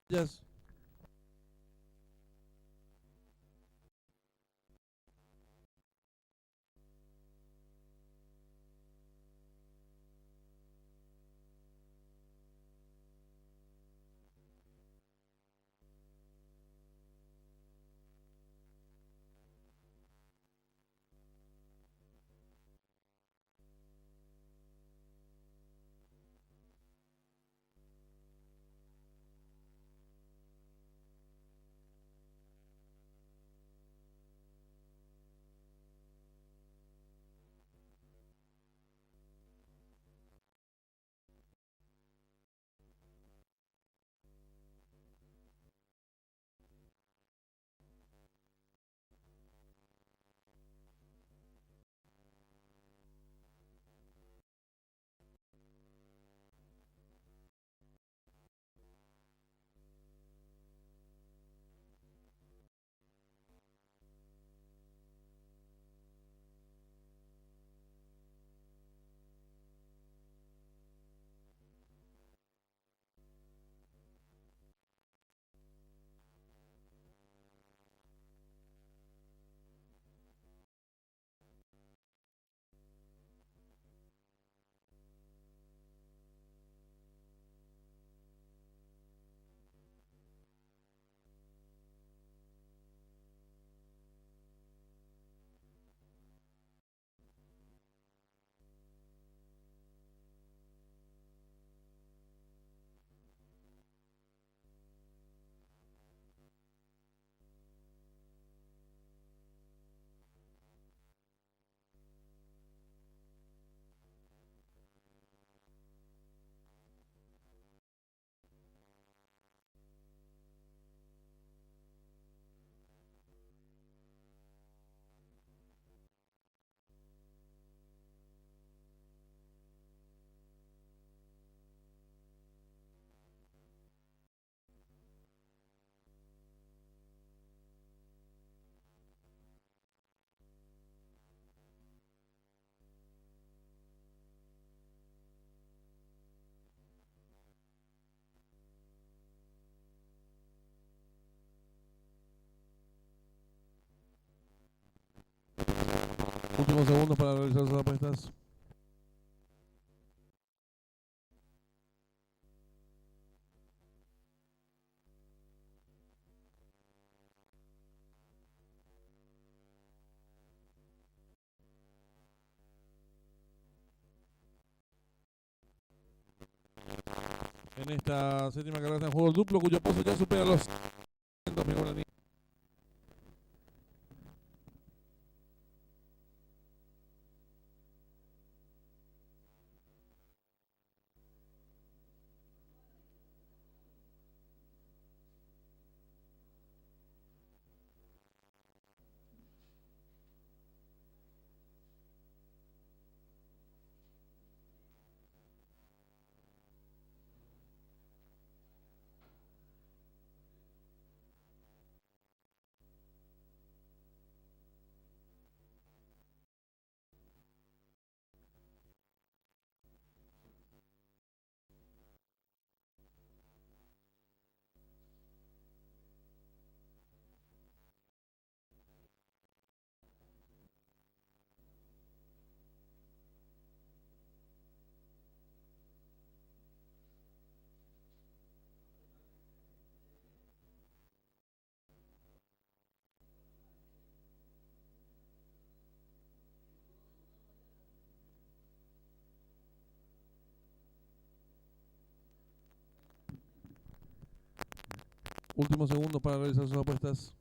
segundos. Últimos segundos para realizar sus apuestas. En esta séptima carrera está en juego el duplo, cuyo peso ya supera los 100 guaraníes. Últimos segundos para realizar sus apuestas.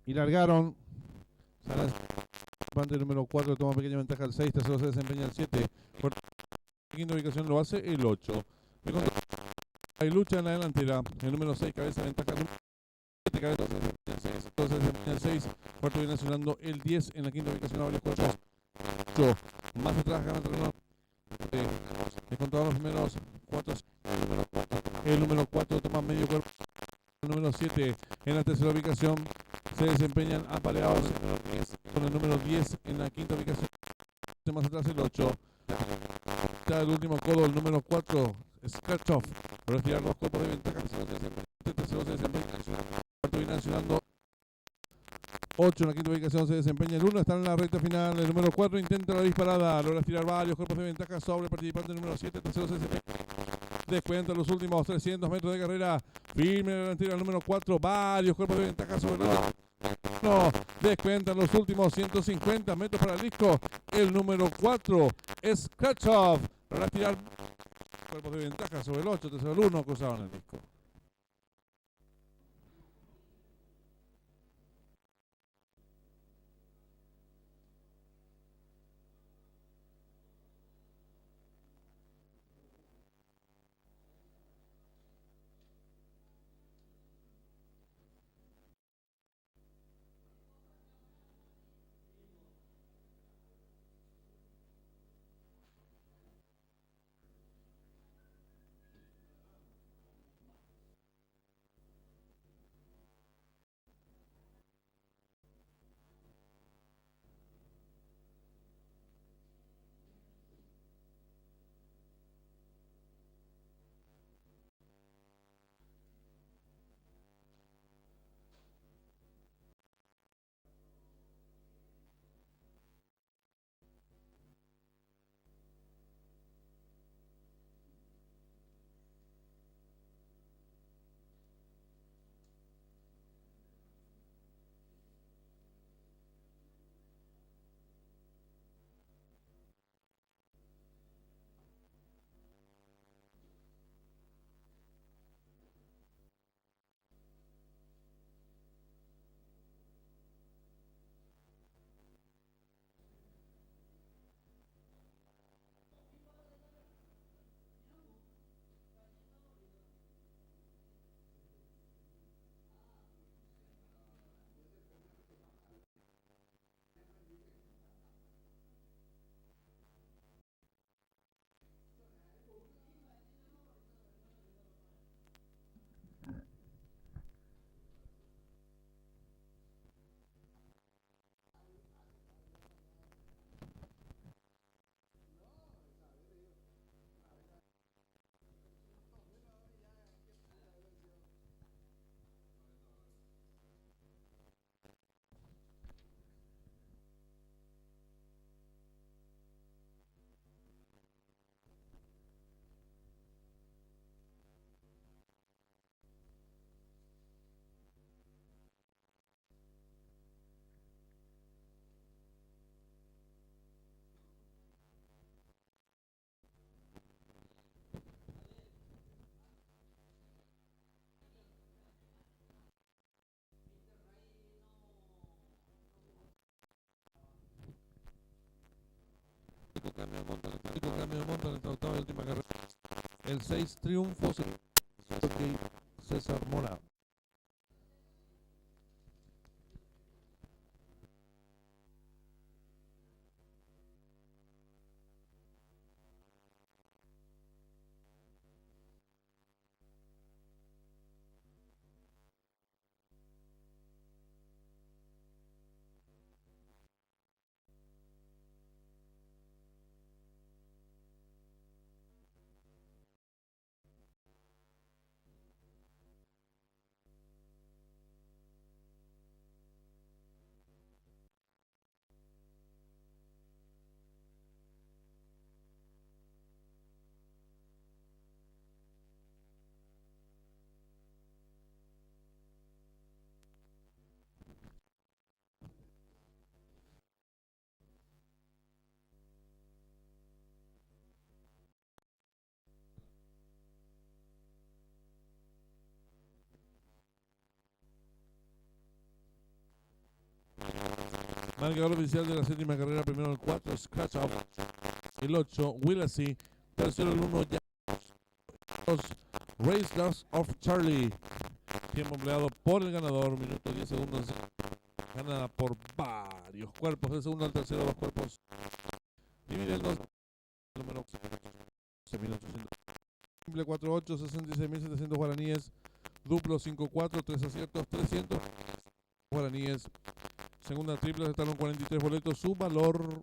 Y largaron. Bande número 4 toma pequeña ventaja el 6, tercero se desempeña el 7. Quinta ubicación lo hace el 8. Hay lucha en la delantera. El número 6 cabeza ventaja el 7, cabeza se desempeña el 6. Cuarto viene sonando el 10 en la quinta ubicación. Ahora el 4. 8. Más atrás gana el terreno. He contado los primeros 4. El número 4 toma medio cuerpo. El número 7 en la tercera ubicación se desempeñan apaleados con el número 10 en la quinta ubicación. Más atrás el 8. Está el último codo, el número 4, Scratch Off. Para retirar los cuerpos de ventaja. Tercero se desempeña. Cuarto viene accionando 8 en la quinta ubicación se desempeña el 1. Está en la recta final. El número 4 intenta la disparada. Logra tirar varios cuerpos de ventaja sobre el participante número 7. Tercero se desempeña. Descuenta los últimos 300 metros de carrera. Firme la delantera el número 4. Varios cuerpos de ventaja sobre el 1. No, descuentan los últimos 150 metros para el disco. El número 4, Scratch Off. Para tirar cuerpos de ventaja sobre el 8. Tercero el 1. Cruzaron el disco. único cambio de monta en esta octava y última carrera. El 6 triunfos en César Mora. Marcador oficial de la séptima carrera, primero el 4, Scratch Off, el 8, Willacy, tercero el 1, Race Dust of Charlie. Tiempo empleado por el ganador, minuto 10 segundos, ganada por varios cuerpos, del segundo al tercero, dos cuerpos. Divide el 2, número 6.800. Simple 4-8, 66.700 guaraníes, duplo 5-4, 3 aciertos, 300 guaraníes. Segunda triple aceptaron 43 boletos, su valor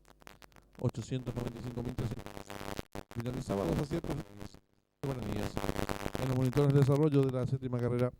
895.300. Finalizaba los aciertos guaraníes en los monitores de desarrollo de la séptima carrera.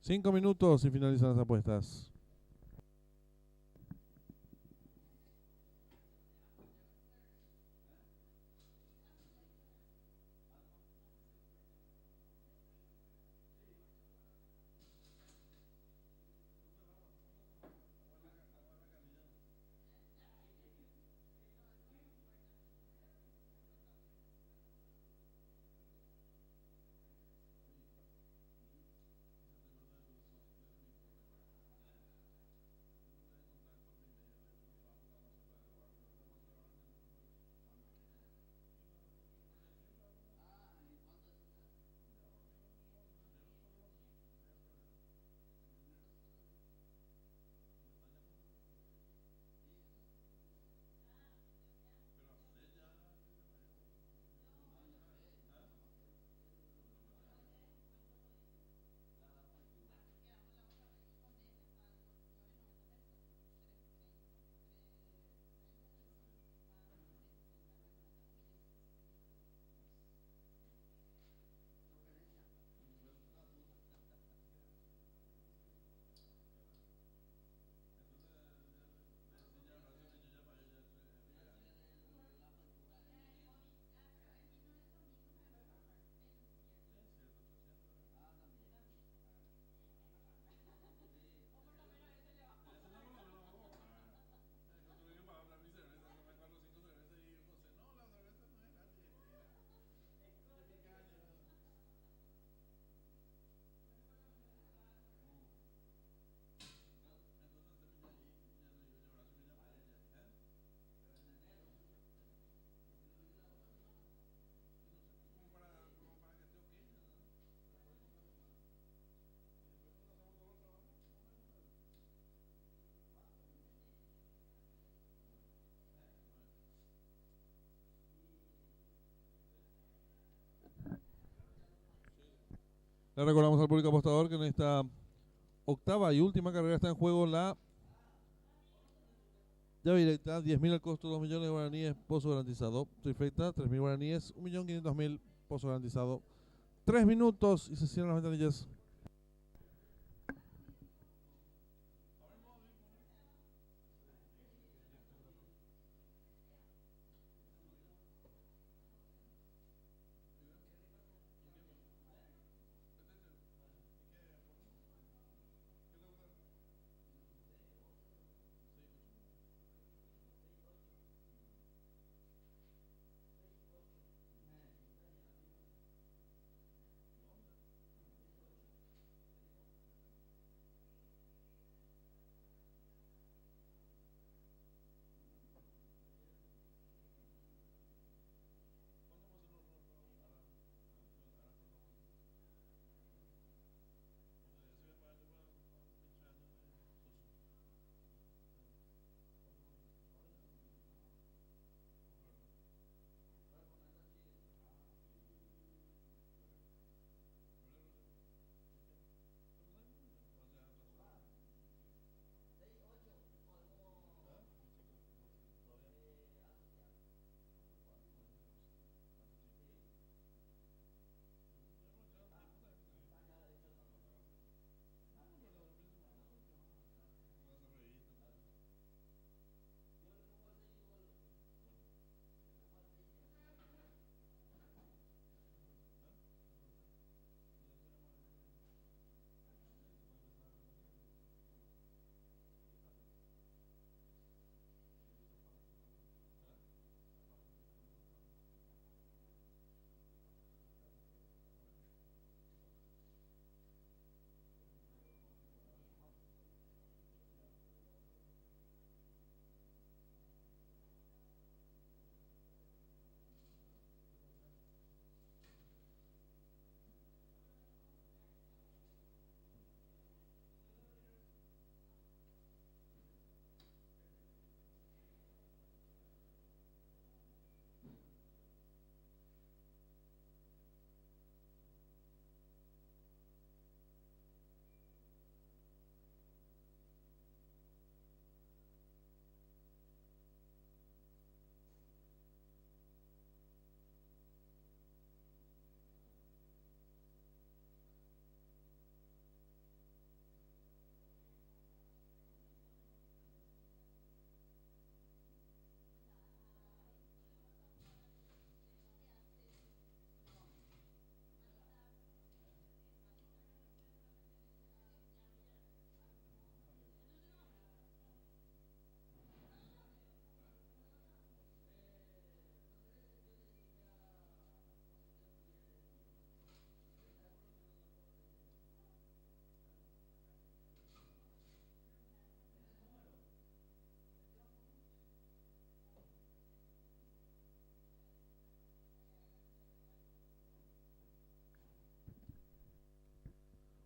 5 minutos y finalizan las apuestas. Le recordamos al público apostador que en esta octava y última carrera está en juego la llave directa, 10.000 al costo, 2 millones de guaraníes, pozo garantizado. Trifecta, 3.000 guaraníes, 1.500.000, pozo garantizado. 3 minutos y se cierran las ventanillas.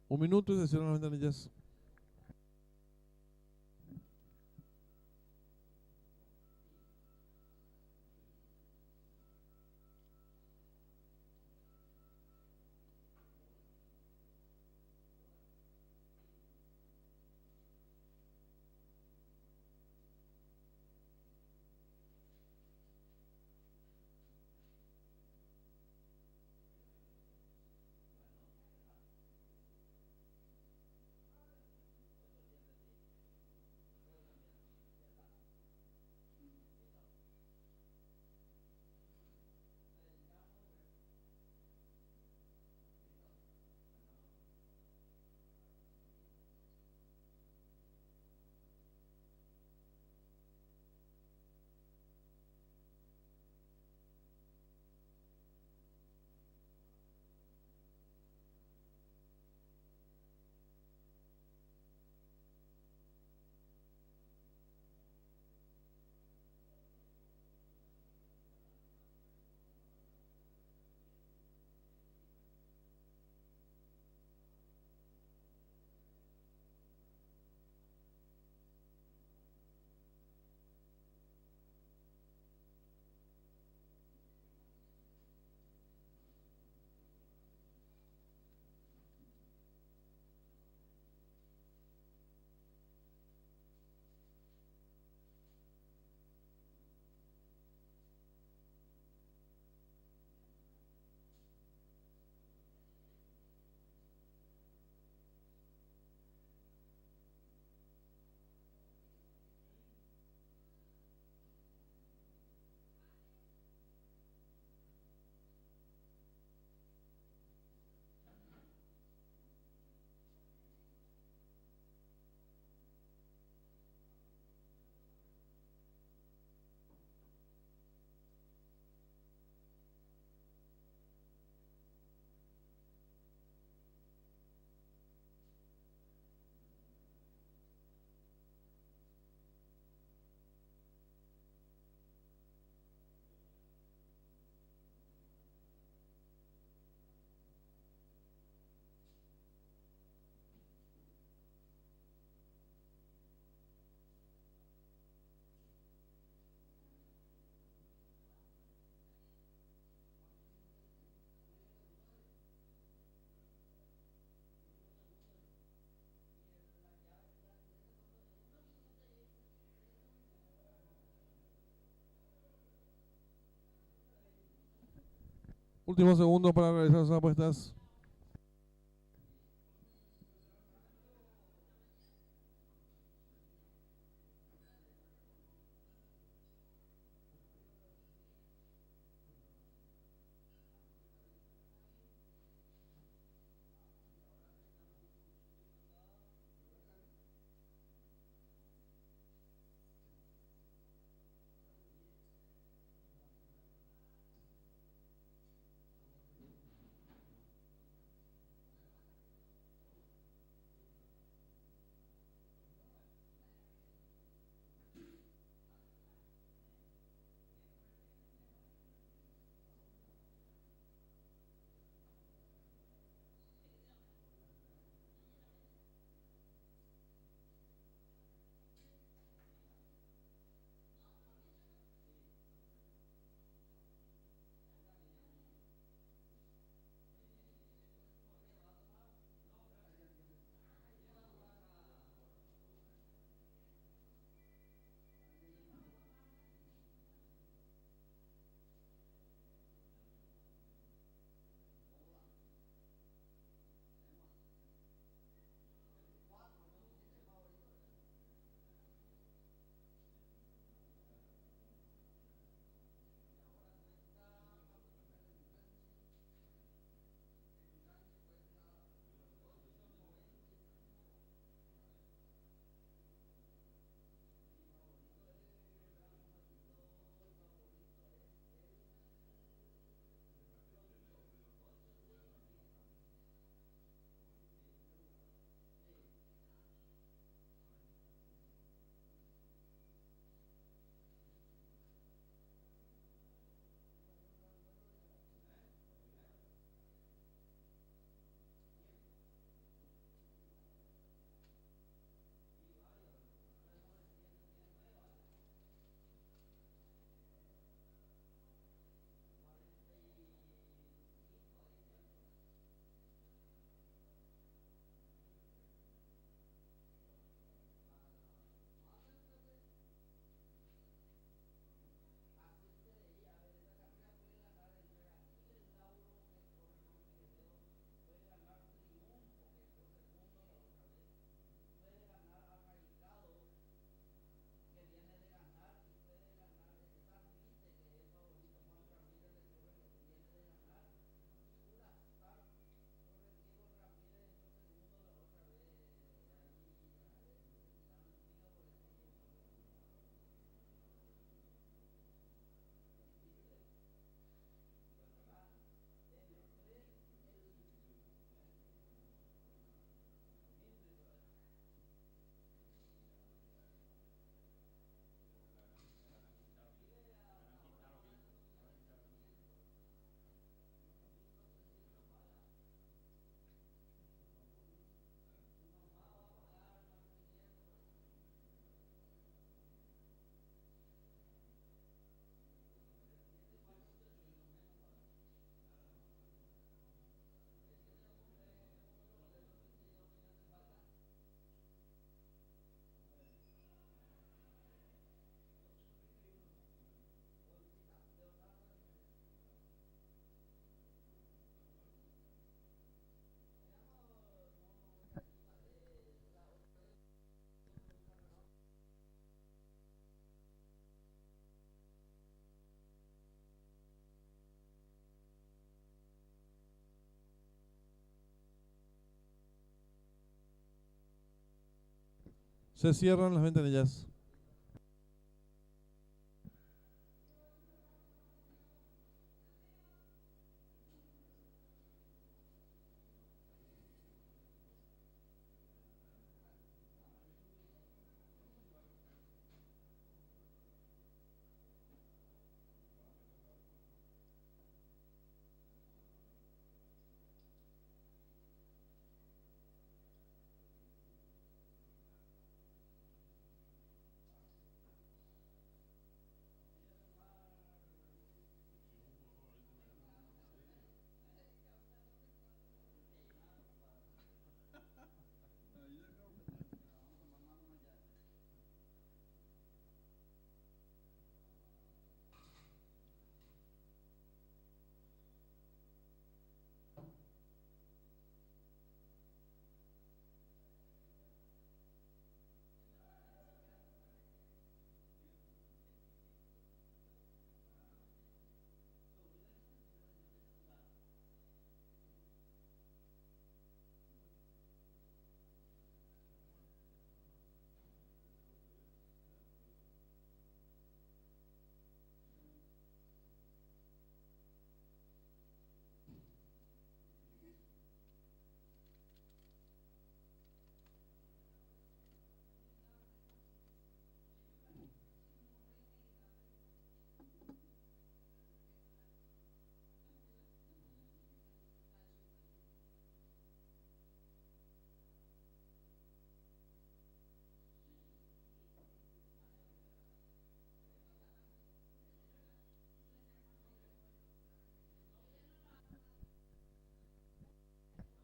Un minuto y se cierran las ventanillas. Últimos segundos para realizar las apuestas. Se cierran las ventanillas.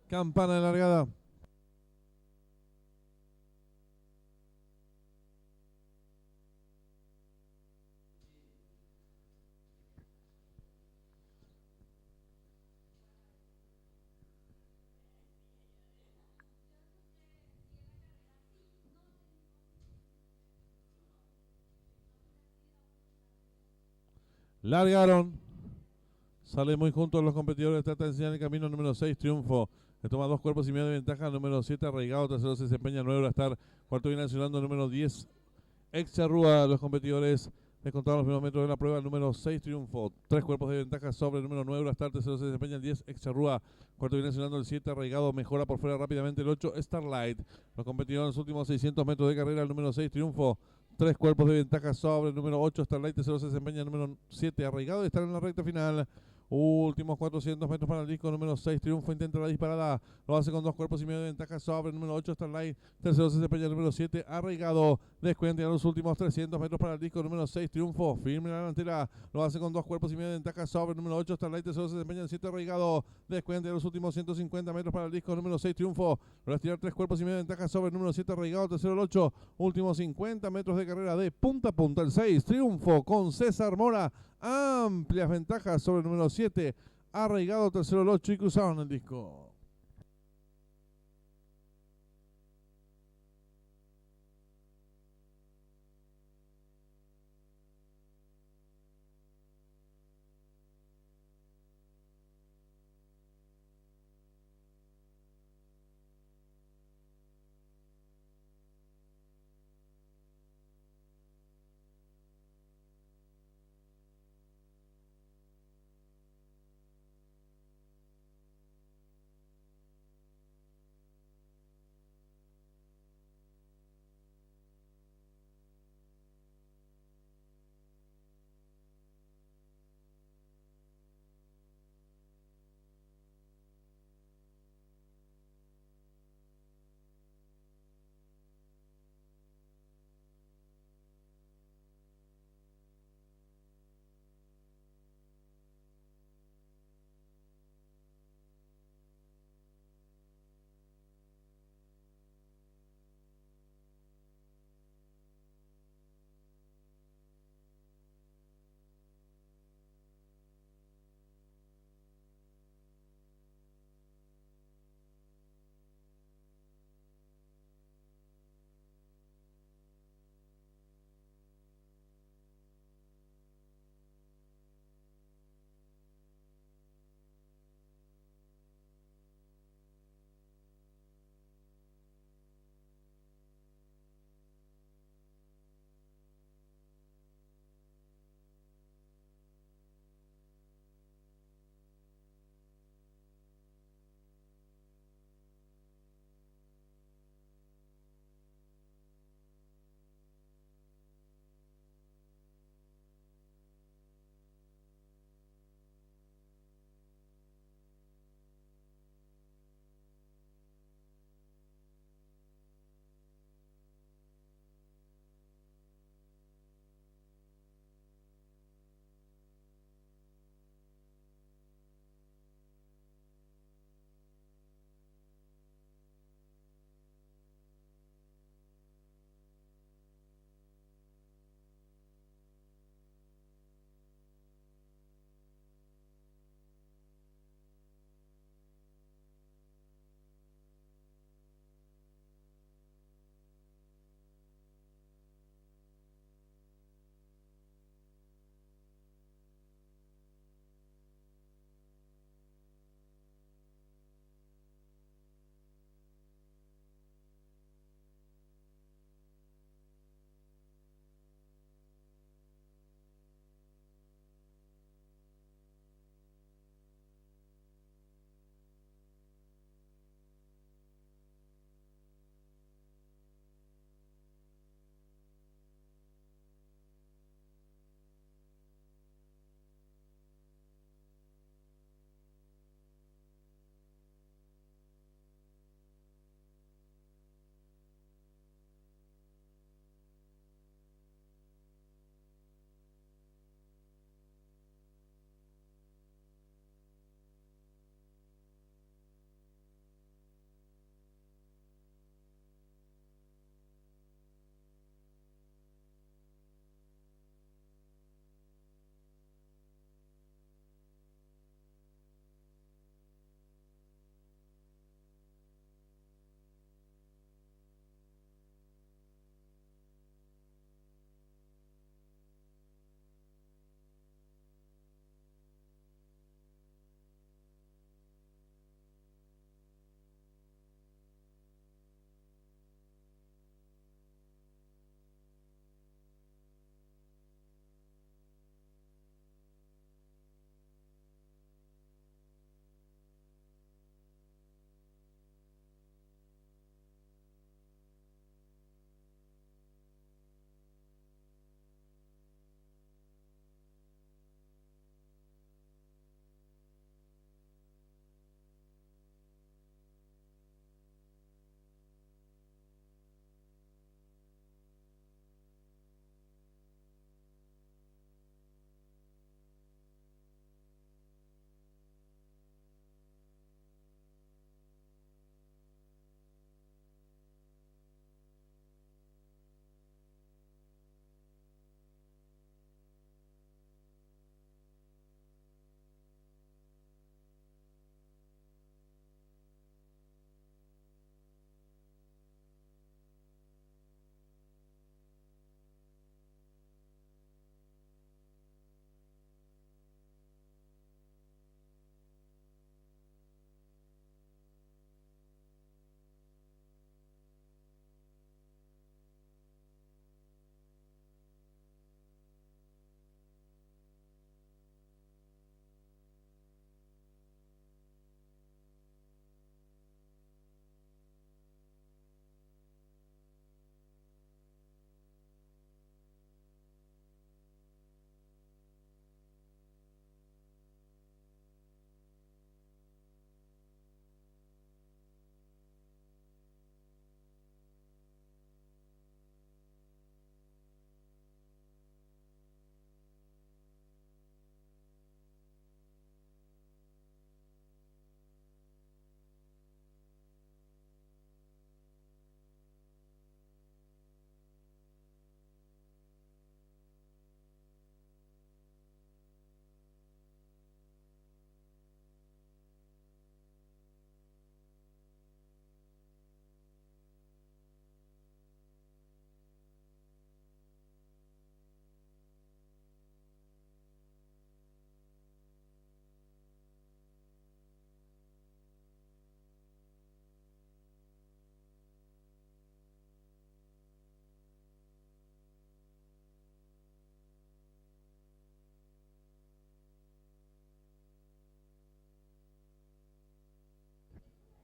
Campana de largada. Largaron. Sale muy juntos los competidores. Trata de enseñar el camino. Número 6, Triunfo. Le toma 2 cuerpos y medio de ventaja. Número 7, Arraigado. Tercero se desempeña 9 Eurostar. Cuarto viene accionando número 10, Excharrúa. Los competidores descontaron los primeros metros de la prueba. Número 6, Triunfo. 3 cuerpos de ventaja sobre el número 9, Eurostar. Tercero se desempeña el 10, Excharrúa. Cuarto viene accionando el 7, Arraigado. Mejora por fuera rápidamente el 8, Starlight. Los competidores en los últimos 600 metros de carrera. El número 6, Triunfo. 3 cuerpos de ventaja sobre el número 8, Starlight. Tercero se desempeña el número 7, Arraigado. Y están en la recta final. Últimos 400 metros para el disco. Número 6, Triunfo. Intenta la disparada. Lo hace con 2 cuerpos y medio de ventaja sobre el número 8, Starlight. Tercero se desempeña el número 7, Arraigado. Descuenta en los últimos 300 metros para el disco. Número 6, Triunfo. Firme en la delantera. Lo hace con 2 cuerpos y medio de ventaja sobre el número 8, Starlight. Tercero se desempeña el 7, Arraigado. Descuenta en los últimos 150 metros para el disco. Número 6, Triunfo. Lo va a tirar 3 cuerpos y medio de ventaja sobre el número 7, Arraigado. Tercero el 8. Últimos 50 metros de carrera de punta a punta. El 6, Triunfo con César Mora. Amplias ventajas sobre el número 7, Arraigado. Tercero el 8 y cruzaron el disco.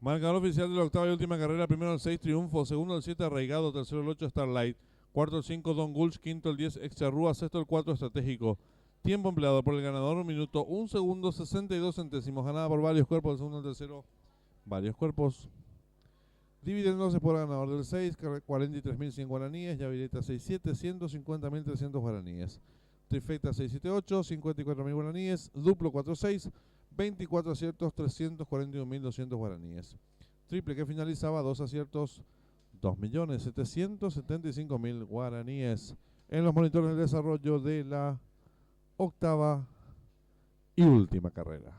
Marcador oficial de la octava y última carrera. Primero el 6, Triunfo. Segundo el 7, Arraigado. Tercero el 8, Starlight. Cuarto el 5, Don Gulch. Quinto el 10, Exarrúa. Sexto el 4, Estratégico. Tiempo empleado por el ganador, 1 minuto, 1 segundo, 62 centésimos. Ganada por varios cuerpos. El segundo, el tercero, varios cuerpos. Dividiéndose por ganador del 6, 43.100 guaraníes. Llavireta 6-7, 150.300 guaraníes. Trifecta 678, 54.000 guaraníes. Duplo 4-6, 24 aciertos, 341.200 guaraníes. Triple que finalizaba, 2 aciertos, 2.775.000 guaraníes. En los monitores de desarrollo de la octava y última carrera.